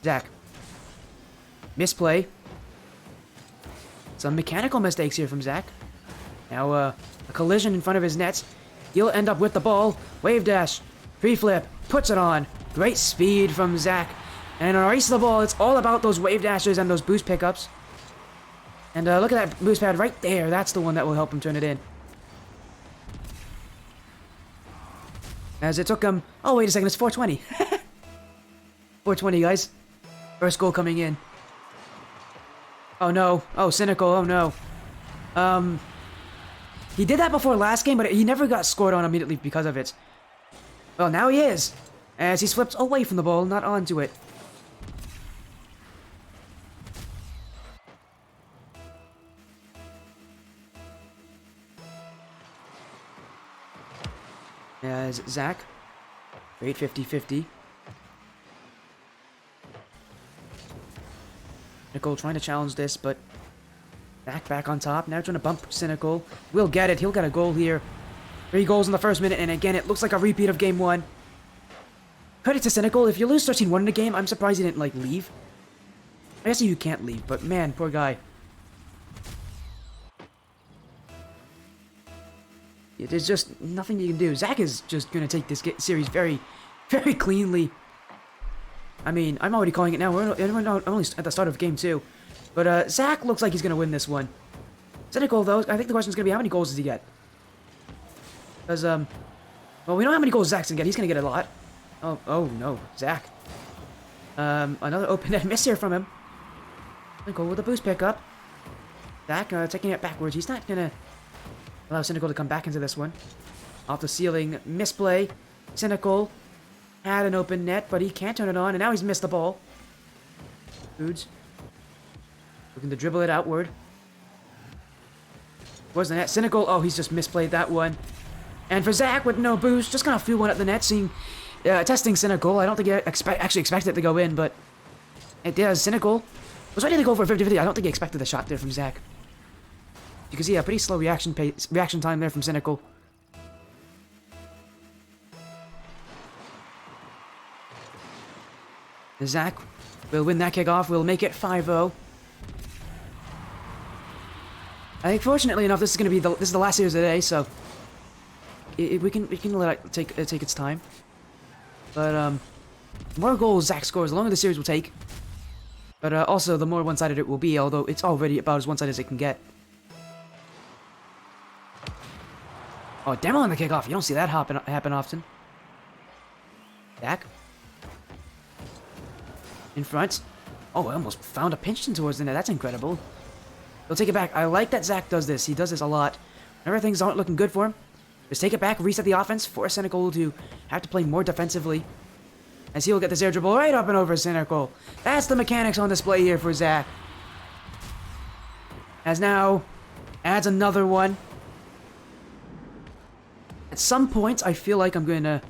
Zack. Misplay. Some mechanical mistakes here from Zack. Now, a collision in front of his nets. He'll end up with the ball. Wave dash. Pre-flip. Puts it on. Great speed from Zack. And in a race to the ball, it's all about those wave dashes and those boost pickups. And look at that boost pad right there. That's the one that will help him turn it in. As it took him... Oh, wait a second. It's 420. 420, guys. First goal coming in. Oh, no. Oh, Cynical. Oh, no. He did that before last game, but he never got scored on immediately because of it. Well, now he is. As he slips away from the ball, not onto it. As Zack. Great 50-50. Cynical trying to challenge this, but back on top. Now trying to bump Cynical. We'll get it. He'll get a goal here. 3 goals in the first minute, and again, it looks like a repeat of game 1. Credit to Cynical. If you lose 13-1 in a game, I'm surprised he didn't, like, leave. I guess you can't leave, but man, poor guy. There's just nothing you can do. Zack is just going to take this series very, very cleanly. I mean, I'm already calling it now. We're only at the start of game 2. But Zack looks like he's going to win this one. Cynical, though, I think the question is going to be how many goals does he get? Because, well, we know how many goals Zack's going to get. He's going to get a lot. Oh, no. Zack. Another open net miss here from him. Cynical with a boost pickup. Zack taking it backwards. He's not going to allow Cynical to come back into this one. Off the ceiling. Misplay. Cynical had an open net, but he can't turn it on, and now he's missed the ball. Foods. Looking to dribble it outward. Where's the net? Cynical. Oh, he's just misplayed that one. And for Zack with no boost, just gonna feel one at the net, testing Cynical. I don't think he actually expected it to go in, but it does. Cynical was ready to go for a 50-50. I don't think he expected the shot there from Zack. You can see a pretty slow reaction time there from Cynical. Zack will win that kickoff. We'll make it 5-0. I think, fortunately enough, this is the last series of the day, so we can let it take its time. But the more goals Zack scores, the longer the series will take. But also, the more one-sided it will be, although it's already about as one-sided as it can get. Oh, demo on the kickoff. You don't see that happen often. Zack. In front. Oh, I almost found a pinch in towards the net. That's incredible. He'll take it back. I like that Zack does this. He does this a lot. Whenever things aren't looking good for him, just take it back, reset the offense, force Cynical to have to play more defensively. As he'll get this air dribble right up and over Cynical. That's the mechanics on display here for Zack. As now adds another one. At some point, I feel like I'm gonna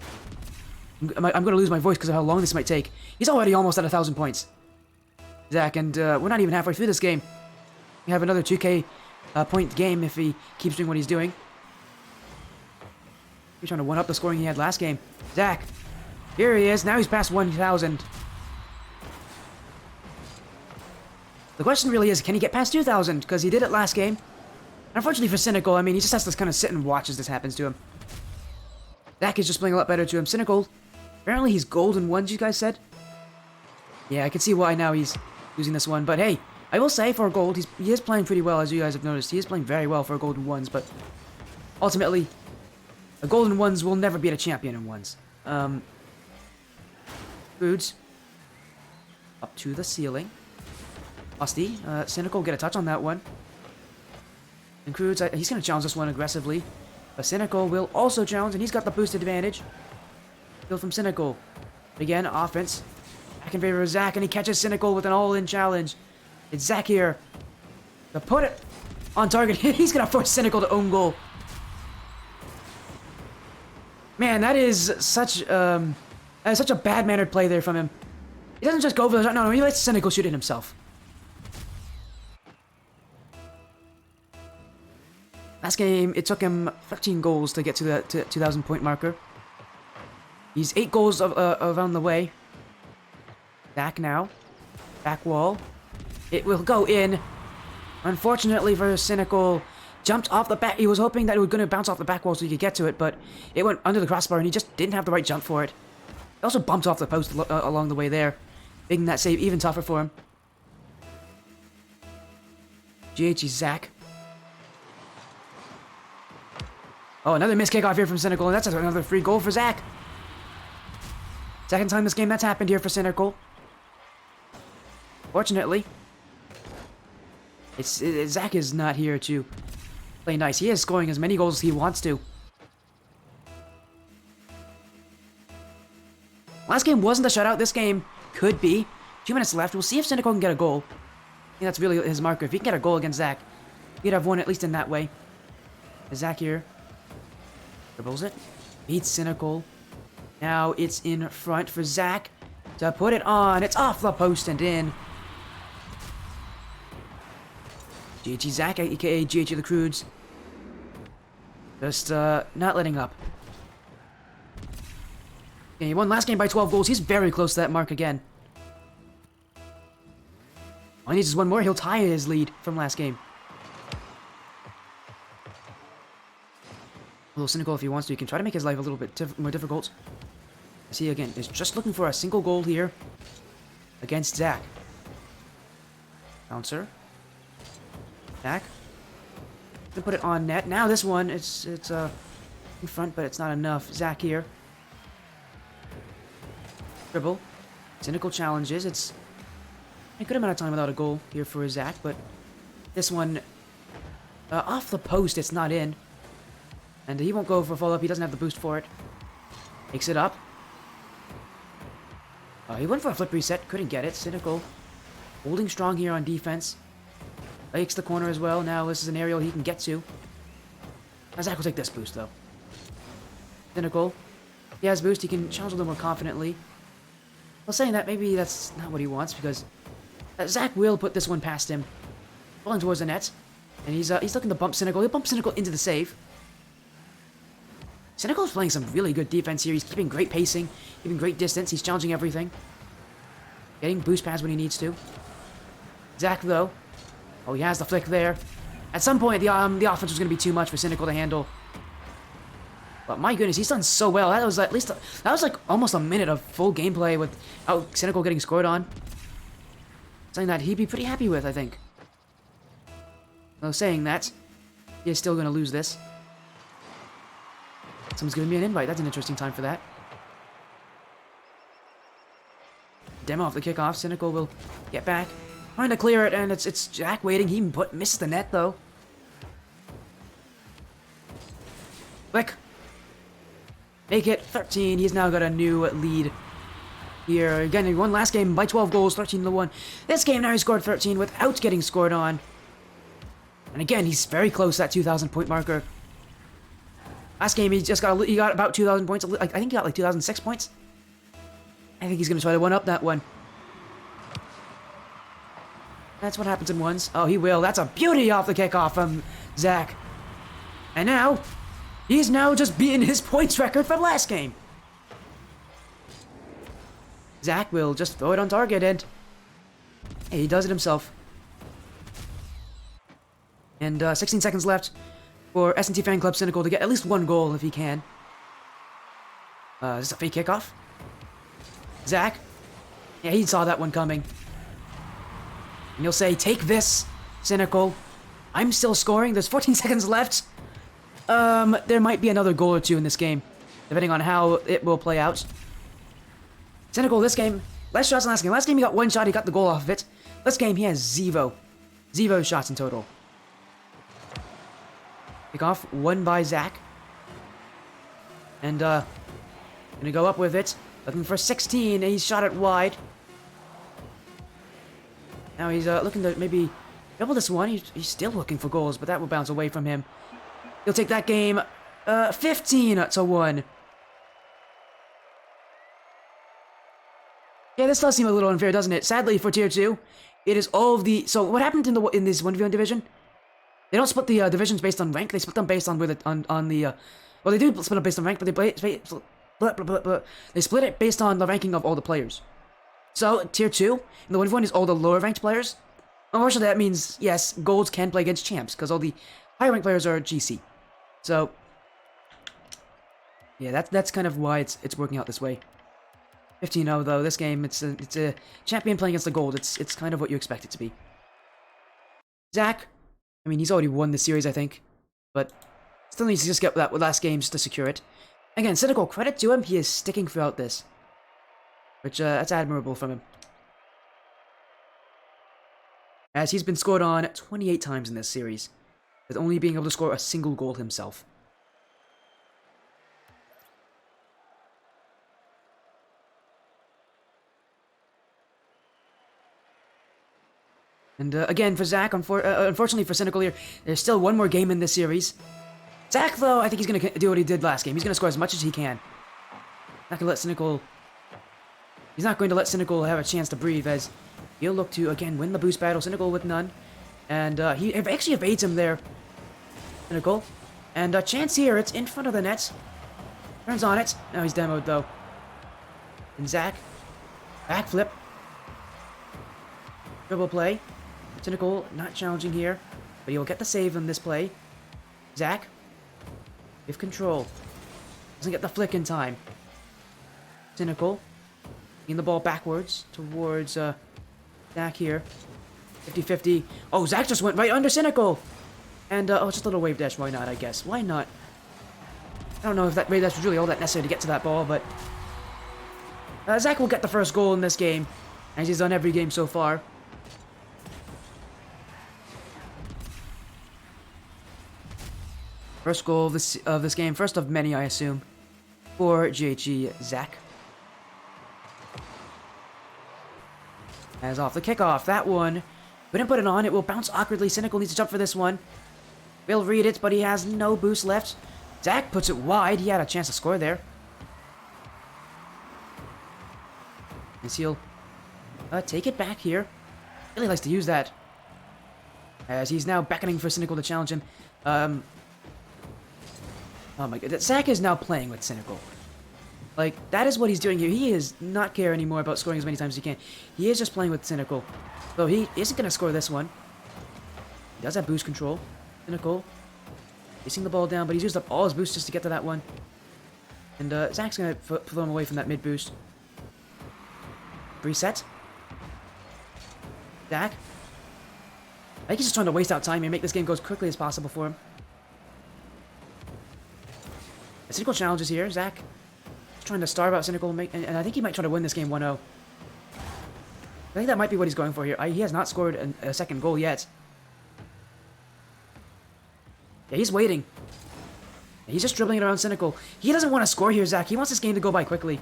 lose my voice because of how long this might take. He's already almost at 1,000 points, Zack, and we're not even halfway through this game. We have another 2K point game if he keeps doing what he's doing. He's trying to one-up the scoring he had last game. Zack, here he is. Now he's past 1,000. The question really is, can he get past 2,000? Because he did it last game. Unfortunately for Cynical, I mean, he just has to kind of sit and watch as this happens to him. Zack is just playing a lot better to him. Cynical, apparently he's golden ones, you guys said? Yeah, I can see why now he's losing this one. But hey, I will say for a gold, he is playing pretty well, as you guys have noticed. He is playing very well for a golden ones, but ultimately, a golden ones will never beat a champion in ones. Foods. Up to the ceiling. Musty. Cynical get a touch on that one. And Crudes, he's going to challenge this one aggressively. But Cynical will also challenge, and he's got the boost advantage. Kill from Cynical. Again, offense. Back in favor of Zack, and he catches Cynical with an all-in challenge. It's Zack here to put it on target. He's going to force Cynical to own goal. Man, that is such a bad-mannered play there from him. He doesn't just go for the shot. No, he lets Cynical shoot it himself. Last game, it took him 13 goals to get to the 2,000 point marker. He's 8 goals around the way. Back now. Back wall. It will go in. Unfortunately for Cynical, jumped off the back. He was hoping that it was going to bounce off the back wall so he could get to it, but it went under the crossbar and he just didn't have the right jump for it. He also bumped off the post along the way there, making that save even tougher for him. GG Zack. Oh, another missed kickoff here from Cynical, and that's another free goal for Zack. Second time this game that's happened here for Cynical. Fortunately, Zack is not here to play nice. He is scoring as many goals as he wants to. Last game wasn't a shutout. This game could be. 2 minutes left. We'll see if Cynical can get a goal. I think that's really his marker. If he can get a goal against Zack, he'd have won at least in that way. Zack here dribbles it, beats Cynical. Now it's in front for Zack to put it on. It's off the post and in. GG Zack, aka GG the Crudes. Just not letting up. Okay, he won last game by 12 goals. He's very close to that mark again. All he needs is one more. He'll tie his lead from last game. A little Cynical if he wants to. He can try to make his life a little bit more difficult. As he, again, is just looking for a single goal here against Zack. Bouncer. Zack. Gonna put it on net. Now this one, it's in front, but it's not enough. Zack here. Dribble. Cynical challenges. It's a good amount of time without a goal here for Zack, but this one, off the post, it's not in. And he won't go for a follow-up. He doesn't have the boost for it. Takes it up. He went for a flip reset. Couldn't get it. Cynical. Holding strong here on defense. Takes the corner as well. Now this is an aerial he can get to. Zack will take this boost, though. Cynical. He has boost. He can challenge a little more confidently. Well, saying that, maybe that's not what he wants, because Zack will put this one past him. Rolling towards the net. And he's looking to bump Cynical. He'll bump Cynical into the save. Cynical's playing some really good defense here. He's keeping great pacing, keeping great distance. He's challenging everything. Getting boost pads when he needs to. Zack, though. Oh, he has the flick there. At some point, the offense was going to be too much for Cynical to handle. But my goodness, he's done so well. That was like almost a minute of full gameplay without Cynical getting scored on. Something that he'd be pretty happy with, I think. Though saying that, he is still going to lose this. Someone's giving me an invite. That's an interesting time for that. Demo off the kickoff. Cynical will get back. Trying to clear it, and it's Zack waiting. He missed the net, though. Click. Make it 13. He's now got a new lead here. Again, he won last game by 12 goals, 13-1. This game now he scored 13 without getting scored on. And again, he's very close to that 2,000 point marker. Last game, he got about 2,000 points. I think he got like 2,006 points. I think he's going to try to one-up that one. That's what happens in ones. Oh, he will. That's a beauty off the kickoff from Zack. And now, he's now just beaten his points record from last game. Zack will just throw it on target, and hey, he does it himself. And 16 seconds left for S&T Fan Club Cynical to get at least one goal if he can. Is this a fake kickoff? Zack? Yeah, he saw that one coming. And he'll say, take this, Cynical. I'm still scoring. There's 14 seconds left. There might be another goal or two in this game, depending on how it will play out. Cynical, this game, less shots than last game. Last game he got one shot, he got the goal off of it. This game he has zero shots in total. Kickoff, won by Zack. And, gonna go up with it. Looking for 16, and he's shot it wide. Now he's, looking to maybe double this one. He's still looking for goals, but that will bounce away from him. He'll take that game, 15-1. Yeah, this does seem a little unfair, doesn't it? Sadly, for Tier 2, it is all of the... So, what happened in this 1v1 division? They don't split the divisions based on rank. They split them based on where well, they do split them based on rank, but they split it based on the ranking of all the players. So, Tier 2, in the 1v1 is all the lower ranked players. Unfortunately, that means, yes, golds can play against champs, because all the higher ranked players are GC. So, yeah, that's kind of why it's working out this way. 15-0 though. This game, it's a champion playing against the gold. It's kind of what you expect it to be. Zack I mean, he's already won the series, I think. But still needs to just get that last game just to secure it. Again, Cynical, credit to him, he is sticking throughout this. Which, that's admirable from him. As he's been scored on 28 times in this series, with only being able to score a single goal himself. And again, for Zack, unfortunately for Cynical here, there's still one more game in this series. Zack, though, I think he's going to do what he did last game. He's going to score as much as he can. Not going to let Cynical... He's not going to let Cynical have a chance to breathe, as he'll look to, again, win the boost battle. Cynical with none. And he actually evades him there, Cynical. And a chance here, it's in front of the net. Turns on it. Now he's demoed, though. And Zack, backflip. Dribble play. Cynical not challenging here, but he'll get the save on this play. Zack, give control. Doesn't get the flick in time. Cynical, getting the ball backwards towards Zack here. 50-50. Oh, Zack just went right under Cynical! And, oh, just a little wave dash. Why not, I guess? Why not? I don't know if that wave dash was really all that necessary to get to that ball, but... Zack will get the first goal in this game, as he's done every game so far. First goal of this game, first of many, I assume, for GHG Zack. As off the kickoff, that one, couldn't put it on, it will bounce awkwardly. Cynical needs to jump for this one. Will read it, but he has no boost left. Zack puts it wide, he had a chance to score there. And he'll take it back here. Really likes to use that. As he's now beckoning for Cynical to challenge him. Oh my god, Zack is now playing with Cynical. Like, that is what he's doing here. He does not care anymore about scoring as many times as he can. He is just playing with Cynical. Though he isn't going to score this one. He does have boost control. Cynical, chasing the ball down, but he's used up all his boosts just to get to that one. And Zack's going to throw him away from that mid boost. Reset. Zack. I think he's just trying to waste out time and make this game go as quickly as possible for him. Cynical challenges here. Zack trying to starve out Cynical, and I think he might try to win this game 1-0. I think that might be what he's going for here. He has not scored a second goal yet. Yeah, he's waiting. He's just dribbling it around Cynical. He doesn't want to score here, Zack. He wants this game to go by quickly.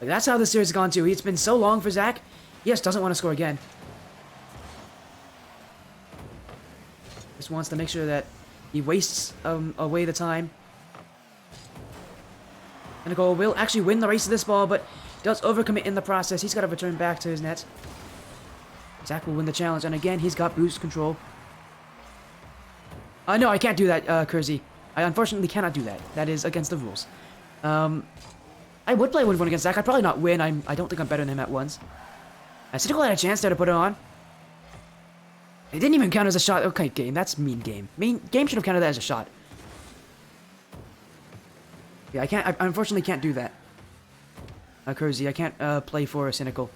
Like, that's how this series has gone too. It's been so long for Zack. He just doesn't want to score again. Just wants to make sure that he wastes away the time. Cynical will actually win the race to this ball, but does overcommit in the process. He's got to return back to his net. Zack will win the challenge, and again, he's got boost control. No, I can't do that, Kersey. I unfortunately cannot do that. That is against the rules. I would play 1-1 against Zack. I'd probably not win. I don't think I'm better than him at once. Cynical had a chance there to put it on. It didn't even count as a shot. Okay, game. That's mean game. Game should have counted that as a shot. Yeah, I unfortunately can't do that. Kersey, I can't play for Cynical.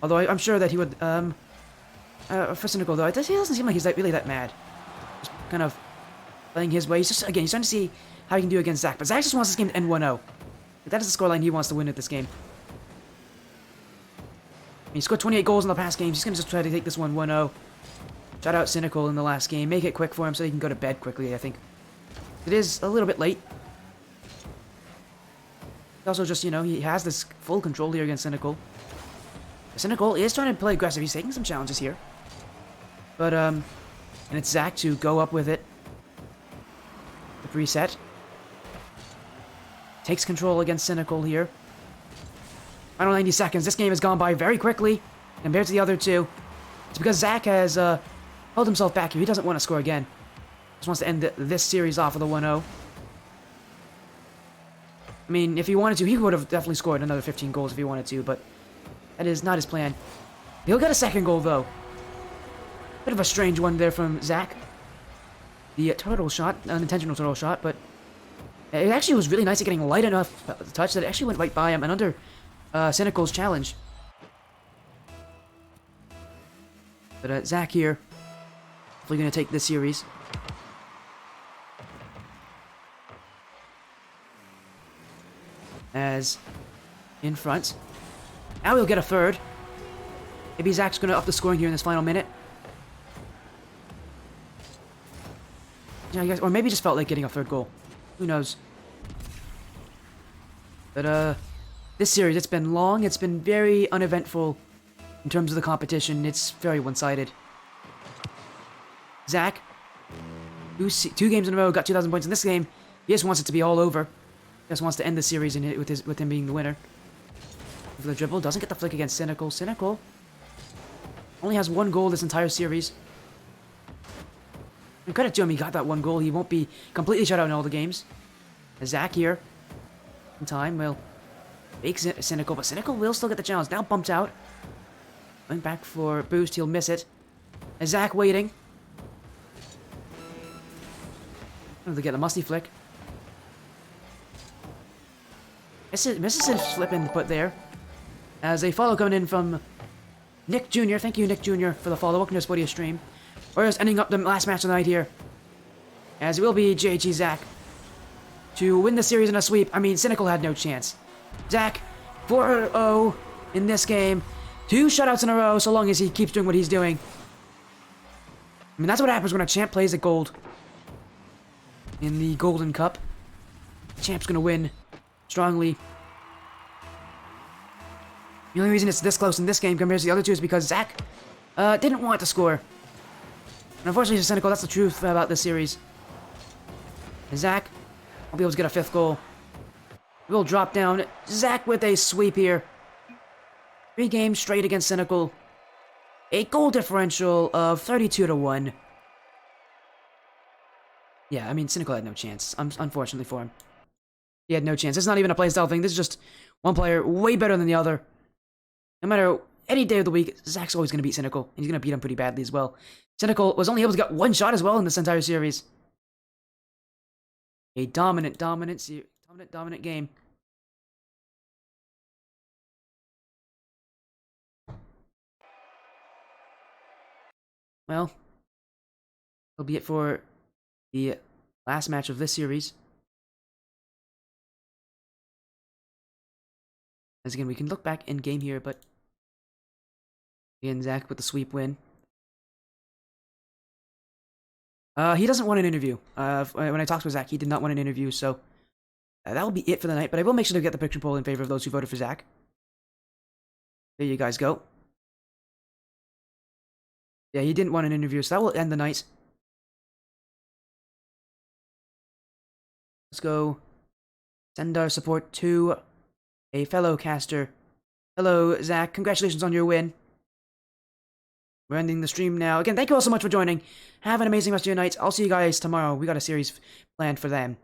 Although I'm sure that he would, for Cynical though, he doesn't seem like he's really that mad. Just kind of playing his way. He's just, again, he's trying to see how he can do against Zack. But Zack just wants this game to end 1-0. That is the scoreline he wants to win at this game. He scored 28 goals in the past games. He's going to just try to take this one 1-0. Shout out Cynical in the last game. Make it quick for him so he can go to bed quickly, I think. It is a little bit late. Also just, you know, he has this full control here against Cynical. Cynical is trying to play aggressive. He's taking some challenges here. But, and it's Zack to go up with it. The reset. Takes control against Cynical here. Final 90 seconds. This game has gone by very quickly compared to the other two. It's because Zack has held himself back here. He doesn't want to score again. Just wants to end this series off with a 1-0. I mean, if he wanted to, he would have definitely scored another 15 goals if he wanted to, but that is not his plan. He'll get a second goal, though. Bit of a strange one there from Zack. The turtle shot, unintentional turtle shot, but it actually was really nice at getting light enough touch that it actually went right by him and under Cynical's challenge. But Zack here, hopefully gonna take this series. As in front. Now we'll get a third. Maybe Zack's gonna up the scoring here in this final minute. Yeah, I guess, or maybe just felt like getting a third goal. Who knows? But this series, it's been long. It's been very uneventful in terms of the competition. It's very one-sided. Zack, two games in a row, got 2,000 points in this game. He just wants it to be all over. He just wants to end the series with him being the winner. For the dribble, doesn't get the flick against Cynical. Cynical only has 1 goal this entire series. And credit to him, he got that 1 goal. He won't be completely shut out in all the games. Zack here, in time, will make Cynical, but Cynical will still get the challenge. Now bumped out. Going back for boost, he'll miss it. Zack waiting. To get a musty flick. Misses his flip in put there. As a follow coming in from Nick Jr. Thank you, Nick Jr. for the follow. Welcome to Spodia stream. We're just ending up the last match of the night here. As it will be JG Zack to win the series in a sweep. I mean, Cynical had no chance. Zack, 4-0 in this game. 2 shutouts in a row, so long as he keeps doing what he's doing. I mean, that's what happens when a champ plays at gold. In the Golden Cup. The champ's gonna win strongly. The only reason it's this close in this game compared to the other two is because Zack didn't want to score. And unfortunately for Cynical, that's the truth about this series. And Zack will be able to get a 5th goal. We'll drop down. Zack with a sweep here. 3 games straight against Cynical. A goal differential of 32-1. Yeah, I mean, Cynical had no chance, unfortunately for him. He had no chance. It's not even a playstyle thing. This is just one player way better than the other. No matter any day of the week, Zack's always going to beat Cynical. And he's going to beat him pretty badly as well. Cynical was only able to get 1 shot as well in this entire series. A dominant game. Well, that'll be it for the last match of this series. As again, we can look back in game here, but again, Zack with the sweep win. He doesn't want an interview. When I talked with Zack, he did not want an interview, so that will be it for the night. But I will make sure to get the picture poll in favor of those who voted for Zack. There you guys go. Yeah, he didn't want an interview, so that will end the night. Let's go send our support to a fellow caster. Hello, Zack. Congratulations on your win. We're ending the stream now. Again, thank you all so much for joining. Have an amazing rest of your night. I'll see you guys tomorrow. We got a series planned for them.